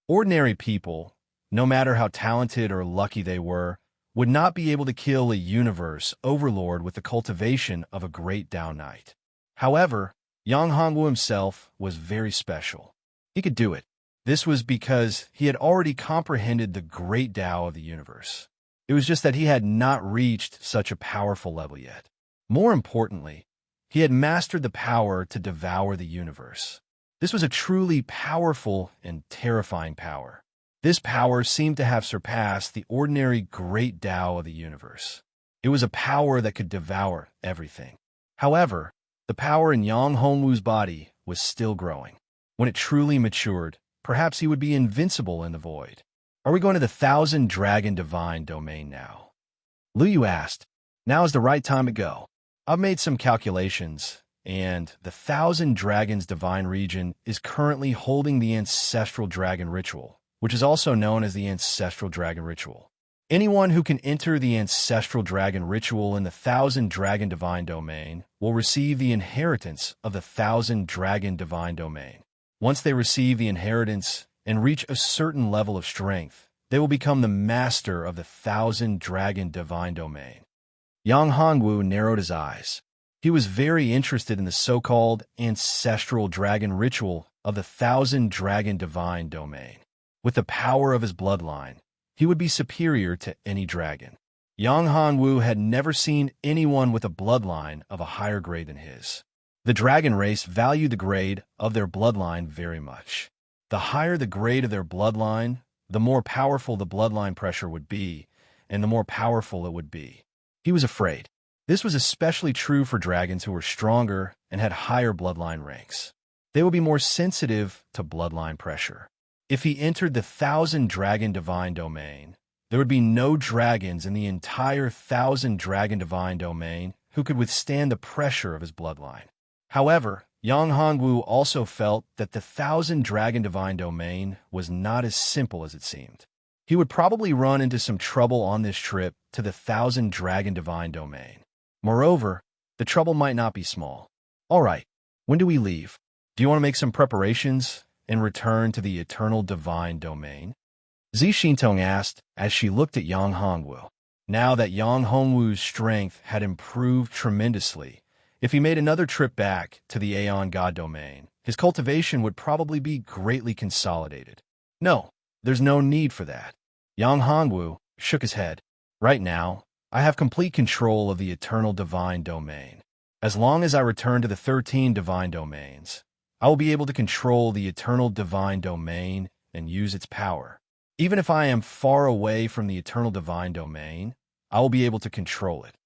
Ordinary people, no matter how talented or lucky they were, would not be able to kill a universe overlord with the cultivation of a great Tao Knight. However, Yang Hongwu himself was very special. He could do it. This was because he had already comprehended the great Tao of the universe. It was just that he had not reached such a powerful level yet. More importantly, he had mastered the power to devour the universe. This was a truly powerful and terrifying power. This power seemed to have surpassed the ordinary great Tao of the universe. It was a power that could devour everything. However, the power in Yang Hongwu's body was still growing. When it truly matured, perhaps he would be invincible in the void. Are we going to the Thousand Dragon Divine Domain now? Lu Yu asked. Now is the right time to go. I've made some calculations, and the Thousand Dragons Divine Region is currently holding the Ancestral Dragon Ritual, which is also known as the Ancestral Dragon Ritual. Anyone who can enter the Ancestral Dragon Ritual in the Thousand Dragon Divine Domain will receive the inheritance of the Thousand Dragon Divine Domain. Once they receive the inheritance and reach a certain level of strength, they will become the master of the Thousand Dragon Divine Domain. Yang Hongwu narrowed his eyes. He was very interested in the so-called Ancestral Dragon Ritual of the Thousand Dragon Divine Domain. With the power of his bloodline, he would be superior to any dragon. Yang Hongwu had never seen anyone with a bloodline of a higher grade than his. The dragon race valued the grade of their bloodline very much. The higher the grade of their bloodline, the more powerful the bloodline pressure would be, and the more powerful it would be. He was afraid. This was especially true for dragons who were stronger and had higher bloodline ranks. They would be more sensitive to bloodline pressure. If he entered the Thousand Dragon Divine Domain, there would be no dragons in the entire Thousand Dragon Divine Domain who could withstand the pressure of his bloodline. However, Yang Hongwu also felt that the Thousand Dragon Divine Domain was not as simple as it seemed. He would probably run into some trouble on this trip to the Thousand Dragon Divine Domain. Moreover, the trouble might not be small. All right, when do we leave? Do you want to make some preparations and return to the Eternal Divine Domain? Zi Xintong asked as she looked at Yang Hongwu. Now that Yang Hongwu's strength had improved tremendously, if he made another trip back to the Aeon God Domain, his cultivation would probably be greatly consolidated. No, there's no need for that. Yang Hongwu shook his head. Right now, I have complete control of the Eternal Divine Domain. As long as I return to the 13 Divine Domains, I will be able to control the Eternal Divine Domain and use its power. Even if I am far away from the Eternal Divine Domain, I will be able to control it.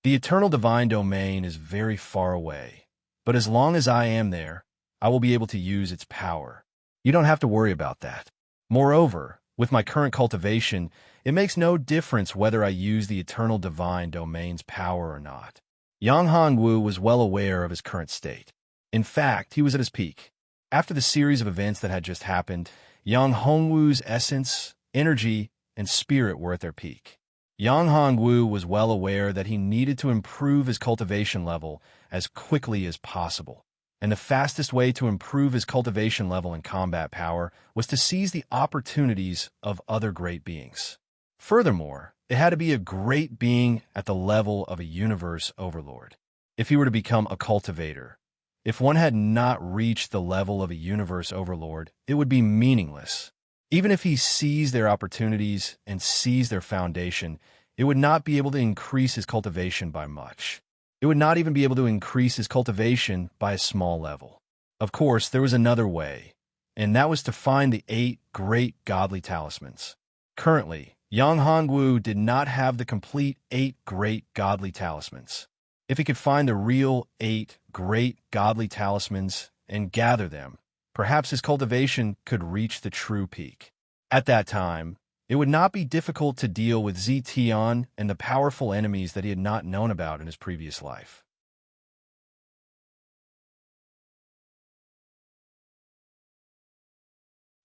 The Eternal Divine Domain is very far away, but as long as I am there, I will be able to use its power. You don't have to worry about that. Moreover, with my current cultivation, it makes no difference whether I use the Eternal Divine Domain's power or not. Yang Hongwu was well aware of his current state. In fact, he was at his peak. After the series of events that had just happened, Yang Hongwu's essence, energy, and spirit were at their peak. Yang Hongwu was well aware that he needed to improve his cultivation level as quickly as possible, and the fastest way to improve his cultivation level and combat power was to seize the opportunities of other great beings. Furthermore, it had to be a great being at the level of a universe overlord. If he were to become a cultivator, if one had not reached the level of a universe overlord, it would be meaningless. Even if he seized their opportunities and seized their foundation, it would not be able to increase his cultivation by much. It would not even be able to increase his cultivation by a small level. Of course, there was another way, and that was to find the 8 great godly talismans. Currently, Yang Hongwu did not have the complete 8 great godly talismans. If he could find the real 8 great godly talismans and gather them, perhaps his cultivation could reach the true peak. At that time, it would not be difficult to deal with Zi Tian and the powerful enemies that he had not known about in his previous life.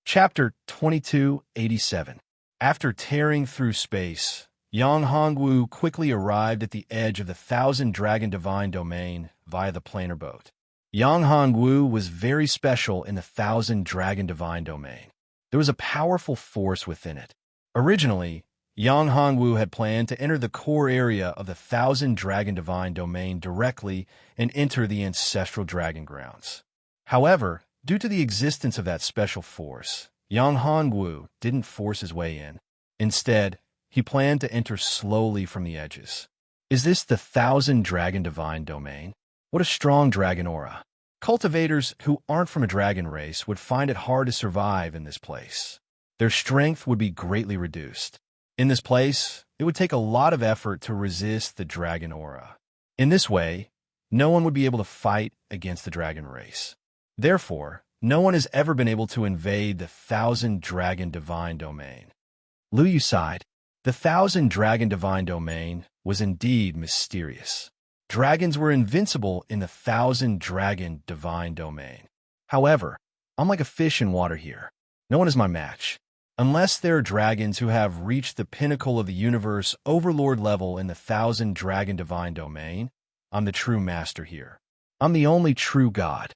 Chapter 2287. After tearing through space, Yang Hongwu quickly arrived at the edge of the Thousand Dragon Divine Domain via the planar boat. Yang Hongwu was very special in the Thousand Dragon Divine Domain. There was a powerful force within it. Originally, Yang Hongwu had planned to enter the core area of the Thousand Dragon Divine Domain directly and enter the Ancestral Dragon Grounds. However, due to the existence of that special force, Yang Hongwu didn't force his way in. Instead, he planned to enter slowly from the edges. Is this the Thousand Dragon Divine Domain? What a strong dragon aura. Cultivators who aren't from a dragon race would find it hard to survive in this place. Their strength would be greatly reduced. In this place, it would take a lot of effort to resist the dragon aura. In this way, no one would be able to fight against the dragon race. Therefore, no one has ever been able to invade the 1,000-dragon divine domain. Lu Yu sighed. The 1,000-dragon divine domain was indeed mysterious. Dragons were invincible in the 1,000-dragon divine domain. However, I'm like a fish in water here. No one is my match. Unless there are dragons who have reached the pinnacle of the universe overlord level in the 1,000-dragon divine domain, I'm the true master here. I'm the only true god.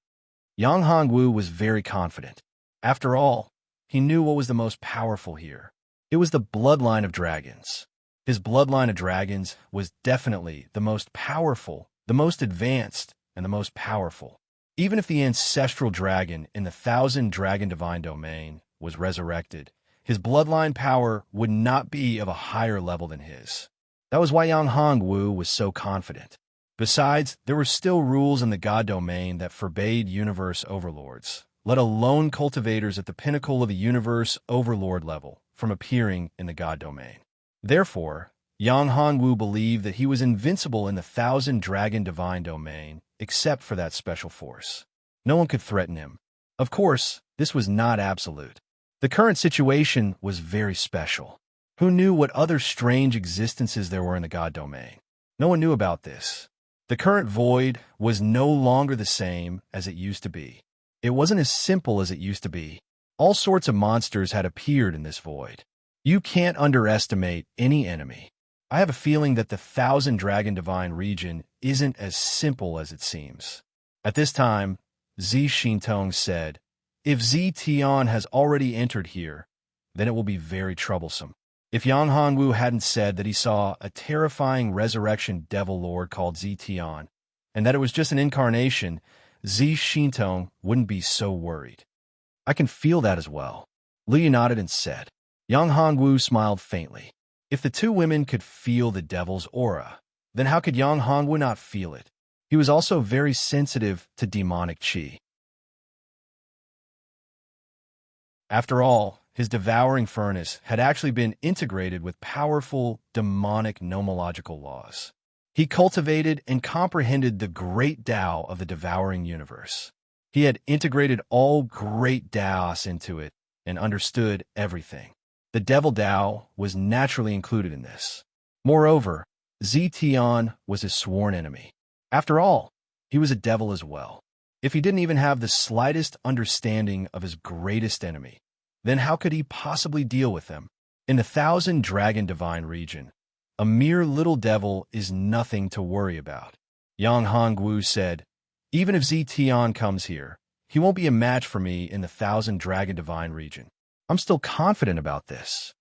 Yang Hongwu was very confident. After all, he knew what was the most powerful here. It was the bloodline of dragons. His bloodline of dragons was definitely the most powerful, the most advanced, and the most powerful. Even if the ancestral dragon in the 1,000-dragon divine domain was resurrected, his bloodline power would not be of a higher level than his. That was why Yang Hongwu was so confident. Besides, there were still rules in the god domain that forbade universe overlords, let alone cultivators at the pinnacle of the universe overlord level, from appearing in the god domain. Therefore, Yang Hongwu believed that he was invincible in the 1,000-dragon divine domain, except for that special force. No one could threaten him. Of course, this was not absolute. The current situation was very special. Who knew what other strange existences there were in the god domain? No one knew about this. The current void was no longer the same as it used to be. It wasn't as simple as it used to be. All sorts of monsters had appeared in this void. You can't underestimate any enemy. I have a feeling that the 1,000-dragon divine region isn't as simple as it seems. At this time, Zi Xintong said, "If Zi Tian has already entered here, then it will be very troublesome." If Yang Hongwu hadn't said that he saw a terrifying resurrection devil lord called Zi Tian, and that it was just an incarnation, Zi Xintong wouldn't be so worried. I can feel that as well. Li nodded and said. Yang Hongwu smiled faintly. If the two women could feel the devil's aura, then how could Yang Hongwu not feel it? He was also very sensitive to demonic qi. After all, his devouring furnace had actually been integrated with powerful demonic nomological laws. He cultivated and comprehended the great Tao of the devouring universe. He had integrated all great Taos into it and understood everything. The devil Tao was naturally included in this. Moreover, Zi Tian was his sworn enemy. After all, he was a devil as well. If he didn't even have the slightest understanding of his greatest enemy, then how could he possibly deal with them? In the 1,000-dragon divine region, a mere little devil is nothing to worry about. Yang Hongwu said, "Even if Zi Tian comes here, he won't be a match for me in the 1,000-dragon divine region. I'm still confident about this."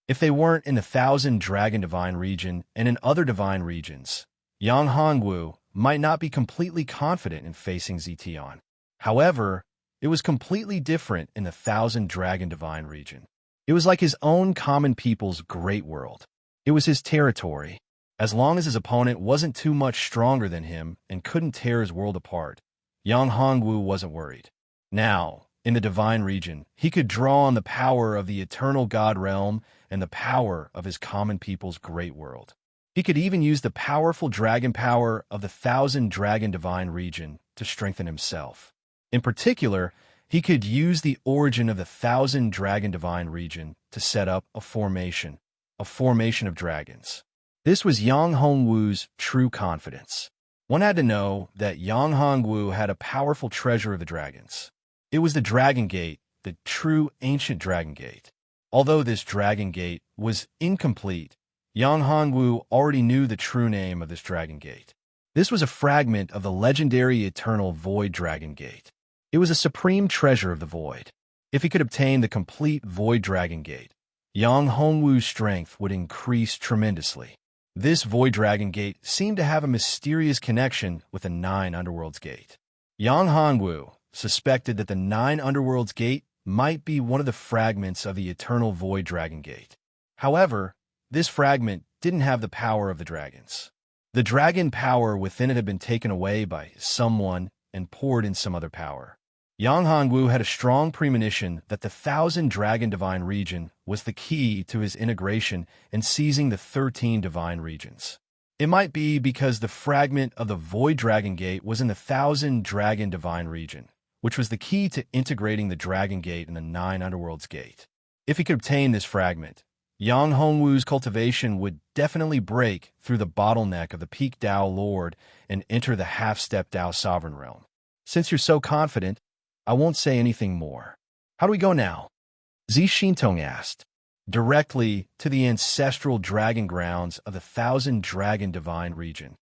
If they weren't in the 1,000-dragon divine region and in other divine regions, Yang Hongwu might not be completely confident in facing Zi Tian. However, it was completely different in the 1,000-dragon divine region. It was like his own common people's great world. It was his territory. As long as his opponent wasn't too much stronger than him and couldn't tear his world apart, Yang Hongwu wasn't worried. Now, in the divine region, he could draw on the power of the eternal god realm and the power of his common people's great world. He could even use the powerful dragon power of the 1,000-dragon divine region to strengthen himself. In particular, he could use the origin of the 1,000-dragon divine region to set up a formation of dragons. This was Yang Hongwu's true confidence. One had to know that Yang Hongwu had a powerful treasure of the dragons. It was the Dragon Gate, the true ancient Dragon Gate. Although this Dragon Gate was incomplete, Yang Hongwu already knew the true name of this Dragon Gate. This was a fragment of the legendary eternal Void Dragon Gate. It was a supreme treasure of the Void. If he could obtain the complete Void Dragon Gate, Yang Hongwu's strength would increase tremendously. This Void Dragon Gate seemed to have a mysterious connection with the 9 Underworlds Gate. Yang Hongwu suspected that the 9 Underworlds Gate might be one of the fragments of the eternal Void Dragon Gate. However, this fragment didn't have the power of the dragons. The dragon power within it had been taken away by someone, and poured in some other power. Yang Hongwu had a strong premonition that the 1,000-dragon divine region was the key to his integration and seizing the 13 divine regions. It might be because the fragment of the Void Dragon Gate was in the 1,000-dragon divine region, which was the key to integrating the Dragon Gate and the 9 Underworlds Gate. If he could obtain this fragment, Yang Hongwu's cultivation would definitely break through the bottleneck of the Peak Dao Lord and enter the half-step Dao Sovereign Realm. Since you're so confident, I won't say anything more. How do we go now? Zhi Xintong asked. Directly to the ancestral dragon grounds of the 1,000-dragon divine region.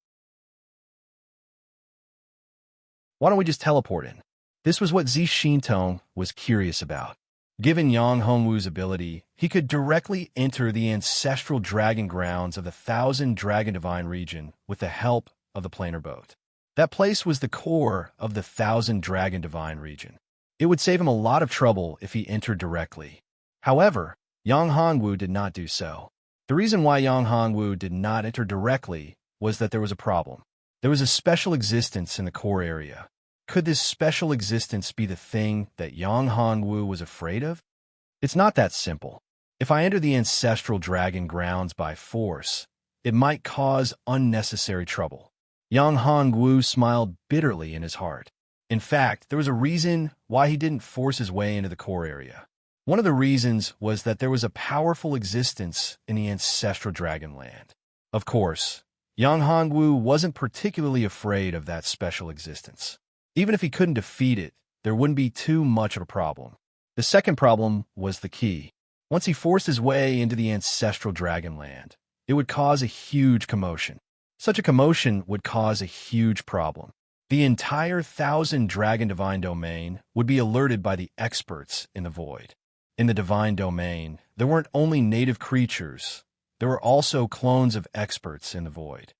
Why don't we just teleport in? This was what Zhi Xintong was curious about. Given Yang Hongwu's ability, he could directly enter the ancestral dragon grounds of the 1,000-dragon divine region with the help of the planar boat. That place was the core of the 1,000-dragon divine region. It would save him a lot of trouble if he entered directly. However, Yang Hongwu did not do so. The reason why Yang Hongwu did not enter directly was that there was a problem. There was a special existence in the core area. Could this special existence be the thing that Yang Hongwu was afraid of? It's not that simple. If I enter the ancestral dragon grounds by force, it might cause unnecessary trouble. Yang Hongwu smiled bitterly in his heart. In fact, there was a reason why he didn't force his way into the core area. One of the reasons was that there was a powerful existence in the ancestral dragon land. Of course, Yang Hongwu wasn't particularly afraid of that special existence. Even if he couldn't defeat it, there wouldn't be too much of a problem. The second problem was the key. Once he forced his way into the ancestral dragon land, it would cause a huge commotion. Such a commotion would cause a huge problem. The entire 1,000-dragon divine domain would be alerted by the experts in the void. In the divine domain, there weren't only native creatures, there were also clones of experts in the void.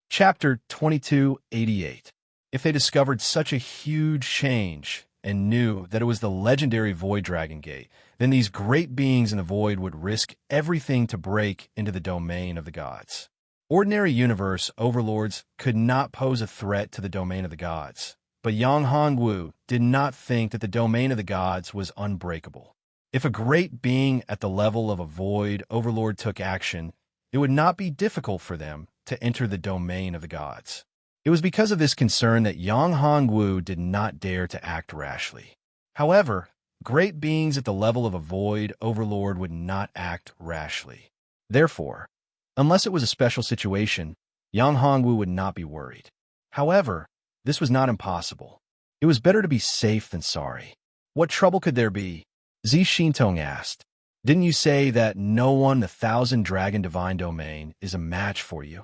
Chapter 2288. If they discovered such a huge change and knew that it was the legendary Void Dragon Gate, then these great beings in the void would risk everything to break into the domain of the gods. Ordinary universe overlords could not pose a threat to the domain of the gods, but Yang Hongwu did not think that the domain of the gods was unbreakable. If a great being at the level of a void overlord took action, it would not be difficult for them to enter the domain of the gods. It was because of this concern that Yang Hongwu did not dare to act rashly. However, great beings at the level of a void overlord would not act rashly. Therefore, unless it was a special situation, Yang Hongwu would not be worried. However, this was not impossible. It was better to be safe than sorry. What trouble could there be? Zhi Xintong asked. Didn't you say that no one in the 1,000-dragon divine domain is a match for you?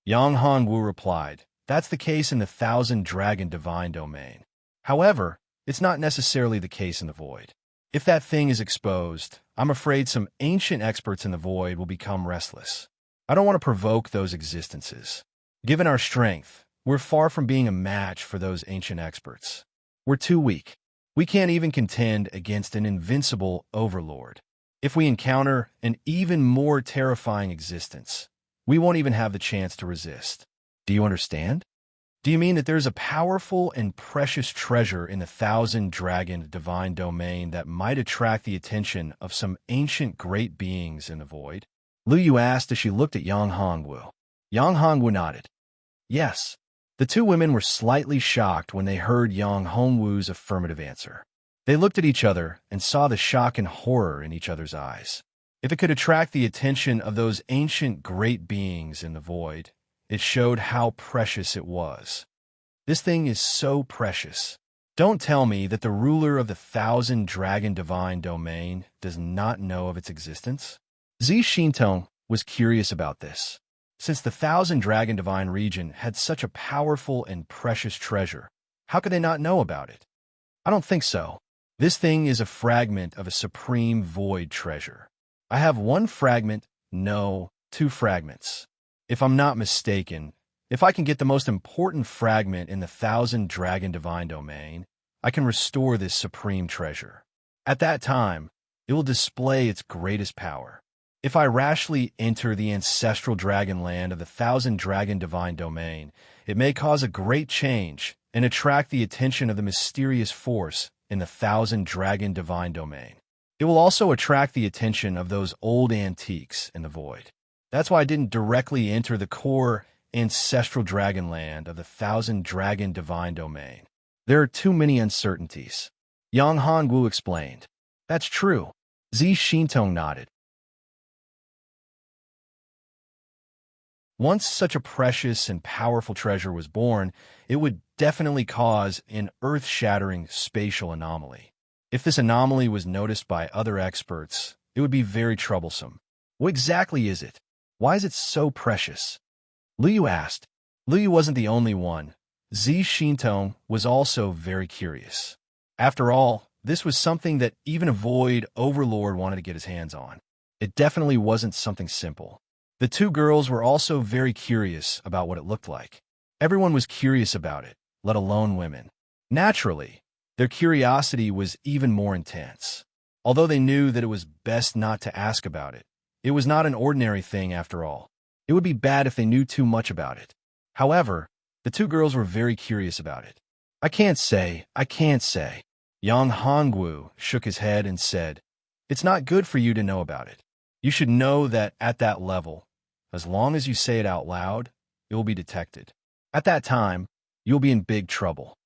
Yang Hongwu replied, that's the case in the 1,000-dragon divine domain. However, it's not necessarily the case in the void. If that thing is exposed, I'm afraid some ancient experts in the void will become restless. I don't want to provoke those existences. Given our strength, we're far from being a match for those ancient experts. We're too weak. We can't even contend against an invincible overlord. If we encounter an even more terrifying existence, we won't even have the chance to resist. Do you understand? Do you mean that there's a powerful and precious treasure in the 1,000-dragon divine domain that might attract the attention of some ancient great beings in the void? Lu Yu asked as she looked at Yang Hongwu. Yang Hongwu nodded. Yes. The two women were slightly shocked when they heard Yang Hongwu's affirmative answer. They looked at each other and saw the shock and horror in each other's eyes. If it could attract the attention of those ancient great beings in the void, it showed how precious it was. This thing is so precious. Don't tell me that the ruler of the 1,000-dragon divine domain does not know of its existence. Zhi Xintong was curious about this. Since the 1,000-dragon divine region had such a powerful and precious treasure, how could they not know about it? I don't think so. This thing is a fragment of a supreme void treasure. I have one fragment, no, two fragments. If I'm not mistaken, if I can get the most important fragment in the 1,000-dragon divine domain, I can restore this supreme treasure. At that time, it will display its greatest power. If I rashly enter the ancestral dragon land of the thousand dragon divine domain, it may cause a great change and attract the attention of the mysterious force in the thousand dragon divine domain. It will also attract the attention of those old antiques in the void. That's why I didn't directly enter the core ancestral dragon land of the thousand dragon divine domain. There are too many uncertainties. Yang Hongwu explained. That's true. Zi Xintong nodded. Once such a precious and powerful treasure was born, it would definitely cause an earth-shattering spatial anomaly. If this anomaly was noticed by other experts, it would be very troublesome. What exactly is it? Why is it so precious? Liu asked. Liu wasn't the only one. Zi Xintong was also very curious. After all, this was something that even a void overlord wanted to get his hands on. It definitely wasn't something simple. The two girls were also very curious about what it looked like. Everyone was curious about it, let alone women. Naturally, their curiosity was even more intense. Although they knew that it was best not to ask about it, it was not an ordinary thing after all. It would be bad if they knew too much about it. However, the two girls were very curious about it. I can't say. Yang Hongwu shook his head and said, It's not good for you to know about it. You should know that at that level, as long as you say it out loud, it will be detected. At that time, you'll be in big trouble.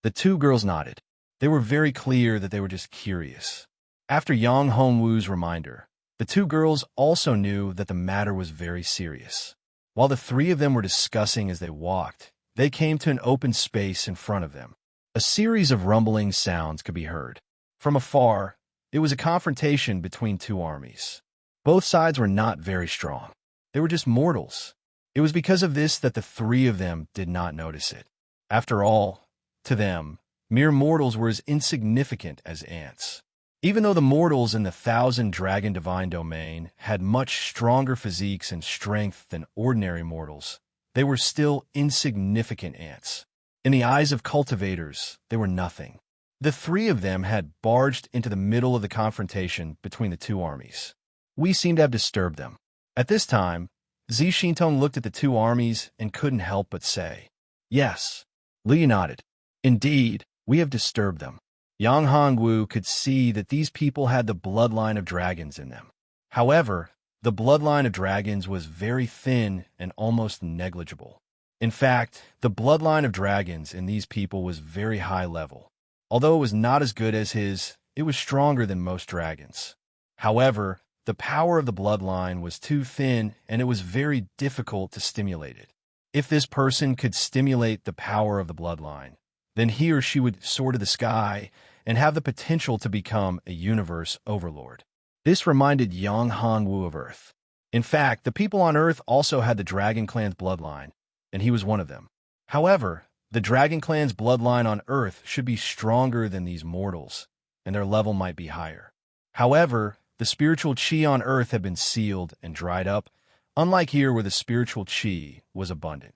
The two girls nodded. They were very clear that they were just curious. After Yang Hongwu's reminder, the two girls also knew that the matter was very serious. While the three of them were discussing as they walked, they came to an open space in front of them. A series of rumbling sounds could be heard. From afar, it was a confrontation between two armies. Both sides were not very strong. They were just mortals. It was because of this that the three of them did not notice it. After all, to them, mere mortals were as insignificant as ants. Even though the mortals in the thousand dragon divine domain had much stronger physiques and strength than ordinary mortals, they were still insignificant ants. In the eyes of cultivators, they were nothing. The three of them had barged into the middle of the confrontation between the two armies. We seemed to have disturbed them. At this time, Zi Xintong looked at the two armies and couldn't help but say, Yes. Li nodded. Indeed, we have disturbed them. Yang Hongwu could see that these people had the bloodline of dragons in them. However, the bloodline of dragons was very thin and almost negligible. In fact, the bloodline of dragons in these people was very high level. Although it was not as good as his, it was stronger than most dragons. However, the power of the bloodline was too thin and it was very difficult to stimulate it. If this person could stimulate the power of the bloodline, then he or she would soar to the sky and have the potential to become a universe overlord. This reminded Yang Hongwu of Earth. In fact, the people on Earth also had the Dragon Clan's bloodline, and he was one of them. However, the Dragon Clan's bloodline on Earth should be stronger than these mortals, and their level might be higher. However, the spiritual chi on Earth had been sealed and dried up, unlike here where the spiritual chi was abundant.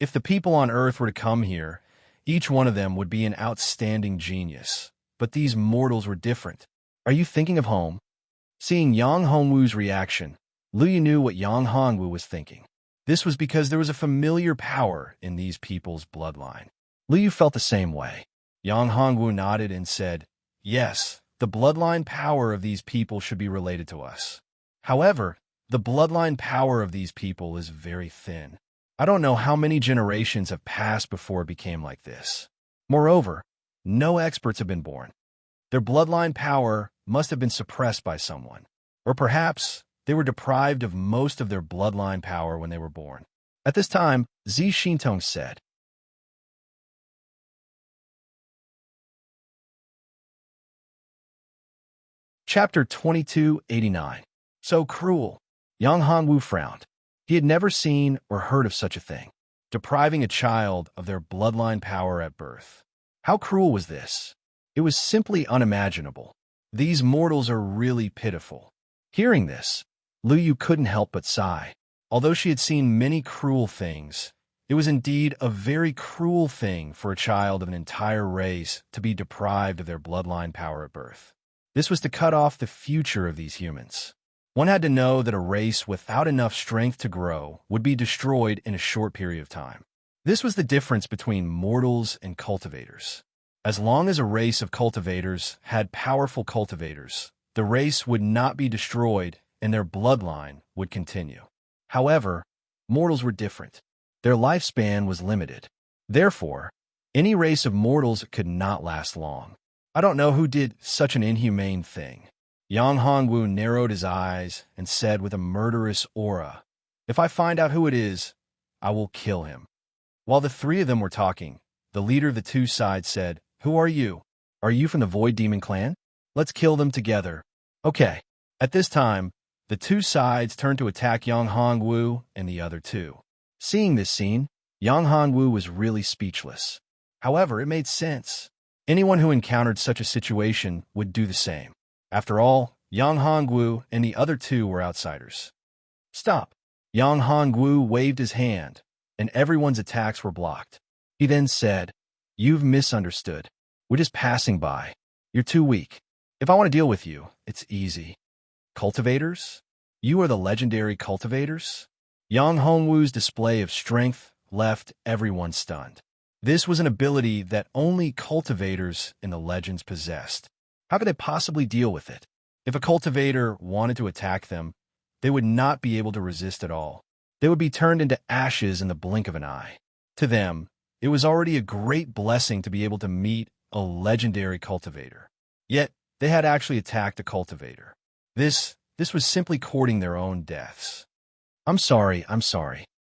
If the people on Earth were to come here, each one of them would be an outstanding genius. But these mortals were different. Are you thinking of home? Seeing Yang Hongwu's reaction, Liu knew what Yang Hongwu was thinking. This was because there was a familiar power in these people's bloodline. Liu felt the same way. Yang Hongwu nodded and said, Yes, the bloodline power of these people should be related to us. However, the bloodline power of these people is very thin. I don't know how many generations have passed before it became like this. Moreover, no experts have been born. Their bloodline power must have been suppressed by someone. Or perhaps they were deprived of most of their bloodline power when they were born. At this time, Zi Xintong said, Chapter 2289. So cruel. Yang Hongwu frowned. He had never seen or heard of such a thing, depriving a child of their bloodline power at birth. How cruel was this? It was simply unimaginable. These mortals are really pitiful. Hearing this, Liu couldn't help but sigh. Although she had seen many cruel things, it was indeed a very cruel thing for a child of an entire race to be deprived of their bloodline power at birth. This was to cut off the future of these humans. One had to know that a race without enough strength to grow would be destroyed in a short period of time. This was the difference between mortals and cultivators. As long as a race of cultivators had powerful cultivators, the race would not be destroyed and their bloodline would continue. However, mortals were different. Their lifespan was limited. Therefore, any race of mortals could not last long. I don't know who did such an inhumane thing. Yang Hongwu narrowed his eyes and said with a murderous aura, "If I find out who it is, I will kill him." While the three of them were talking, the leader of the two sides said, "Who are you? Are you from the Void Demon clan? Let's kill them together." Okay. At this time, the two sides turned to attack Yang Hongwu and the other two. Seeing this scene, Yang Hongwu was really speechless. However, it made sense. Anyone who encountered such a situation would do the same. After all, Yang Hongwu and the other two were outsiders. "Stop!" Yang Hongwu waved his hand, and everyone's attacks were blocked. He then said, "You've misunderstood. We're just passing by. You're too weak. If I want to deal with you, it's easy." "Cultivators? You are the legendary cultivators?" Yang Hongwu's display of strength left everyone stunned. This was an ability that only cultivators in the legends possessed. How could they possibly deal with it? If a cultivator wanted to attack them, they would not be able to resist at all. They would be turned into ashes in the blink of an eye. To them, it was already a great blessing to be able to meet a legendary cultivator. Yet, they had actually attacked a cultivator. This was simply courting their own deaths. I'm sorry.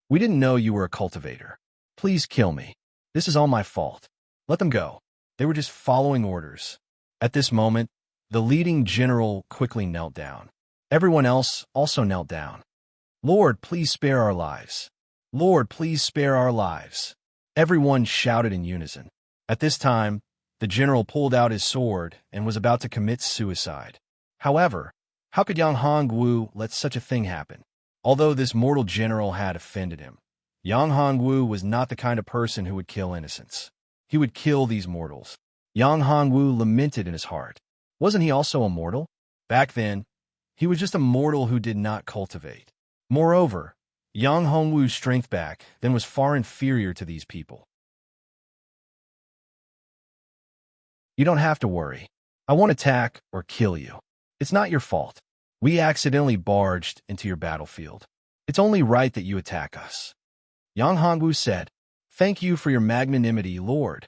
We didn't know you were a cultivator. Please kill me. This is all my fault. Let them go. They were just following orders." At this moment, the leading general quickly knelt down. Everyone else also knelt down. "Lord, please spare our lives. Lord, please spare our lives." Everyone shouted in unison. At this time, the general pulled out his sword and was about to commit suicide. However, how could Yang Hongwu let such a thing happen? Although this mortal general had offended him, Yang Hongwu was not the kind of person who would kill innocents. He would kill these mortals. Yang Hongwu lamented in his heart. Wasn't he also a mortal? Back then, he was just a mortal who did not cultivate. Moreover, Yang Hongwu's strength back then was far inferior to these people. "You don't have to worry. I won't attack or kill you. It's not your fault. We accidentally barged into your battlefield. It's only right that you attack us." Yang Hongwu said, "Thank you for your magnanimity, Lord."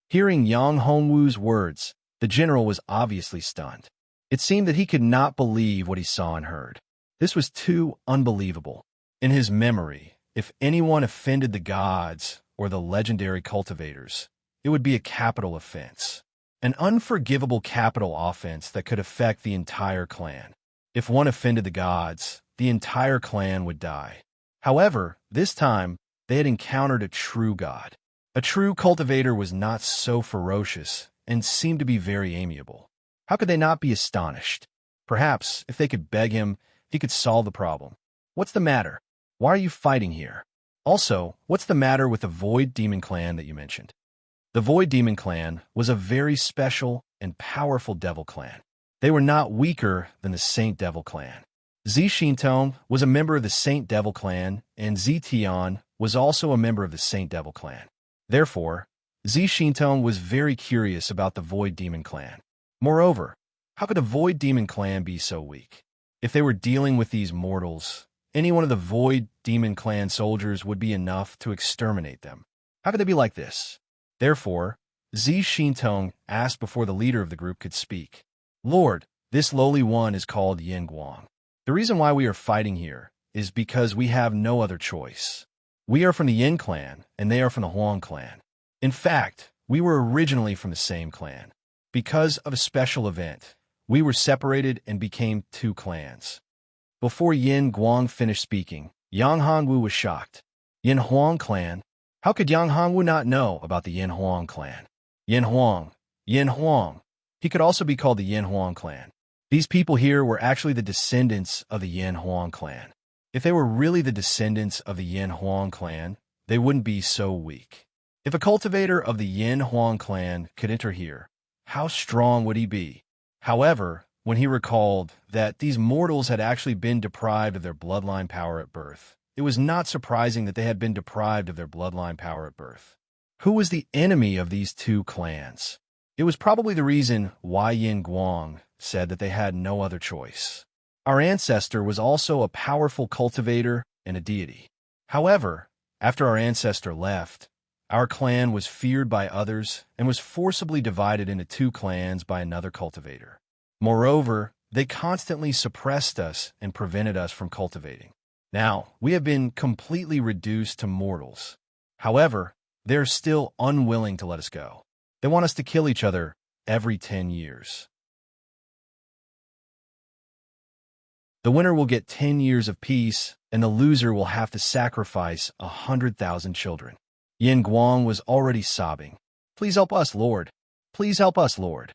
Hearing Yang Hongwu's words, the general was obviously stunned. It seemed that he could not believe what he saw and heard. This was too unbelievable. In his memory, if anyone offended the gods or the legendary cultivators, it would be a capital offense. An unforgivable capital offense that could affect the entire clan. If one offended the gods, the entire clan would die. However, this time, they had encountered a true god. A true cultivator was not so ferocious and seemed to be very amiable. How could they not be astonished? Perhaps, if they could beg him, he could solve the problem. "What's the matter? Why are you fighting here? Also, what's the matter with the Void Demon clan that you mentioned?" The Void Demon clan was a very special and powerful devil clan. They were not weaker than the Saint Devil clan. Zi Xintong was a member of the Saint Devil clan, and Zi Tian was also a member of the Saint Devil clan. Therefore, Zi Xintong was very curious about the Void Demon clan. Moreover, how could the Void Demon clan be so weak? If they were dealing with these mortals, any one of the Void Demon clan soldiers would be enough to exterminate them. How could they be like this? Therefore, Zi Xintong asked before the leader of the group could speak. "Lord, this lowly one is called Yin Guang. The reason why we are fighting here is because we have no other choice. We are from the Yin clan, and they are from the Huang clan. In fact, we were originally from the same clan. Because of a special event, we were separated and became two clans." Before Yin Guang finished speaking, Yang Hongwu was shocked. Yin Huang clan? How could Yang Hongwu not know about the Yin Huang clan? Yin Huang. He could also be called the Yin Huang clan. These people here were actually the descendants of the Yin Huang clan. If they were really the descendants of the Yin Huang clan, they wouldn't be so weak. If a cultivator of the Yin Huang clan could enter here, how strong would he be? However, when he recalled that these mortals had actually been deprived of their bloodline power at birth, it was not surprising that they had been deprived of their bloodline power at birth. Who was the enemy of these two clans? It was probably the reason why Yin Guang said that they had no other choice. Our ancestor was also a powerful cultivator and a deity. However, after our ancestor left, our clan was feared by others and was forcibly divided into two clans by another cultivator. Moreover, they constantly suppressed us and prevented us from cultivating. Now, we have been completely reduced to mortals. However, they are still unwilling to let us go. They want us to kill each other every 10 years. The winner will get 10 years of peace, and the loser will have to sacrifice 100,000 children. Yin Guang was already sobbing. Please help us, Lord. Please help us, Lord.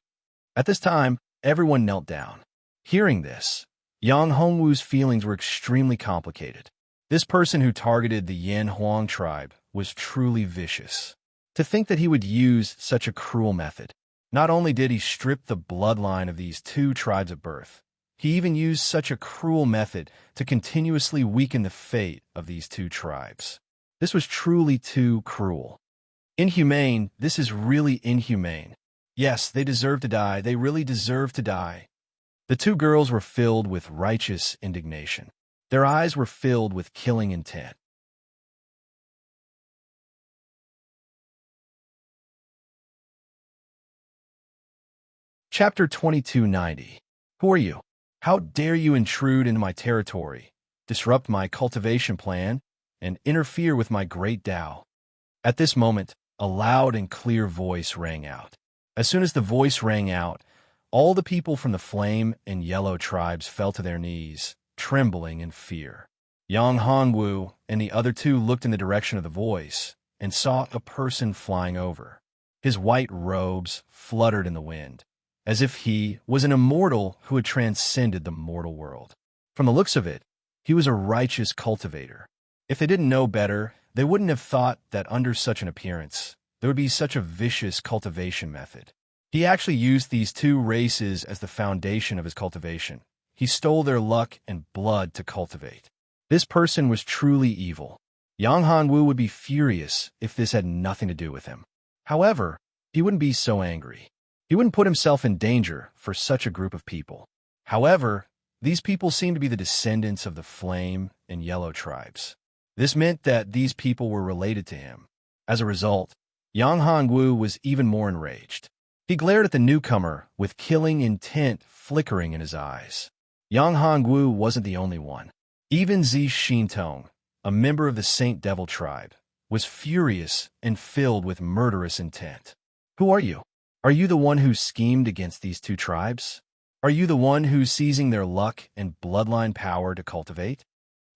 At this time, everyone knelt down. Hearing this, Yang Hongwu's feelings were extremely complicated. This person who targeted the Yan Huang tribe was truly vicious. To think that he would use such a cruel method. Not only did he strip the bloodline of these two tribes at birth, he even used such a cruel method to continuously weaken the fate of these two tribes. This was truly too cruel. Inhumane, this is really inhumane. Yes, they deserve to die, they really deserve to die. The two girls were filled with righteous indignation. Their eyes were filled with killing intent. Chapter 2290. Who are you? How dare you intrude into my territory, disrupt my cultivation plan, and interfere with my great Tao? At this moment, a loud and clear voice rang out. As soon as the voice rang out, all the people from the Flame and Yellow tribes fell to their knees, trembling in fear. Yang Hongwu and the other two looked in the direction of the voice and saw a person flying over. His white robes fluttered in the wind, as if he was an immortal who had transcended the mortal world. From the looks of it, he was a righteous cultivator. If they didn't know better, they wouldn't have thought that under such an appearance, there would be such a vicious cultivation method. He actually used these two races as the foundation of his cultivation. He stole their luck and blood to cultivate. This person was truly evil. Yang Hanwu would be furious if this had nothing to do with him. However, he wouldn't be so angry. He wouldn't put himself in danger for such a group of people. However, these people seemed to be the descendants of the Flame and Yellow tribes. This meant that these people were related to him. As a result, Yang Hongwu was even more enraged. He glared at the newcomer with killing intent flickering in his eyes. Yang Hongwu wasn't the only one. Even Zi Xintong, a member of the Saint Devil tribe, was furious and filled with murderous intent. Who are you? Are you the one who schemed against these two tribes? Are you the one who's seizing their luck and bloodline power to cultivate?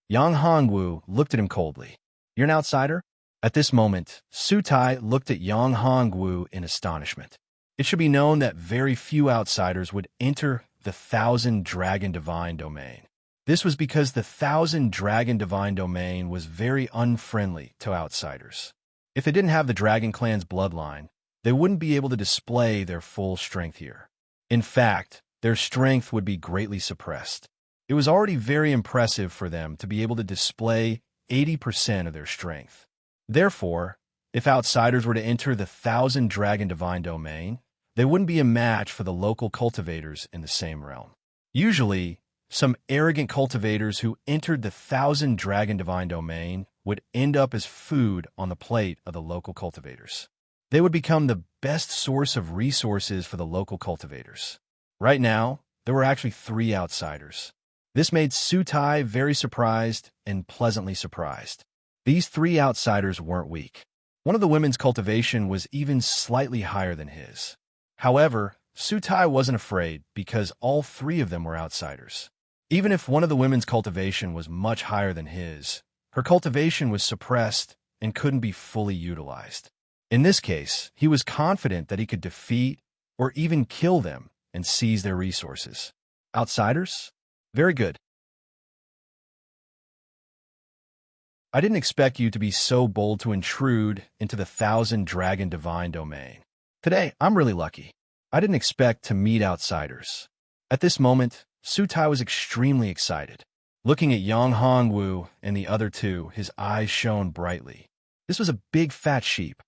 Yang Hongwu looked at him coldly. You're an outsider? At this moment, Su Tai looked at Yang Hongwu in astonishment. It should be known that very few outsiders would enter the Thousand Dragon Divine Domain. This was because the Thousand Dragon Divine Domain was very unfriendly to outsiders. If they didn't have the Dragon Clan's bloodline, they wouldn't be able to display their full strength here. In fact, their strength would be greatly suppressed. It was already very impressive for them to be able to display 80% of their strength. Therefore, if outsiders were to enter the Thousand Dragon Divine Domain, they wouldn't be a match for the local cultivators in the same realm. Usually, some arrogant cultivators who entered the Thousand Dragon Divine Domain would end up as food on the plate of the local cultivators. They would become the best source of resources for the local cultivators. Right now, there were actually 3 outsiders. This made Su Tai very surprised and pleasantly surprised. These 3 outsiders weren't weak. One of the women's cultivation was even slightly higher than his. However, Su Tai wasn't afraid because all 3 of them were outsiders. Even if one of the women's cultivation was much higher than his, her cultivation was suppressed and couldn't be fully utilized. In this case, he was confident that he could defeat or even kill them and seize their resources. Outsiders? Very good. I didn't expect you to be so bold to intrude into the Thousand Dragon Divine Domain. Today, I'm really lucky. I didn't expect to meet outsiders. At this moment, Sutai was extremely excited. Looking at Yang Hongwu and the other two, his eyes shone brightly. This was a big fat sheep.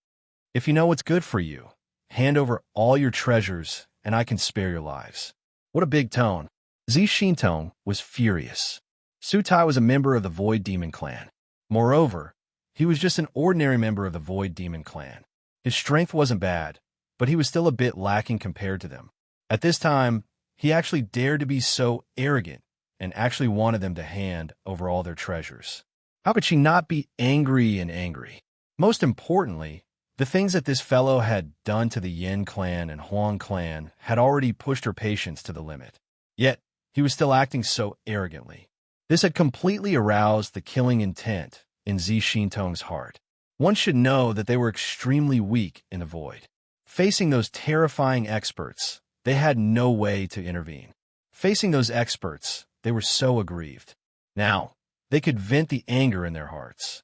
If you know what's good for you, hand over all your treasures and I can spare your lives. What a big tone. Zi Shintong was furious. Sutai was a member of the Void Demon clan. Moreover, he was just an ordinary member of the Void Demon clan. His strength wasn't bad, but he was still a bit lacking compared to them. At this time, he actually dared to be so arrogant and actually wanted them to hand over all their treasures. How could she not be angry and angry? Most importantly, the things that this fellow had done to the Yin clan and Huang clan had already pushed her patience to the limit. Yet, he was still acting so arrogantly. This had completely aroused the killing intent in Zi Shintong's heart. One should know that they were extremely weak in the void. Facing those terrifying experts, they had no way to intervene. Facing those experts, they were so aggrieved. Now, they could vent the anger in their hearts.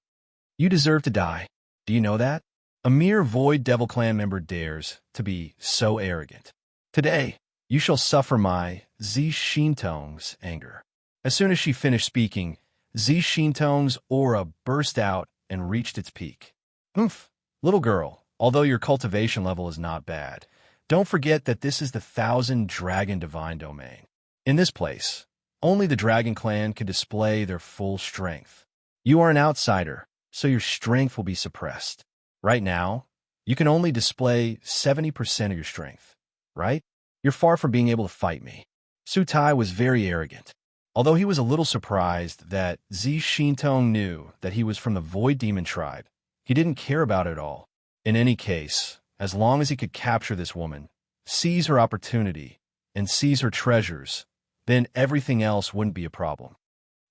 You deserve to die. Do you know that? A mere Void Devil Clan member dares to be so arrogant. Today, you shall suffer my Zi Shintong's anger. As soon as she finished speaking, Zi Shintong's aura burst out and reached its peak. Oomph, little girl, although your cultivation level is not bad, don't forget that this is the 1,000 Dragon Divine Domain. In this place, only the Dragon Clan can display their full strength. You are an outsider, so your strength will be suppressed. Right now, you can only display 70% of your strength, right? You're far from being able to fight me. Sutai was very arrogant. Although he was a little surprised that Zi Shintong knew that he was from the Void Demon tribe, he didn't care about it at all. In any case, as long as he could capture this woman, seize her opportunity, and seize her treasures, then everything else wouldn't be a problem.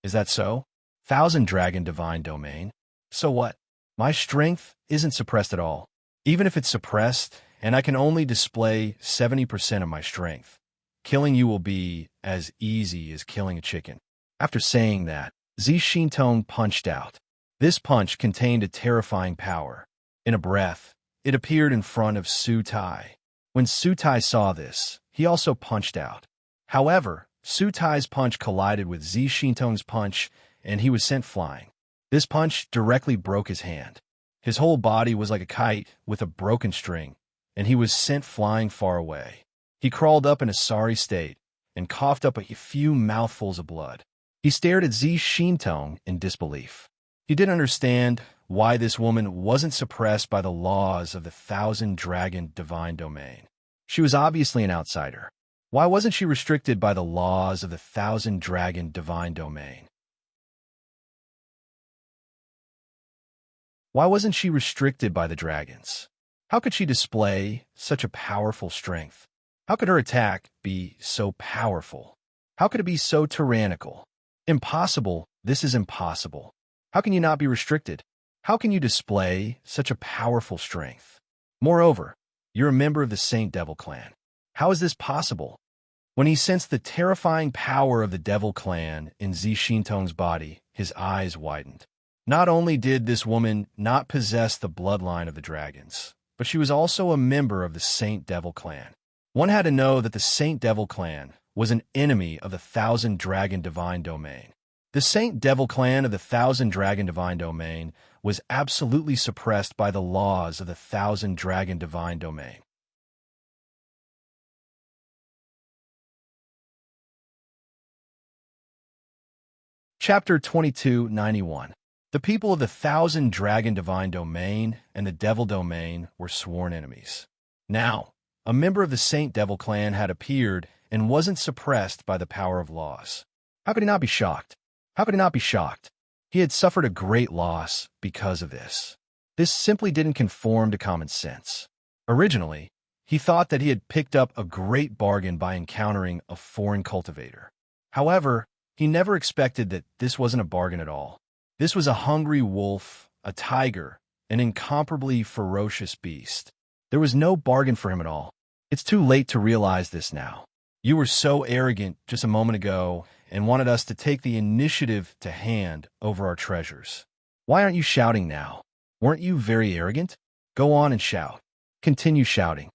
Is that so? 1,000 Dragon Divine Domain? So what? My strength isn't suppressed at all. Even if it's suppressed, and I can only display 70% of my strength, killing you will be as easy as killing a chicken. After saying that, Zi Shintong punched out. This punch contained a terrifying power. In a breath, it appeared in front of Sutai. When Sutai saw this, he also punched out. However, Sutai's punch collided with Zi Shintong's punch, and he was sent flying. This punch directly broke his hand. His whole body was like a kite with a broken string, and he was sent flying far away. He crawled up in a sorry state and coughed up a few mouthfuls of blood. He stared at Zi Shintong in disbelief. He didn't understand why this woman wasn't suppressed by the laws of the 1,000 Dragon Divine Domain. She was obviously an outsider. Why wasn't she restricted by the laws of the 1,000 Dragon Divine Domain? Why wasn't she restricted by the dragons? How could she display such a powerful strength? How could her attack be so powerful? How could it be so tyrannical? Impossible. This is impossible. How can you not be restricted? How can you display such a powerful strength? Moreover, you're a member of the Saint Devil Clan. How is this possible? When he sensed the terrifying power of the Devil Clan in Zi Shintong's body, his eyes widened. Not only did this woman not possess the bloodline of the dragons, but she was also a member of the Saint Devil Clan. One had to know that the Saint Devil Clan was an enemy of the 1,000 Dragon Divine Domain. The Saint Devil Clan of the 1,000 Dragon Divine Domain was absolutely suppressed by the laws of the 1,000 Dragon Divine Domain. Chapter 2291. The people of the 1,000 Dragon Divine Domain and the Devil Domain were sworn enemies. Now, a member of the Saint Devil Clan had appeared and wasn't suppressed by the power of laws. How could he not be shocked? How could he not be shocked? He had suffered a great loss because of this. This simply didn't conform to common sense. Originally, he thought that he had picked up a great bargain by encountering a foreign cultivator. However, he never expected that this wasn't a bargain at all. This was a hungry wolf, a tiger, an incomparably ferocious beast. There was no bargain for him at all. It's too late to realize this now. You were so arrogant just a moment ago and wanted us to take the initiative to hand over our treasures. Why aren't you shouting now? Weren't you very arrogant? Go on and shout. Continue shouting.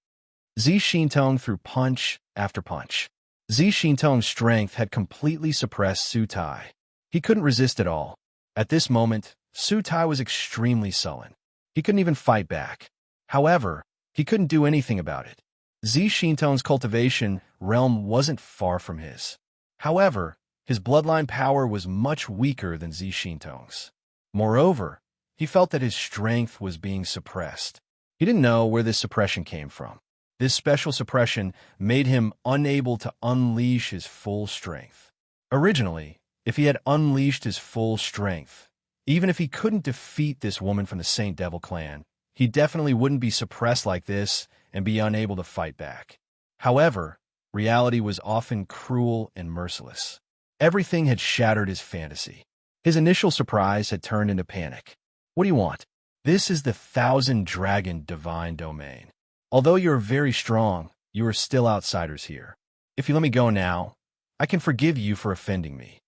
Zi Shintong threw punch after punch. Zi Shintong's strength had completely suppressed Su Tai. He couldn't resist at all. At this moment, Su Tai was extremely sullen. He couldn't even fight back. However, he couldn't do anything about it. Zi Shintong's cultivation realm wasn't far from his. However, his bloodline power was much weaker than Zi Shintong's. Moreover, he felt that his strength was being suppressed. He didn't know where this suppression came from. This special suppression made him unable to unleash his full strength. Originally, if he had unleashed his full strength, even if he couldn't defeat this woman from the Saint Devil clan, he definitely wouldn't be suppressed like this and be unable to fight back. However, reality was often cruel and merciless. Everything had shattered his fantasy. His initial surprise had turned into panic. What do you want? This is the 1,000-dragon divine domain. Although you're very strong, you are still outsiders here. If you let me go now, I can forgive you for offending me.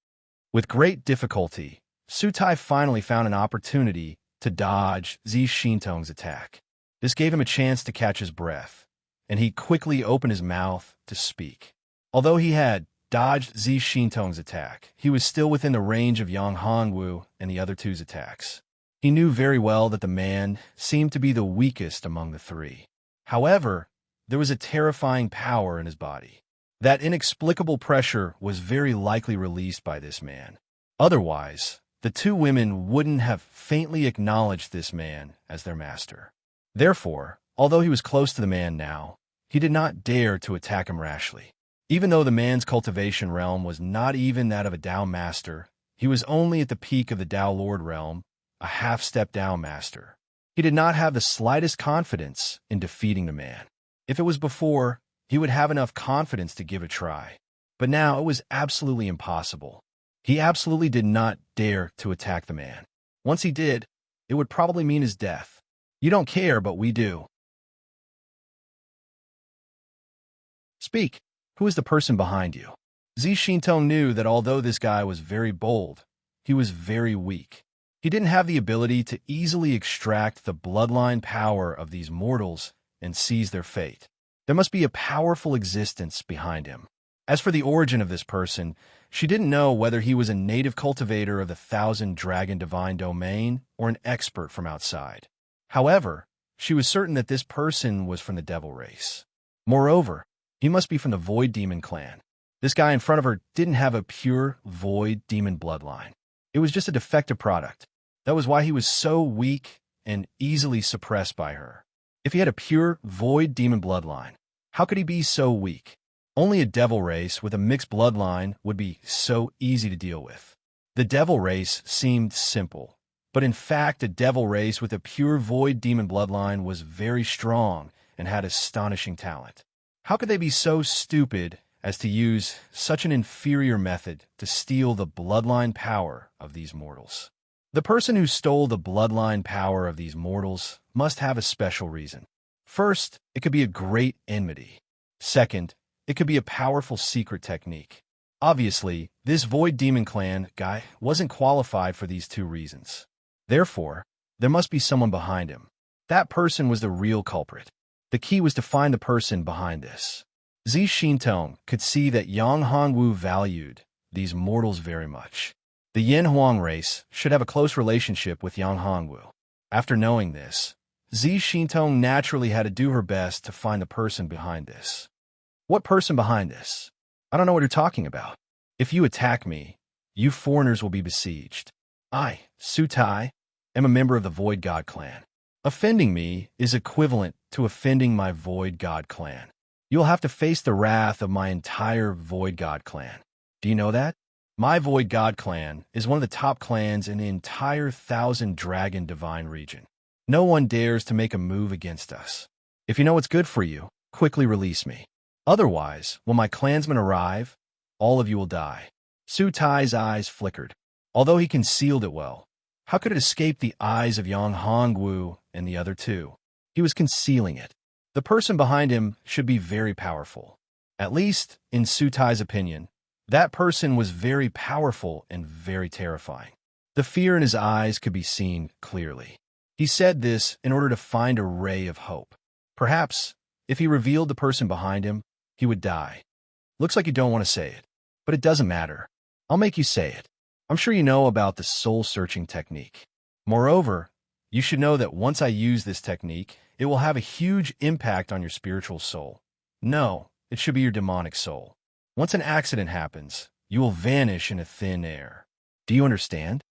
With great difficulty, Su Tai finally found an opportunity to dodge Zi Shintong's attack. This gave him a chance to catch his breath, and he quickly opened his mouth to speak. Although he had dodged Zi Shintong's attack, he was still within the range of Yang Hongwu and the other two's attacks. He knew very well that the man seemed to be the weakest among the three. However, there was a terrifying power in his body. That inexplicable pressure was very likely released by this man. Otherwise, the two women wouldn't have faintly acknowledged this man as their master. Therefore, although he was close to the man now, he did not dare to attack him rashly. Even though the man's cultivation realm was not even that of a Dao master, he was only at the peak of the Dao Lord realm, a half-step Dao master. He did not have the slightest confidence in defeating the man. If it was before, he would have enough confidence to give it a try. But now it was absolutely impossible. He absolutely did not dare to attack the man. Once he did, it would probably mean his death. You don't care, but we do. Speak. Who is the person behind you? Zi Shintong knew that although this guy was very bold, he was very weak. He didn't have the ability to easily extract the bloodline power of these mortals and seize their fate. There must be a powerful existence behind him. As for the origin of this person, she didn't know whether he was a native cultivator of the 1,000-dragon divine domain or an expert from outside. However, she was certain that this person was from the devil race. Moreover, he must be from the Void Demon clan. This guy in front of her didn't have a pure Void Demon bloodline. It was just a defective product. That was why he was so weak and easily suppressed by her. If he had a pure Void Demon bloodline, how could he be so weak? Only a devil race with a mixed bloodline would be so easy to deal with. The devil race seemed simple, but in fact a devil race with a pure Void Demon bloodline was very strong and had astonishing talent. How could they be so stupid as to use such an inferior method to steal the bloodline power of these mortals? The person who stole the bloodline power of these mortals must have a special reason. First, it could be a great enmity. Second, it could be a powerful secret technique. Obviously, this Void Demon clan guy wasn't qualified for these two reasons. Therefore, there must be someone behind him. That person was the real culprit. The key was to find the person behind this. Zi Shintong could see that Yang Hongwu valued these mortals very much. The Yin Huang race should have a close relationship with Yang Hongwu. After knowing this, Zi Shintong naturally had to do her best to find the person behind this. What person behind this? I don't know what you're talking about. If you attack me, you foreigners will be besieged. I, Su Tai, am a member of the Void God clan. Offending me is equivalent to offending my Void God clan. You'll have to face the wrath of my entire Void God clan. Do you know that? My Void God clan is one of the top clans in the entire 1,000-dragon divine region. No one dares to make a move against us. If you know what's good for you, quickly release me. Otherwise, when my clansmen arrive, all of you will die. Su Tai's eyes flickered. Although he concealed it well, how could it escape the eyes of Yang Hongwu and the other two? He was concealing it. The person behind him should be very powerful. At least, in Su Tai's opinion, that person was very powerful and very terrifying. The fear in his eyes could be seen clearly. He said this in order to find a ray of hope. Perhaps If he revealed the person behind him, he would die. Looks like you don't want to say it, but it doesn't matter. I'll make you say it. I'm sure you know about the soul-searching technique. Moreover, you should know that once I use this technique, it will have a huge impact on your spiritual soul. No, it should be your demonic soul. Once an accident happens, you will vanish into thin air. Do you understand?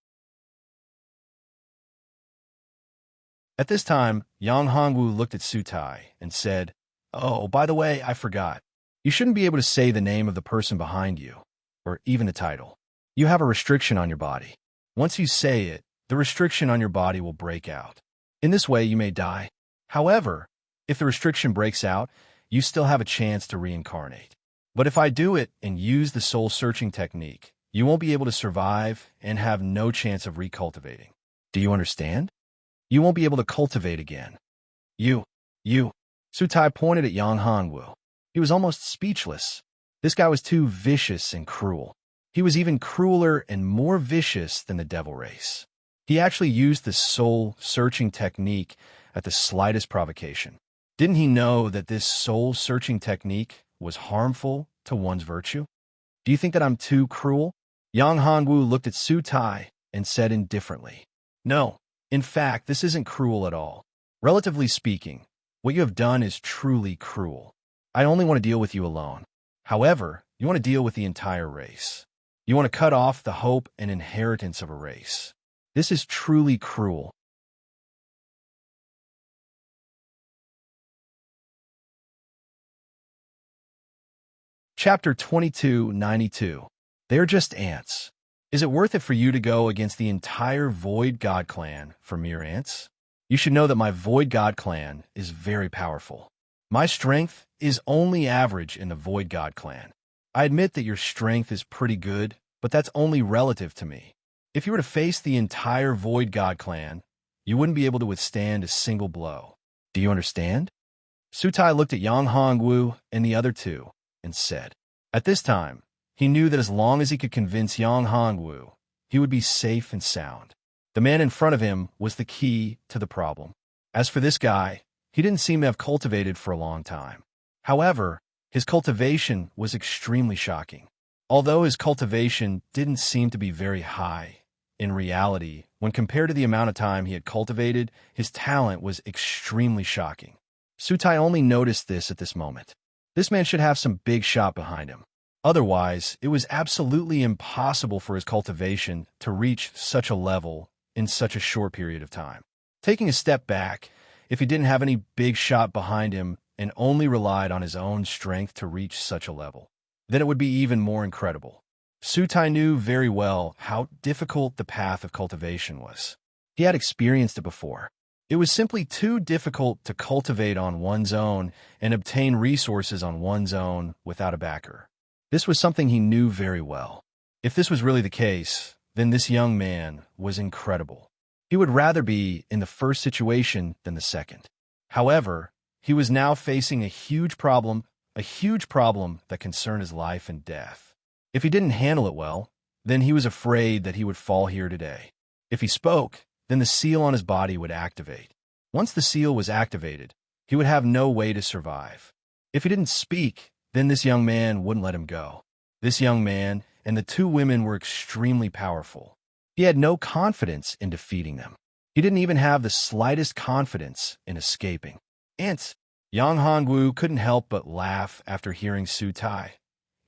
At this time, Yang Hongwu looked at Sutai and said, "Oh, by the way, I forgot. You shouldn't be able to say the name of the person behind you, or even the title. You have a restriction on your body. Once you say it, the restriction on your body will break out. In this way, you may die. However, if the restriction breaks out, you still have a chance to reincarnate. But if I do it and use the soul-searching technique, you won't be able to survive and have no chance of recultivating. Do you understand? You won't be able to cultivate again. You. Sutai pointed at Yang Hongwu. He was almost speechless. This guy was too vicious and cruel. He was even crueler and more vicious than the devil race. He actually used the soul-searching technique at the slightest provocation. Didn't he know that this soul-searching technique was harmful to one's virtue? Do you think that I'm too cruel? Yang Hongwu looked at Sutai and said indifferently, "No, in fact, this isn't cruel at all. Relatively speaking, what you have done is truly cruel. I only want to deal with you alone. However, you want to deal with the entire race. You want to cut off the hope and inheritance of a race. This is truly cruel." Chapter 2292. They're just ants. Is it worth it for you to go against the entire Void God clan for mere ants? You should know that my Void God clan is very powerful. My strength is only average in the Void God clan. I admit that your strength is pretty good, but that's only relative to me. If you were to face the entire Void God clan, you wouldn't be able to withstand a single blow. Do you understand? Sutai looked at Yang Hongwu and the other two and said, at this time, he knew that as long as he could convince Yang Hongwu, he would be safe and sound. The man in front of him was the key to the problem. As for this guy, he didn't seem to have cultivated for a long time. However, his cultivation was extremely shocking. Although his cultivation didn't seem to be very high, in reality, when compared to the amount of time he had cultivated, his talent was extremely shocking. Sutai only noticed this at this moment. This man should have some big shot behind him. Otherwise, it was absolutely impossible for his cultivation to reach such a level in such a short period of time. Taking a step back, if he didn't have any big shot behind him and only relied on his own strength to reach such a level, then it would be even more incredible. Sutai knew very well how difficult the path of cultivation was. He had experienced it before. It was simply too difficult to cultivate on one's own and obtain resources on one's own without a backer. This was something he knew very well. If this was really the case, then this young man was incredible. He would rather be in the first situation than the second. However, he was now facing a huge problem that concerned his life and death. If he didn't handle it well, then he was afraid that he would fall here today. If he spoke, then the seal on his body would activate. Once the seal was activated, he would have no way to survive. If he didn't speak, then this young man wouldn't let him go. This young man and the two women were extremely powerful. He had no confidence in defeating them. He didn't even have the slightest confidence in escaping. Ants. Yang Hongwu couldn't help but laugh after hearing Sutai.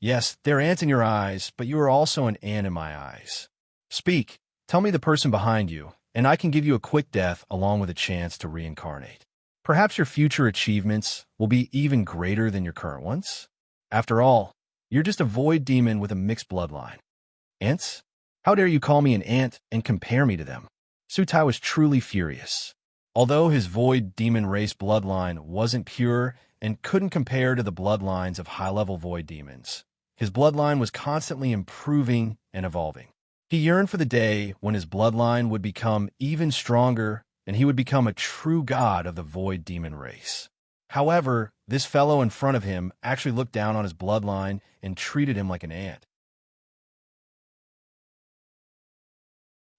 Yes, there are ants in your eyes, but you are also an ant in my eyes. Speak. Tell me the person behind you, and I can give you a quick death along with a chance to reincarnate. Perhaps your future achievements will be even greater than your current ones. After all, you're just a void demon with a mixed bloodline. Ants? How dare you call me an ant and compare me to them? Sutai was truly furious. Although his void demon race bloodline wasn't pure and couldn't compare to the bloodlines of high-level void demons, his bloodline was constantly improving and evolving. He yearned for the day when his bloodline would become even stronger and he would become a true god of the void demon race. However, this fellow in front of him actually looked down on his bloodline and treated him like an ant.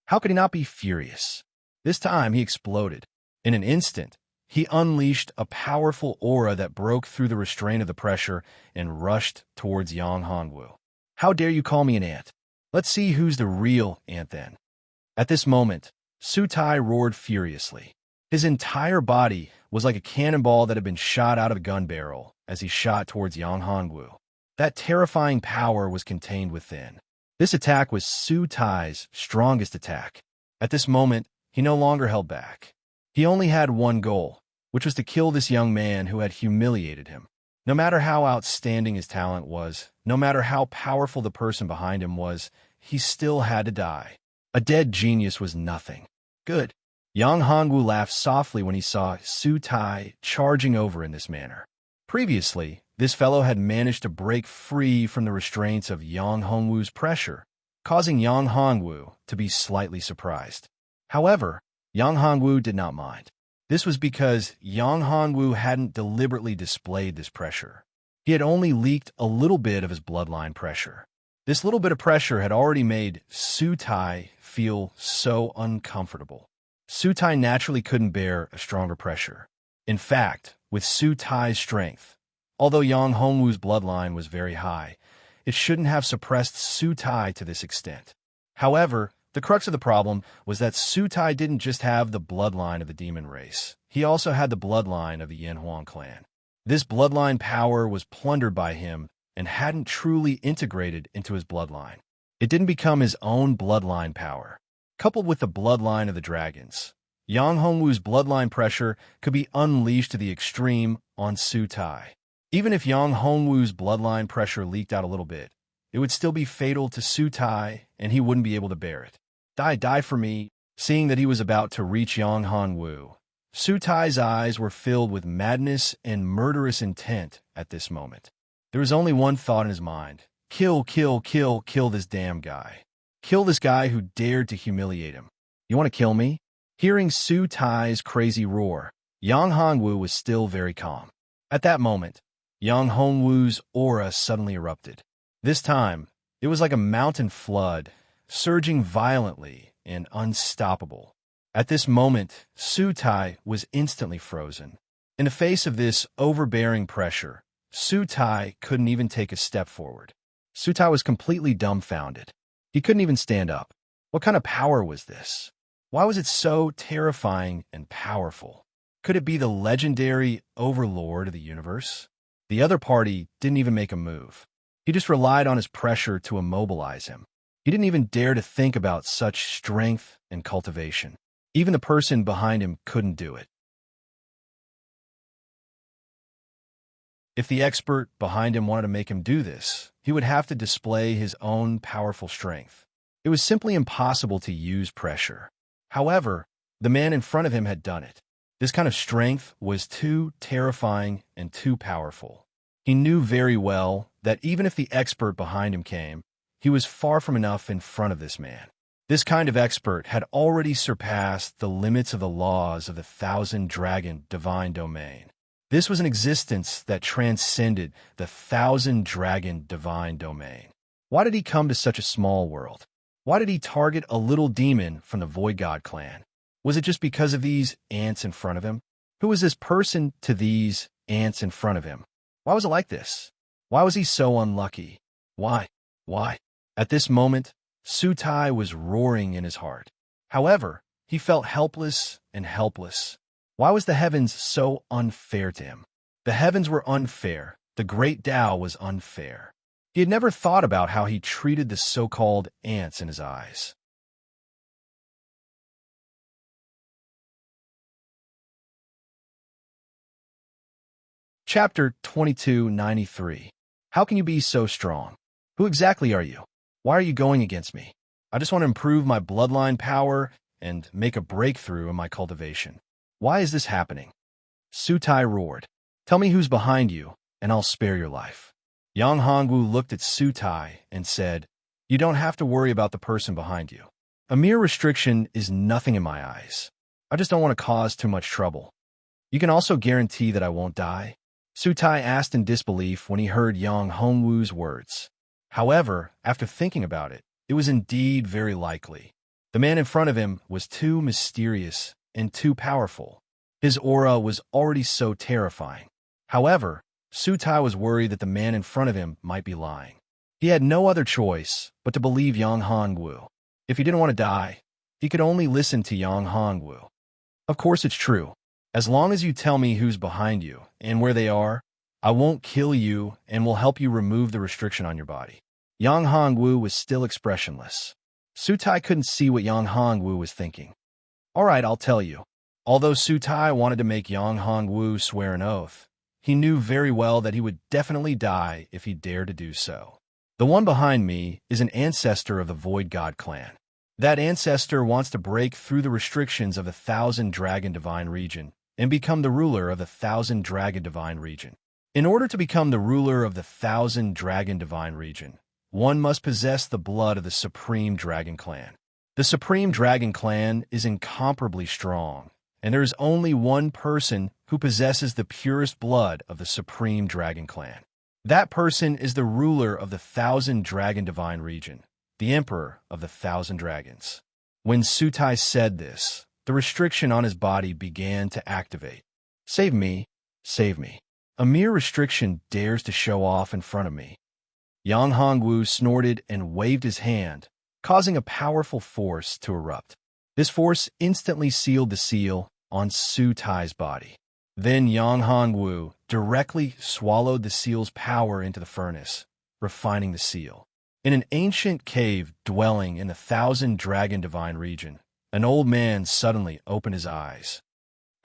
How could he not be furious? This time he exploded. In an instant, he unleashed a powerful aura that broke through the restraint of the pressure and rushed towards Yang Hongwu. How dare you call me an ant? Let's see who's the real ant then. At this moment, Su Tai roared furiously. His entire body was like a cannonball that had been shot out of a gun barrel as he shot towards Yang Hongwu. That terrifying power was contained within. This attack was Su Tai's strongest attack. At this moment, he no longer held back. He only had one goal, which was to kill this young man who had humiliated him. No matter how outstanding his talent was, no matter how powerful the person behind him was, he still had to die. A dead genius was nothing. Good. Yang Hongwu laughed softly when he saw Su Tai charging over in this manner. Previously, this fellow had managed to break free from the restraints of Yang Hongwu's pressure, causing Yang Hongwu to be slightly surprised. However, Yang Hongwu did not mind. This was because Yang Hongwu hadn't deliberately displayed this pressure. He had only leaked a little bit of his bloodline pressure. This little bit of pressure had already made Su Tai feel so uncomfortable. Su Tai naturally couldn't bear a stronger pressure. In fact, with Su Tai's strength, although Yang Hongwu's bloodline was very high, it shouldn't have suppressed Su Tai to this extent. However, the crux of the problem was that Su Tai didn't just have the bloodline of the demon race. He also had the bloodline of the Yanhuang clan. This bloodline power was plundered by him and hadn't truly integrated into his bloodline. It didn't become his own bloodline power. Coupled with the bloodline of the dragons, Yang Hongwu's bloodline pressure could be unleashed to the extreme on Su Tai. Even if Yang Hongwu's bloodline pressure leaked out a little bit, it would still be fatal to Su Tai and he wouldn't be able to bear it. Die for me. Seeing that he was about to reach Yang Hongwu, Su Tai's eyes were filled with madness and murderous intent at this moment. There was only one thought in his mind. Kill this damn guy. Kill this guy who dared to humiliate him. You want to kill me? Hearing Su Tai's crazy roar, Yang Hongwu was still very calm. At that moment, Yang Hongwu's aura suddenly erupted. This time, it was like a mountain flood, surging violently and unstoppable. At this moment, Su Tai was instantly frozen. In the face of this overbearing pressure, Su Tai couldn't even take a step forward. Su Tai was completely dumbfounded. He couldn't even stand up. What kind of power was this? Why was it so terrifying and powerful? Could it be the legendary overlord of the universe? The other party didn't even make a move. He just relied on his pressure to immobilize him. He didn't even dare to think about such strength and cultivation. Even the person behind him couldn't do it. If the expert behind him wanted to make him do this, he would have to display his own powerful strength. It was simply impossible to use pressure. However, the man in front of him had done it. This kind of strength was too terrifying and too powerful. He knew very well that even if the expert behind him came, he was far from enough in front of this man. This kind of expert had already surpassed the limits of the laws of the 1,000-dragon divine domain. This was an existence that transcended the 1,000-dragon divine domain. Why did he come to such a small world? Why did he target a little demon from the Void God clan? Was it just because of these ants in front of him? Who was this person to these ants in front of him? Why was it like this? Why was he so unlucky? Why? At this moment, Su Tai was roaring in his heart. However, he felt helpless and helpless. Why was the heavens so unfair to him? The heavens were unfair. The great Tao was unfair. He had never thought about how he treated the so-called ants in his eyes. Chapter 2293. How can you be so strong? Who exactly are you? Why are you going against me? I just want to improve my bloodline power and make a breakthrough in my cultivation. Why is this happening? Su Tai roared. Tell me who's behind you, and I'll spare your life. Yang Hongwu looked at Su Tai and said, You don't have to worry about the person behind you. A mere restriction is nothing in my eyes. I just don't want to cause too much trouble. You can also guarantee that I won't die? Su Tai asked in disbelief when he heard Yang Hongwu's words. However, after thinking about it, it was indeed very likely. The man in front of him was too mysterious and too powerful. His aura was already so terrifying. However, Sutai was worried that the man in front of him might be lying. He had no other choice but to believe Yang Hongwu. If he didn't want to die, he could only listen to Yang Hongwu. Of course it's true. As long as you tell me who's behind you and where they are, I won't kill you and will help you remove the restriction on your body. Yang Hongwu was still expressionless. Sutai couldn't see what Yang Hongwu was thinking. All right, I'll tell you. Although Sutai wanted to make Yang Hongwu swear an oath, he knew very well that he would definitely die if he dared to do so. The one behind me is an ancestor of the Void God clan. That ancestor wants to break through the restrictions of the Thousand Dragon Divine region and become the ruler of the Thousand Dragon Divine region. In order to become the ruler of the Thousand Dragon Divine region, one must possess the blood of the Supreme Dragon Clan. The Supreme Dragon Clan is incomparably strong, and there is only one person who possesses the purest blood of the Supreme Dragon Clan. That person is the ruler of the Thousand Dragon Divine region, the Emperor of the Thousand Dragons. When Sutai said this, the restriction on his body began to activate. Save me, save me. A mere restriction dares to show off in front of me. Yang Hongwu snorted and waved his hand, causing a powerful force to erupt. This force instantly sealed the seal on Sutai's body. Then Yang Hongwu directly swallowed the seal's power into the furnace, refining the seal. In an ancient cave dwelling in the Thousand Dragon Divine region, an old man suddenly opened his eyes.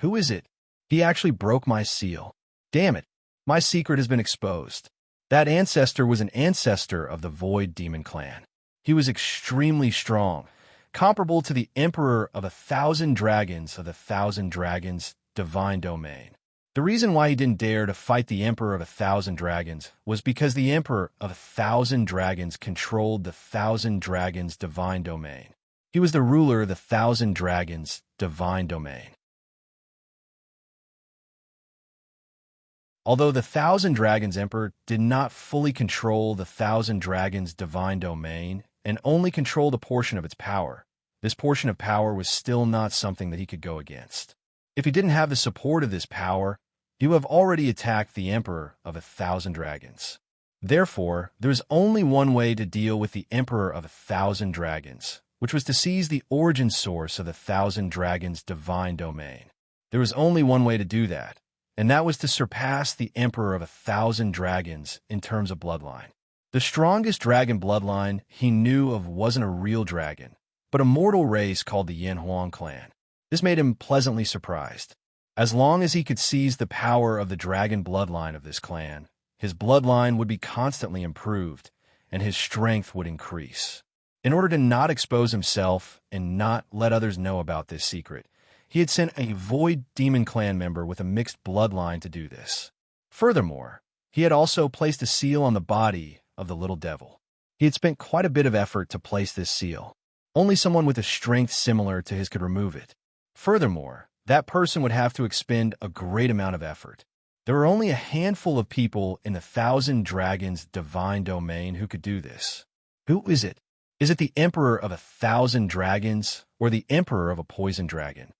Who is it? He actually broke my seal. Damn it, my secret has been exposed. That ancestor was an ancestor of the Void Demon clan. He was extremely strong, comparable to the Emperor of 1,000 Dragons of the Thousand Dragons Divine Domain. The reason why he didn't dare to fight the Emperor of 1,000 Dragons was because the Emperor of 1,000 Dragons controlled the Thousand Dragons Divine Domain. He was the ruler of the Thousand Dragons Divine Domain. Although the Thousand Dragons Emperor did not fully control the Thousand Dragons Divine Domain and only controlled a portion of its power, this portion of power was still not something that he could go against. If he didn't have the support of this power, he would have already attacked the Emperor of 1,000 Dragons. Therefore, there is only one way to deal with the Emperor of 1,000 Dragons, which was to seize the origin source of the Thousand Dragons Divine Domain. There was only one way to do that, and that was to surpass the Emperor of 1,000 Dragons in terms of bloodline. The strongest dragon bloodline he knew of wasn't a real dragon, but a mortal race called the Yanhuang clan. This made him pleasantly surprised. As long as he could seize the power of the dragon bloodline of this clan, his bloodline would be constantly improved, and his strength would increase. In order to not expose himself and not let others know about this secret, he had sent a Void Demon clan member with a mixed bloodline to do this. Furthermore, he had also placed a seal on the body of the little devil. He had spent quite a bit of effort to place this seal. Only someone with a strength similar to his could remove it. Furthermore, that person would have to expend a great amount of effort. There were only a handful of people in the Thousand Dragons Divine Domain who could do this. Who is it? Is it the Emperor of 1,000 Dragons or the Emperor of a Poison Dragon?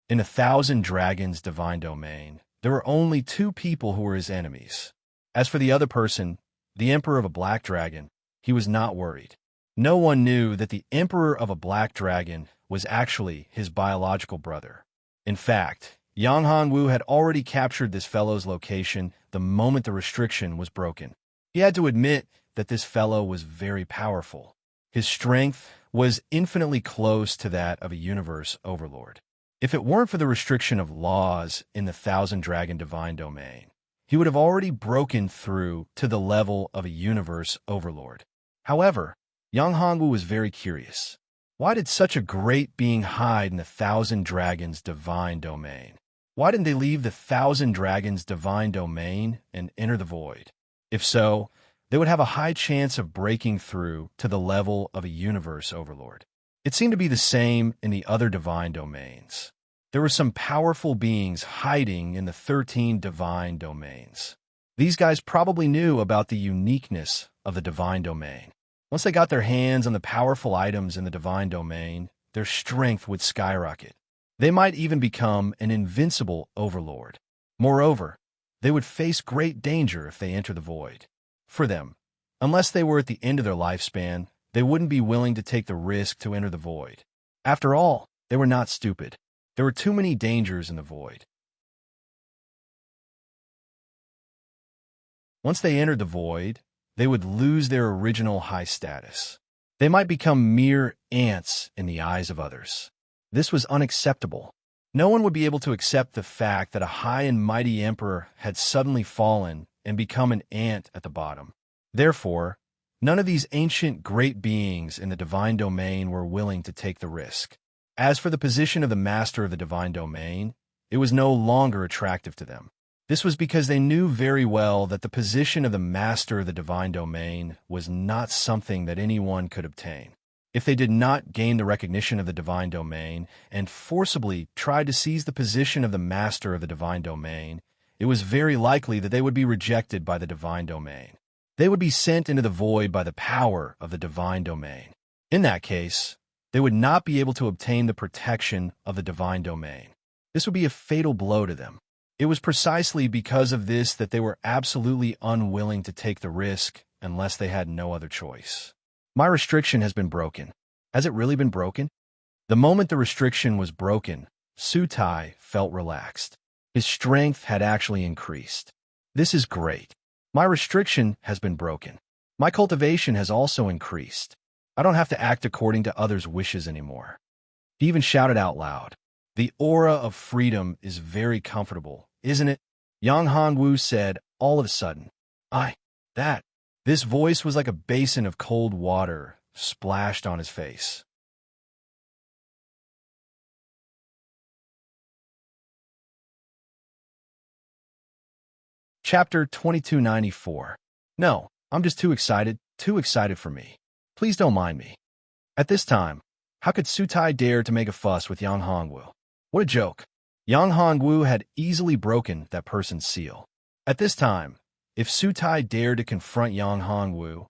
In the Thousand Dragons Divine Domain, there were only two people who were his enemies. As for the other person, the Emperor of a Black Dragon, he was not worried. No one knew that the Emperor of a Black Dragon was actually his biological brother. In fact, Yang Hongwu had already captured this fellow's location the moment the restriction was broken. He had to admit that this fellow was very powerful. His strength was infinitely close to that of a universe overlord. If it weren't for the restriction of laws in the Thousand Dragon Divine Domain, he would have already broken through to the level of a universe overlord. However, Yang Hongwu was very curious. Why did such a great being hide in the Thousand Dragons Divine Domain? Why didn't they leave the Thousand Dragons Divine Domain and enter the void? If so, they would have a high chance of breaking through to the level of a universe overlord. It seemed to be the same in the other divine domains. There were some powerful beings hiding in the 13 divine domains. These guys probably knew about the uniqueness of the divine domain. Once they got their hands on the powerful items in the divine domain, their strength would skyrocket. They might even become an invincible overlord. Moreover, they would face great danger if they enter the void. For them, unless they were at the end of their lifespan, they wouldn't be willing to take the risk to enter the void. After all, they were not stupid. There were too many dangers in the void. Once they entered the void, they would lose their original high status. They might become mere ants in the eyes of others. This was unacceptable. No one would be able to accept the fact that a high and mighty emperor had suddenly fallen and become an ant at the bottom. Therefore, none of these ancient great beings in the divine domain were willing to take the risk. As for the position of the master of the divine domain, it was no longer attractive to them. This was because they knew very well that the position of the master of the divine domain was not something that anyone could obtain. If they did not gain the recognition of the divine domain and forcibly tried to seize the position of the master of the divine domain, it was very likely that they would be rejected by the divine domain. They would be sent into the void by the power of the divine domain. In that case, they would not be able to obtain the protection of the divine domain. This would be a fatal blow to them. It was precisely because of this that they were absolutely unwilling to take the risk unless they had no other choice. My restriction has been broken. Has it really been broken? The moment the restriction was broken, Sutai felt relaxed. His strength had actually increased. This is great. My restriction has been broken. My cultivation has also increased. I don't have to act according to others' wishes anymore. He even shouted out loud. The aura of freedom is very comfortable, isn't it? Yang Hongwu said all of a sudden. That. This voice was like a basin of cold water splashed on his face. Chapter 2294. No, I'm just too excited for me. Please don't mind me. At this time, how could Sutai dare to make a fuss with Yang Hongwu? What a joke. Yang Hongwu had easily broken that person's seal. At this time, if Sutai dared to confront Yang Hongwu,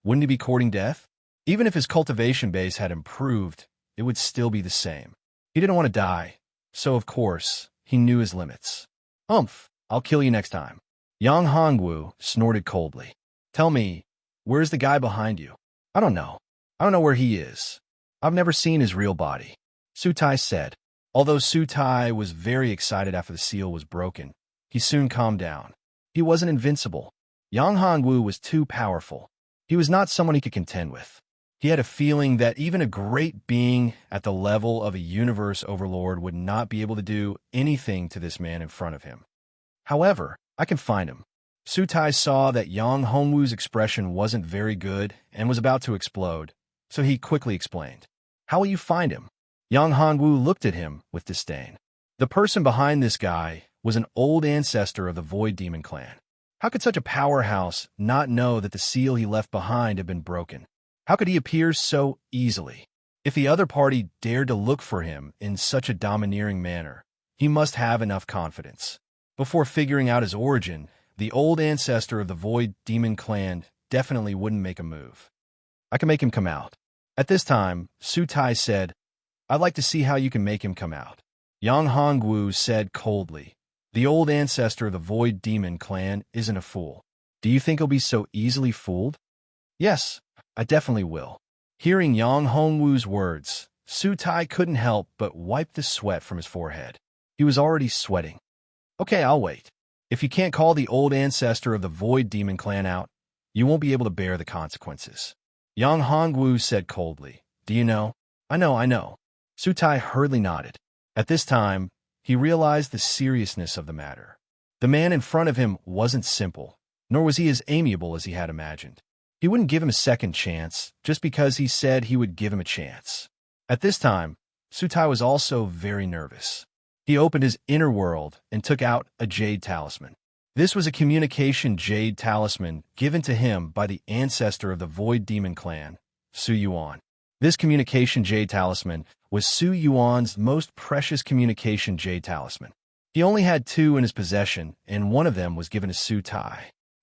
wouldn't he be courting death? Even if his cultivation base had improved, it would still be the same. He didn't want to die, so of course, he knew his limits. I'll kill you next time. Yang Hongwu snorted coldly. Tell me, where's the guy behind you? I don't know. I don't know where he is. I've never seen his real body. Sutai said. Although Sutai was very excited after the seal was broken, he soon calmed down. He wasn't invincible. Yang Hongwu was too powerful. He was not someone he could contend with. He had a feeling that even a great being at the level of a universe overlord would not be able to do anything to this man in front of him. However, I can find him. Sutai saw that Yang Hongwu's expression wasn't very good and was about to explode, so he quickly explained. How will you find him? Yang Hongwu looked at him with disdain. The person behind this guy was an old ancestor of the Void Demon clan. How could such a powerhouse not know that the seal he left behind had been broken? How could he appear so easily? If the other party dared to look for him in such a domineering manner, he must have enough confidence. Before figuring out his origin, the old ancestor of the Void Demon clan definitely wouldn't make a move. I can make him come out. At this time, Sutai said, I'd like to see how you can make him come out. Yang Hongwu said coldly, the old ancestor of the Void Demon clan isn't a fool. Do you think he'll be so easily fooled? Yes, I definitely will. Hearing Yang Hongwu's words, Sutai couldn't help but wipe the sweat from his forehead. He was already sweating. Okay, I'll wait. If you can't call the old ancestor of the Void Demon clan out, you won't be able to bear the consequences. Yang Hongwu said coldly, do you know? I know. Sutai hurriedly nodded. At this time, he realized the seriousness of the matter. The man in front of him wasn't simple, nor was he as amiable as he had imagined. He wouldn't give him a second chance just because he said he would give him a chance. At this time, Sutai was also very nervous. He opened his inner world and took out a jade talisman. This was a communication jade talisman given to him by the ancestor of the Void Demon clan, Su Yuan. This communication jade talisman was Su Yuan's most precious communication jade talisman. He only had 2 in his possession, and one of them was given to Sutai.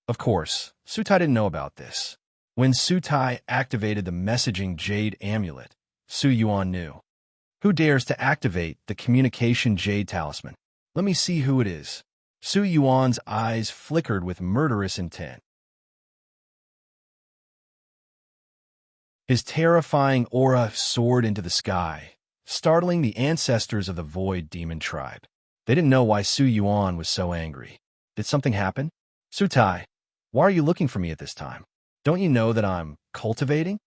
Of course, Sutai didn't know about this. When Sutai activated the messaging jade amulet, Su Yuan knew. Who dares to activate the communication jade talisman? Let me see who it is. Su Yuan's eyes flickered with murderous intent. His terrifying aura soared into the sky, startling the ancestors of the Void Demon tribe. They didn't know why Su Yuan was so angry. Did something happen? Su Tai, why are you looking for me at this time? Don't you know that I'm cultivating?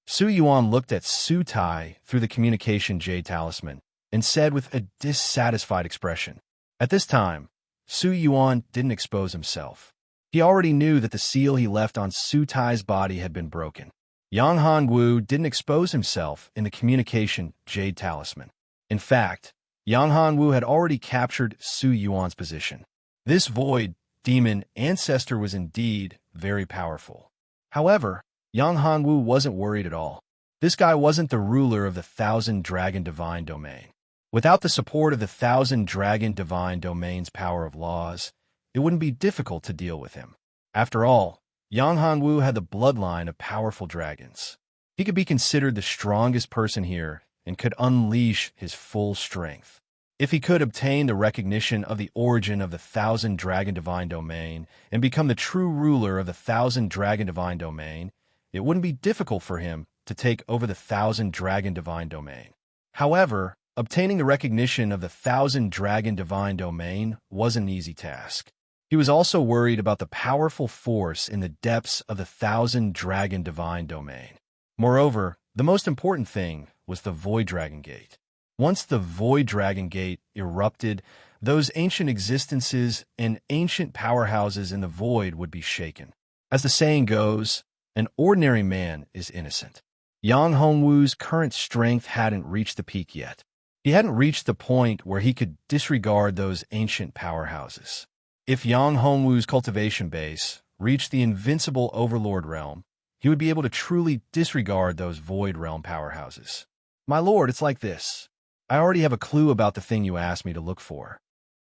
Su Yuan looked at Su Tai through the communication jade talisman and said with a dissatisfied expression. At this time, Su Yuan didn't expose himself. He already knew that the seal he left on Su Tai's body had been broken. Yang Hongwu didn't expose himself in the communication jade talisman. In fact, Yang Hongwu had already captured Su Yuan's position. This void demon ancestor was indeed very powerful. However, Yang Hongwu wasn't worried at all. This guy wasn't the ruler of the 1,000 Dragon Divine Domain. Without the support of the 1,000 Dragon Divine Domain's power of laws, it wouldn't be difficult to deal with him. After all, Yang Hongwu had the bloodline of powerful dragons. He could be considered the strongest person here and could unleash his full strength. If he could obtain the recognition of the origin of the 1,000 Dragon Divine Domain and become the true ruler of the 1,000 Dragon Divine Domain, it wouldn't be difficult for him to take over the 1,000 Dragon Divine Domain. However, obtaining the recognition of the 1,000 Dragon Divine Domain was an easy task. He was also worried about the powerful force in the depths of the 1,000 Dragon Divine Domain. Moreover, the most important thing was the Void Dragon Gate. Once the Void Dragon Gate erupted, those ancient existences and ancient powerhouses in the void would be shaken. As the saying goes, an ordinary man is innocent. Yang Hongwu's current strength hadn't reached the peak yet. He hadn't reached the point where he could disregard those ancient powerhouses. If Yang Hongwu's cultivation base reached the invincible Overlord realm, he would be able to truly disregard those Void Realm powerhouses. My lord, it's like this. I already have a clue about the thing you asked me to look for.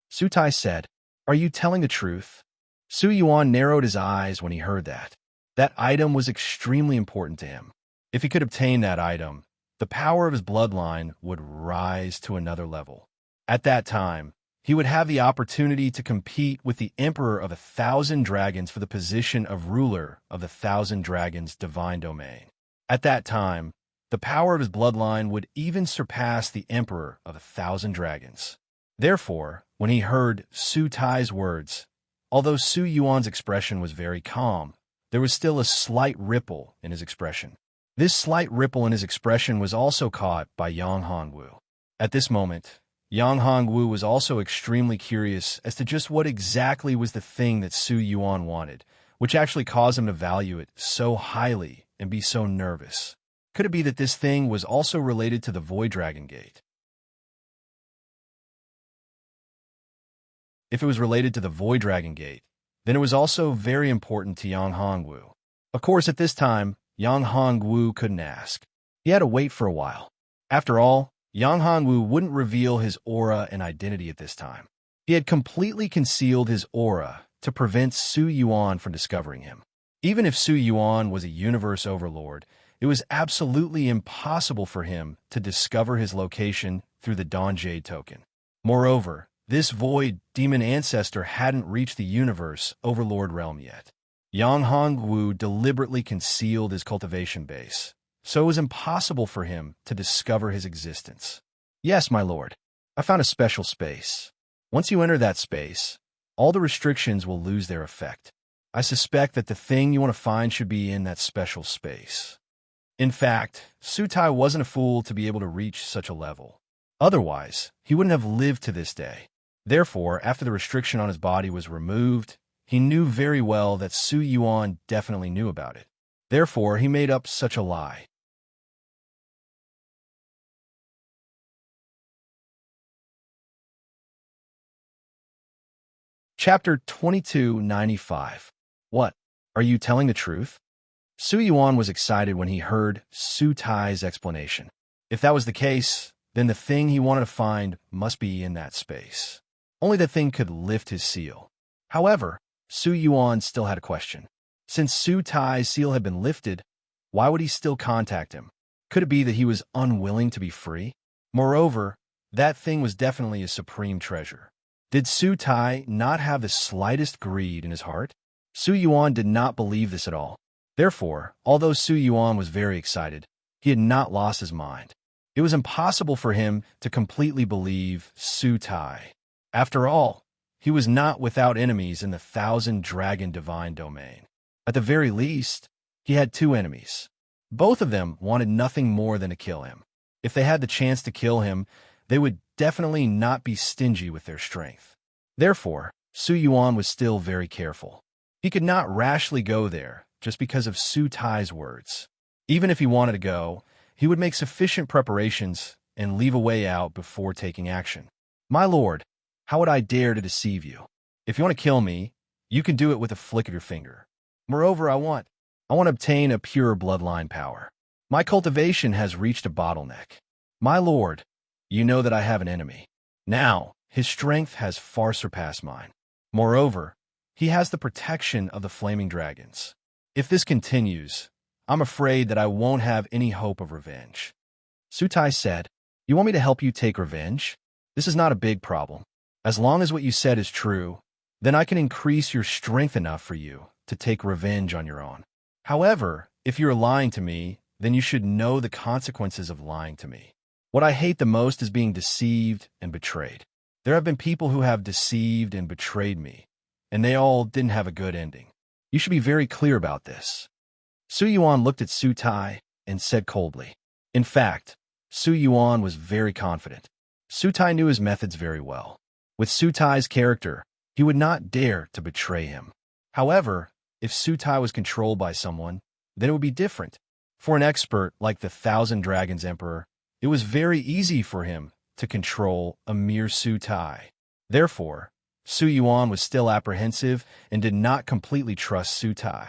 Su Tai said, Are you telling the truth? Su Yuan narrowed his eyes when he heard that. That item was extremely important to him. If he could obtain that item, the power of his bloodline would rise to another level. At that time, he would have the opportunity to compete with the Emperor of 1,000 Dragons for the position of ruler of the 1,000 Dragons' divine domain. At that time, the power of his bloodline would even surpass the Emperor of 1,000 Dragons. Therefore, when he heard Su Tai's words, although Su Yuan's expression was very calm, there was still a slight ripple in his expression. This slight ripple in his expression was also caught by Yang Hongwu. At this moment, Yang Hongwu was also extremely curious as to just what exactly was the thing that Su Yuan wanted, which actually caused him to value it so highly and be so nervous. Could it be that this thing was also related to the Void Dragon Gate? If it was related to the Void Dragon Gate, then it was also very important to Yang Hongwu. Of course, at this time, Yang Hongwu couldn't ask. He had to wait for a while. After all, Yang Hongwu wouldn't reveal his aura and identity at this time. He had completely concealed his aura to prevent Su Yuan from discovering him. Even if Su Yuan was a universe overlord, it was absolutely impossible for him to discover his location through the Dawn Jade token. Moreover, this void demon ancestor hadn't reached the universe overlord realm yet. Yang Hongwu deliberately concealed his cultivation base, so it was impossible for him to discover his existence. Yes, my lord, I found a special space. Once you enter that space, all the restrictions will lose their effect. I suspect that the thing you want to find should be in that special space. In fact, Su Tai wasn't a fool to be able to reach such a level. Otherwise, he wouldn't have lived to this day. Therefore, after the restriction on his body was removed, he knew very well that Su Yuan definitely knew about it. Therefore, he made up such a lie. Chapter 2295. What? Are you telling the truth? Su Yuan was excited when he heard Su Tai's explanation. If that was the case, then the thing he wanted to find must be in that space. Only that thing could lift his seal. However, Su Yuan still had a question. Since Su Tai's seal had been lifted, why would he still contact him? Could it be that he was unwilling to be free? Moreover, that thing was definitely a supreme treasure. Did Su Tai not have the slightest greed in his heart? Su Yuan did not believe this at all. Therefore, although Su Yuan was very excited, he had not lost his mind. It was impossible for him to completely believe Su Tai. After all, he was not without enemies in the 1,000-dragon divine domain. At the very least, he had two enemies. Both of them wanted nothing more than to kill him. If they had the chance to kill him, they would definitely not be stingy with their strength. Therefore, Su Yuan was still very careful. He could not rashly go there just because of Su Tai's words. Even if he wanted to go, he would make sufficient preparations and leave a way out before taking action. My lord, how would I dare to deceive you? If you want to kill me, you can do it with a flick of your finger. Moreover, I want to obtain a pure bloodline power. My cultivation has reached a bottleneck. My lord, you know that I have an enemy. Now, his strength has far surpassed mine. Moreover, he has the protection of the flaming dragons. If this continues, I'm afraid that I won't have any hope of revenge. Su Tai said, You want me to help you take revenge? This is not a big problem. As long as what you said is true, then I can increase your strength enough for you to take revenge on your own. However, if you're lying to me, then you should know the consequences of lying to me. What I hate the most is being deceived and betrayed. There have been people who have deceived and betrayed me, and they all didn't have a good ending. You should be very clear about this. Su Yuan looked at Su Tai and said coldly. In fact, Su Yuan was very confident. Su Tai knew his methods very well. With Su Tai's character, he would not dare to betray him. However, if Su Tai was controlled by someone, then it would be different. For an expert like the 1,000 Dragons Emperor, it was very easy for him to control a mere Su Tai. Therefore, Su Yuan was still apprehensive and did not completely trust Su Tai.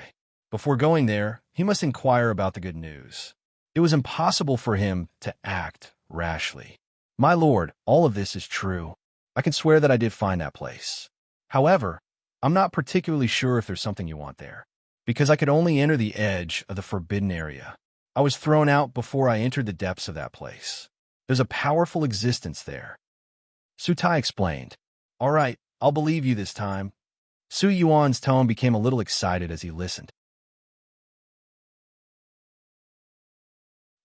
Before going there, he must inquire about the good news. It was impossible for him to act rashly. My lord, all of this is true. I can swear that I did find that place. However, I'm not particularly sure if there's something you want there, because I could only enter the edge of the forbidden area. I was thrown out before I entered the depths of that place. There's a powerful existence there. Su Tai explained. All right, I'll believe you this time. Su Yuan's tone became a little excited as he listened.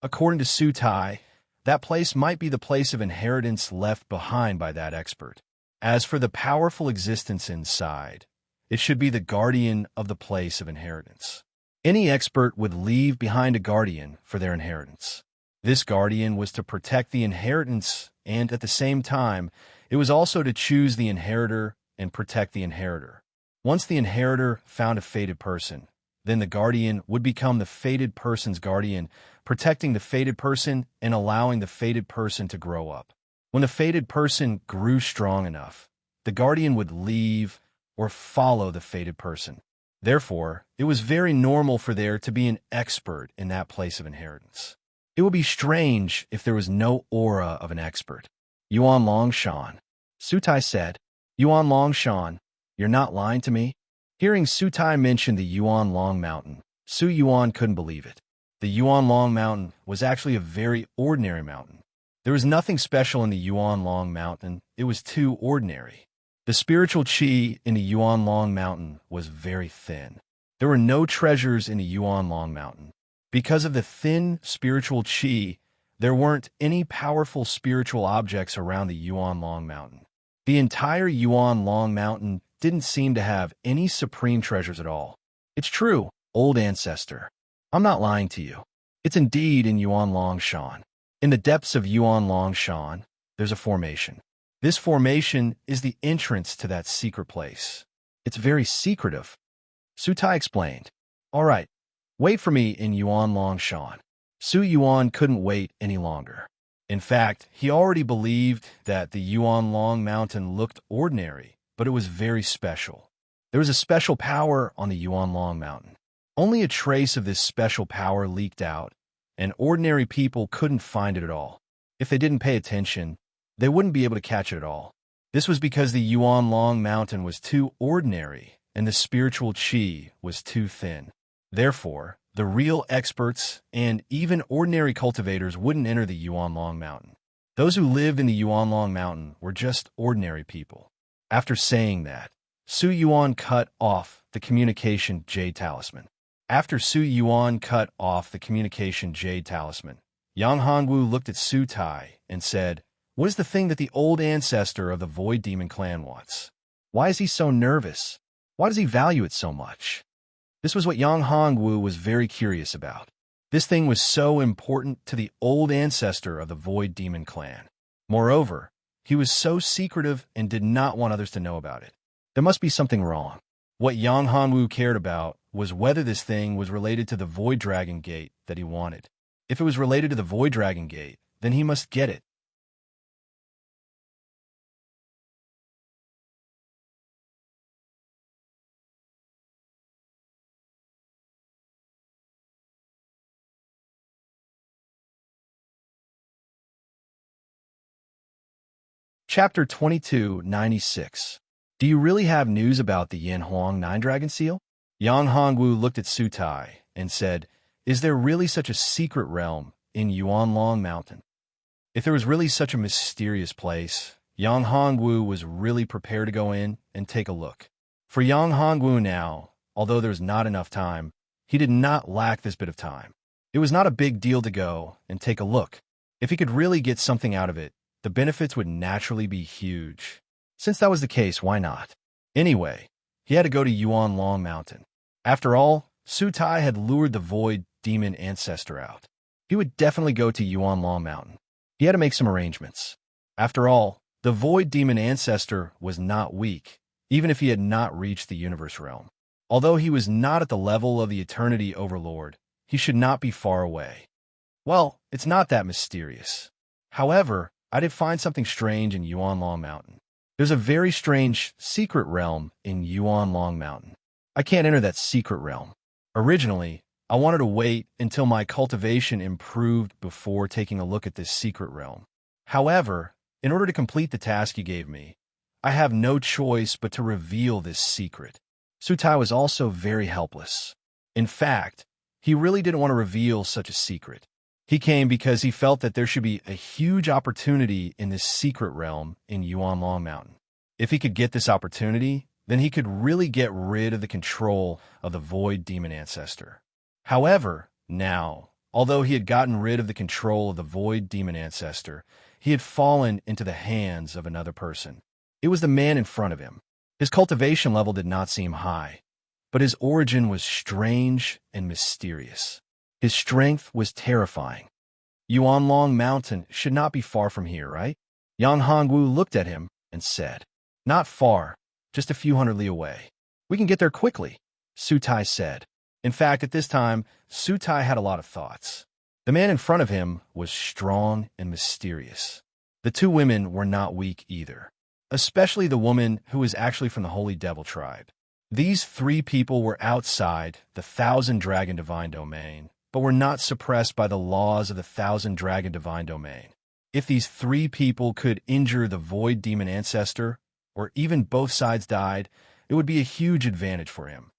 According to Su Tai, that place might be the place of inheritance left behind by that expert. As for the powerful existence inside, it should be the guardian of the place of inheritance. Any expert would leave behind a guardian for their inheritance. This guardian was to protect the inheritance, and at the same time, it was also to choose the inheritor and protect the inheritor. Once the inheritor found a fated person, then the guardian would become the fated person's guardian, protecting the fated person and allowing the fated person to grow up. When the fated person grew strong enough, the guardian would leave or follow the fated person. Therefore, it was very normal for there to be an expert in that place of inheritance. It would be strange if there was no aura of an expert. Yuan Longshan. Su Tai said, Yuan Longshan, you're not lying to me? Hearing Su Tai mention the Yuan Long Mountain, Su Yuan couldn't believe it. The Yuan Long Mountain was actually a very ordinary mountain. There was nothing special in the Yuan Long Mountain. It was too ordinary. The spiritual qi in the Yuan Long Mountain was very thin. There were no treasures in the Yuan Long Mountain. Because of the thin spiritual qi, there weren't any powerful spiritual objects around the Yuan Long Mountain. The entire Yuan Long Mountain didn't seem to have any supreme treasures at all. It's true, old ancestor. I'm not lying to you. It's indeed in Yuan Longshan. In the depths of Yuan Longshan, there's a formation. This formation is the entrance to that secret place. It's very secretive. Su Tai explained. All right, wait for me in Yuan Longshan. Su Yuan couldn't wait any longer. In fact, he already believed that the Yuan Long Mountain looked ordinary, but it was very special. There was a special power on the Yuan Long Mountain. Only a trace of this special power leaked out, and ordinary people couldn't find it at all. If they didn't pay attention, they wouldn't be able to catch it at all. This was because the Yuan Long Mountain was too ordinary, and the spiritual qi was too thin. Therefore, the real experts and even ordinary cultivators wouldn't enter the Yuan Long Mountain. Those who lived in the Yuanlong Mountain were just ordinary people. After saying that, Su Yuan cut off the communication jade talisman. Yang Hongwu looked at Su Tai and said, "What is the thing that the old ancestor of the Void Demon clan wants? Why is he so nervous? Why does he value it so much?" This was what Yang Hongwu was very curious about. This thing was so important to the old ancestor of the Void Demon clan. Moreover, he was so secretive and did not want others to know about it. There must be something wrong. What Yang Hongwu cared about was whether this thing was related to the Void Dragon Gate that he wanted. If it was related to the Void Dragon Gate, then he must get it. Chapter 2296. Do you really have news about the Yin Huang Nine Dragon Seal? Yang Hongwu looked at Su Tai and said, "Is there really such a secret realm in Yuanlong Mountain?" If there was really such a mysterious place, Yang Hongwu was really prepared to go in and take a look. For Yang Hongwu now, although there was not enough time, he did not lack this bit of time. It was not a big deal to go and take a look. If he could really get something out of it, the benefits would naturally be huge. Since that was the case, why not? Anyway, he had to go to Yuanlong Mountain. After all, Su Tai had lured the Void Demon ancestor out. He would definitely go to Yuanlong Mountain. He had to make some arrangements. After all, the Void Demon ancestor was not weak, even if he had not reached the universe realm. Although he was not at the level of the Eternity Overlord, he should not be far away. Well, it's not that mysterious. However, I did find something strange in Yuanlong Mountain. There's a very strange secret realm in Yuanlong Mountain. I can't enter that secret realm. Originally, I wanted to wait until my cultivation improved before taking a look at this secret realm. However, in order to complete the task you gave me, I have no choice but to reveal this secret. Su Tai was also very helpless. In fact, he really didn't want to reveal such a secret. He came because he felt that there should be a huge opportunity in this secret realm in Yuanlong Mountain. If he could get this opportunity, then he could really get rid of the control of the Void Demon ancestor. However, now, although he had gotten rid of the control of the Void Demon ancestor, he had fallen into the hands of another person. It was the man in front of him. His cultivation level did not seem high, but his origin was strange and mysterious. His strength was terrifying. Yuanlong Mountain should not be far from here, right? Yang Hongwu looked at him and said, "Not far, just a few hundred li away. We can get there quickly," Su Tai said. In fact, at this time, Su Tai had a lot of thoughts. The man in front of him was strong and mysterious. The two women were not weak either, especially the woman who was actually from the Holy Devil tribe. These three people were outside the Thousand Dragon Divine Domain, but were not suppressed by the laws of the Thousand Dragon Divine Domain. If these three people could injure the Void Demon ancestor, or even both sides died, it would be a huge advantage for him.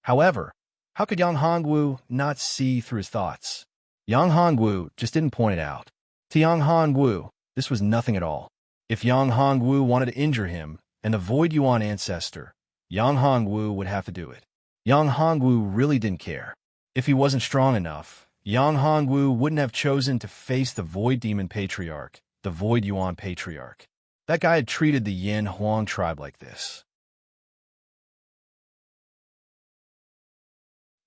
However, how could Yang Hongwu not see through his thoughts? Yang Hongwu just didn't point it out. To Yang Hongwu, this was nothing at all. If Yang Hongwu wanted to injure him and the Void Yuan ancestor, Yang Hongwu would have to do it. Yang Hongwu really didn't care. If he wasn't strong enough, Yang Hongwu wouldn't have chosen to face the Void Demon Patriarch, the Void Yuan Patriarch. That guy had treated the Yin Huang tribe like this.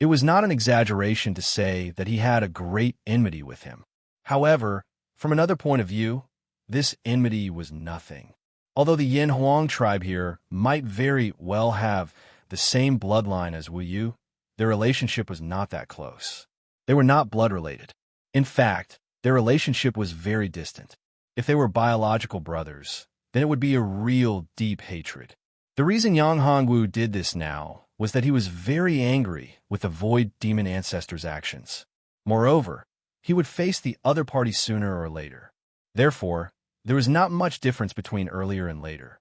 It was not an exaggeration to say that he had a great enmity with him. However, from another point of view, this enmity was nothing. Although the Yin Huang tribe here might very well have the same bloodline as Wu Yu, their relationship was not that close. They were not blood-related. In fact, their relationship was very distant. If they were biological brothers, then it would be a real deep hatred. The reason Yang Hongwu did this now was that he was very angry with the Void Demon ancestor's actions. Moreover, he would face the other party sooner or later. Therefore, there was not much difference between earlier and later.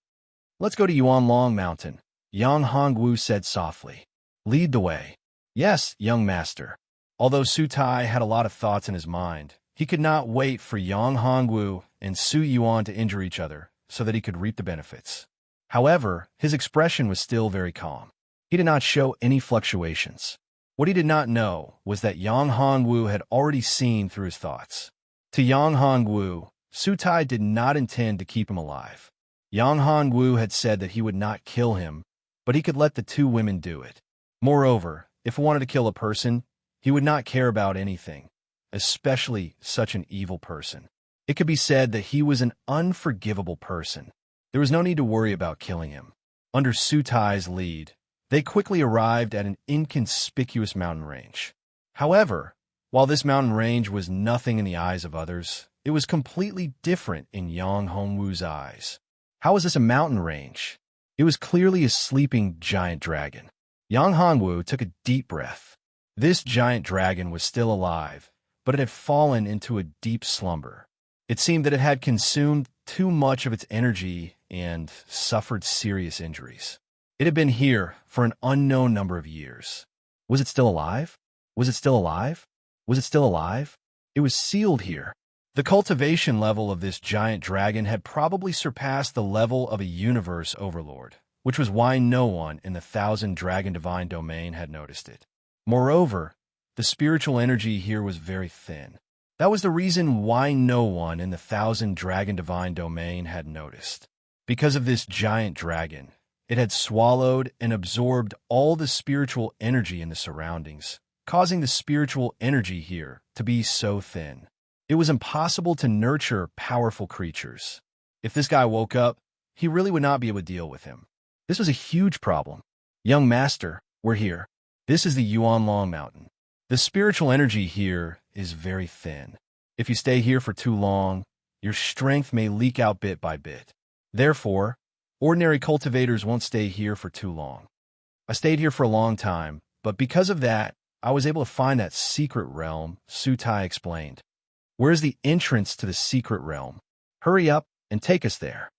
"Let's go to Yuanlong Mountain," Yang Hongwu said softly. "Lead the way." "Yes, young master." Although Su Tai had a lot of thoughts in his mind, He could not wait for Yang Hongwu and Su Yuan to injure each other so that he could reap the benefits. However, his expression was still very calm. He did not show any fluctuations. What he did not know was that Yang Hongwu had already seen through his thoughts. To Yang Hongwu, Su Tai did not intend to keep him alive. Yang Hongwu had said that he would not kill him, but he could let the two women do it. Moreover, if he wanted to kill a person, he would not care about anything, especially such an evil person. It could be said that he was an unforgivable person. There was no need to worry about killing him. Under Su Tai's lead, they quickly arrived at an inconspicuous mountain range. However, while this mountain range was nothing in the eyes of others, it was completely different in Yang Hongwu's eyes. How was this a mountain range? It was clearly a sleeping giant dragon. Yang Hongwu took a deep breath. This giant dragon was still alive, but it had fallen into a deep slumber. It seemed that it had consumed too much of its energy and suffered serious injuries. It had been here for an unknown number of years. Was it still alive? Was it still alive? Was it still alive? It was sealed here. The cultivation level of this giant dragon had probably surpassed the level of a universe overlord, which was why no one in the 1,000 Dragon Divine domain had noticed it. Moreover, the spiritual energy here was very thin. That was the reason why no one in the 1,000 Dragon Divine domain had noticed. Because of this giant dragon, it had swallowed and absorbed all the spiritual energy in the surroundings, causing the spiritual energy here to be so thin. It was impossible to nurture powerful creatures. If this guy woke up, he really would not be able to deal with him. This was a huge problem. Young master, we're here. This is the Yuan Long Mountain. The spiritual energy here is very thin. If you stay here for too long, your strength may leak out bit by bit. Therefore, ordinary cultivators won't stay here for too long. I stayed here for a long time, but because of that, I was able to find that secret realm, Su Tai explained. Where's the entrance to the secret realm? Hurry up and take us there.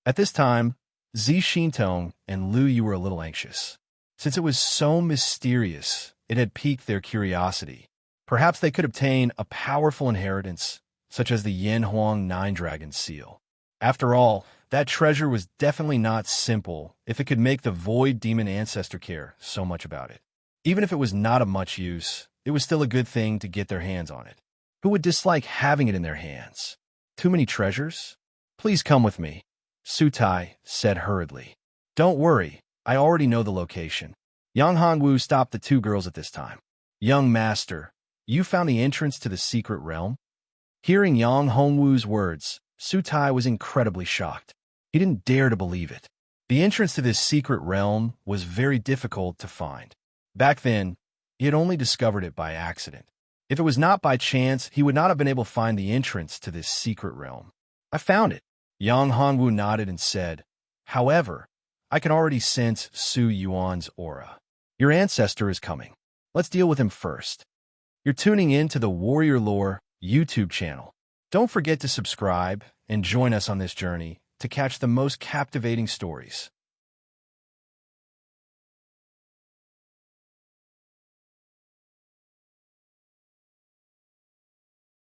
At this time, Zi Xintong and Lu Yu were a little anxious. Since it was so mysterious, it had piqued their curiosity. Perhaps they could obtain a powerful inheritance, such as the Yin Huang Nine Dragon seal. After all, that treasure was definitely not simple if it could make the Void Demon ancestor care so much about it. Even if it was not of much use, it was still a good thing to get their hands on it. Who would dislike having it in their hands? Too many treasures? Please come with me, Su Tai said hurriedly. Don't worry, I already know the location. Yang Hongwu stopped the two girls at this time. Young master, you found the entrance to the secret realm? Hearing Yang Hongwu's words, Su Tai was incredibly shocked. He didn't dare to believe it. The entrance to this secret realm was very difficult to find. Back then, he had only discovered it by accident. If it was not by chance, he would not have been able to find the entrance to this secret realm. I found it. Yang Hongwu nodded and said, however, I can already sense Su Yuan's aura. Your ancestor is coming. Let's deal with him first. You're tuning in to the Warrior Lore YouTube channel. Don't forget to subscribe and join us on this journey to catch the most captivating stories.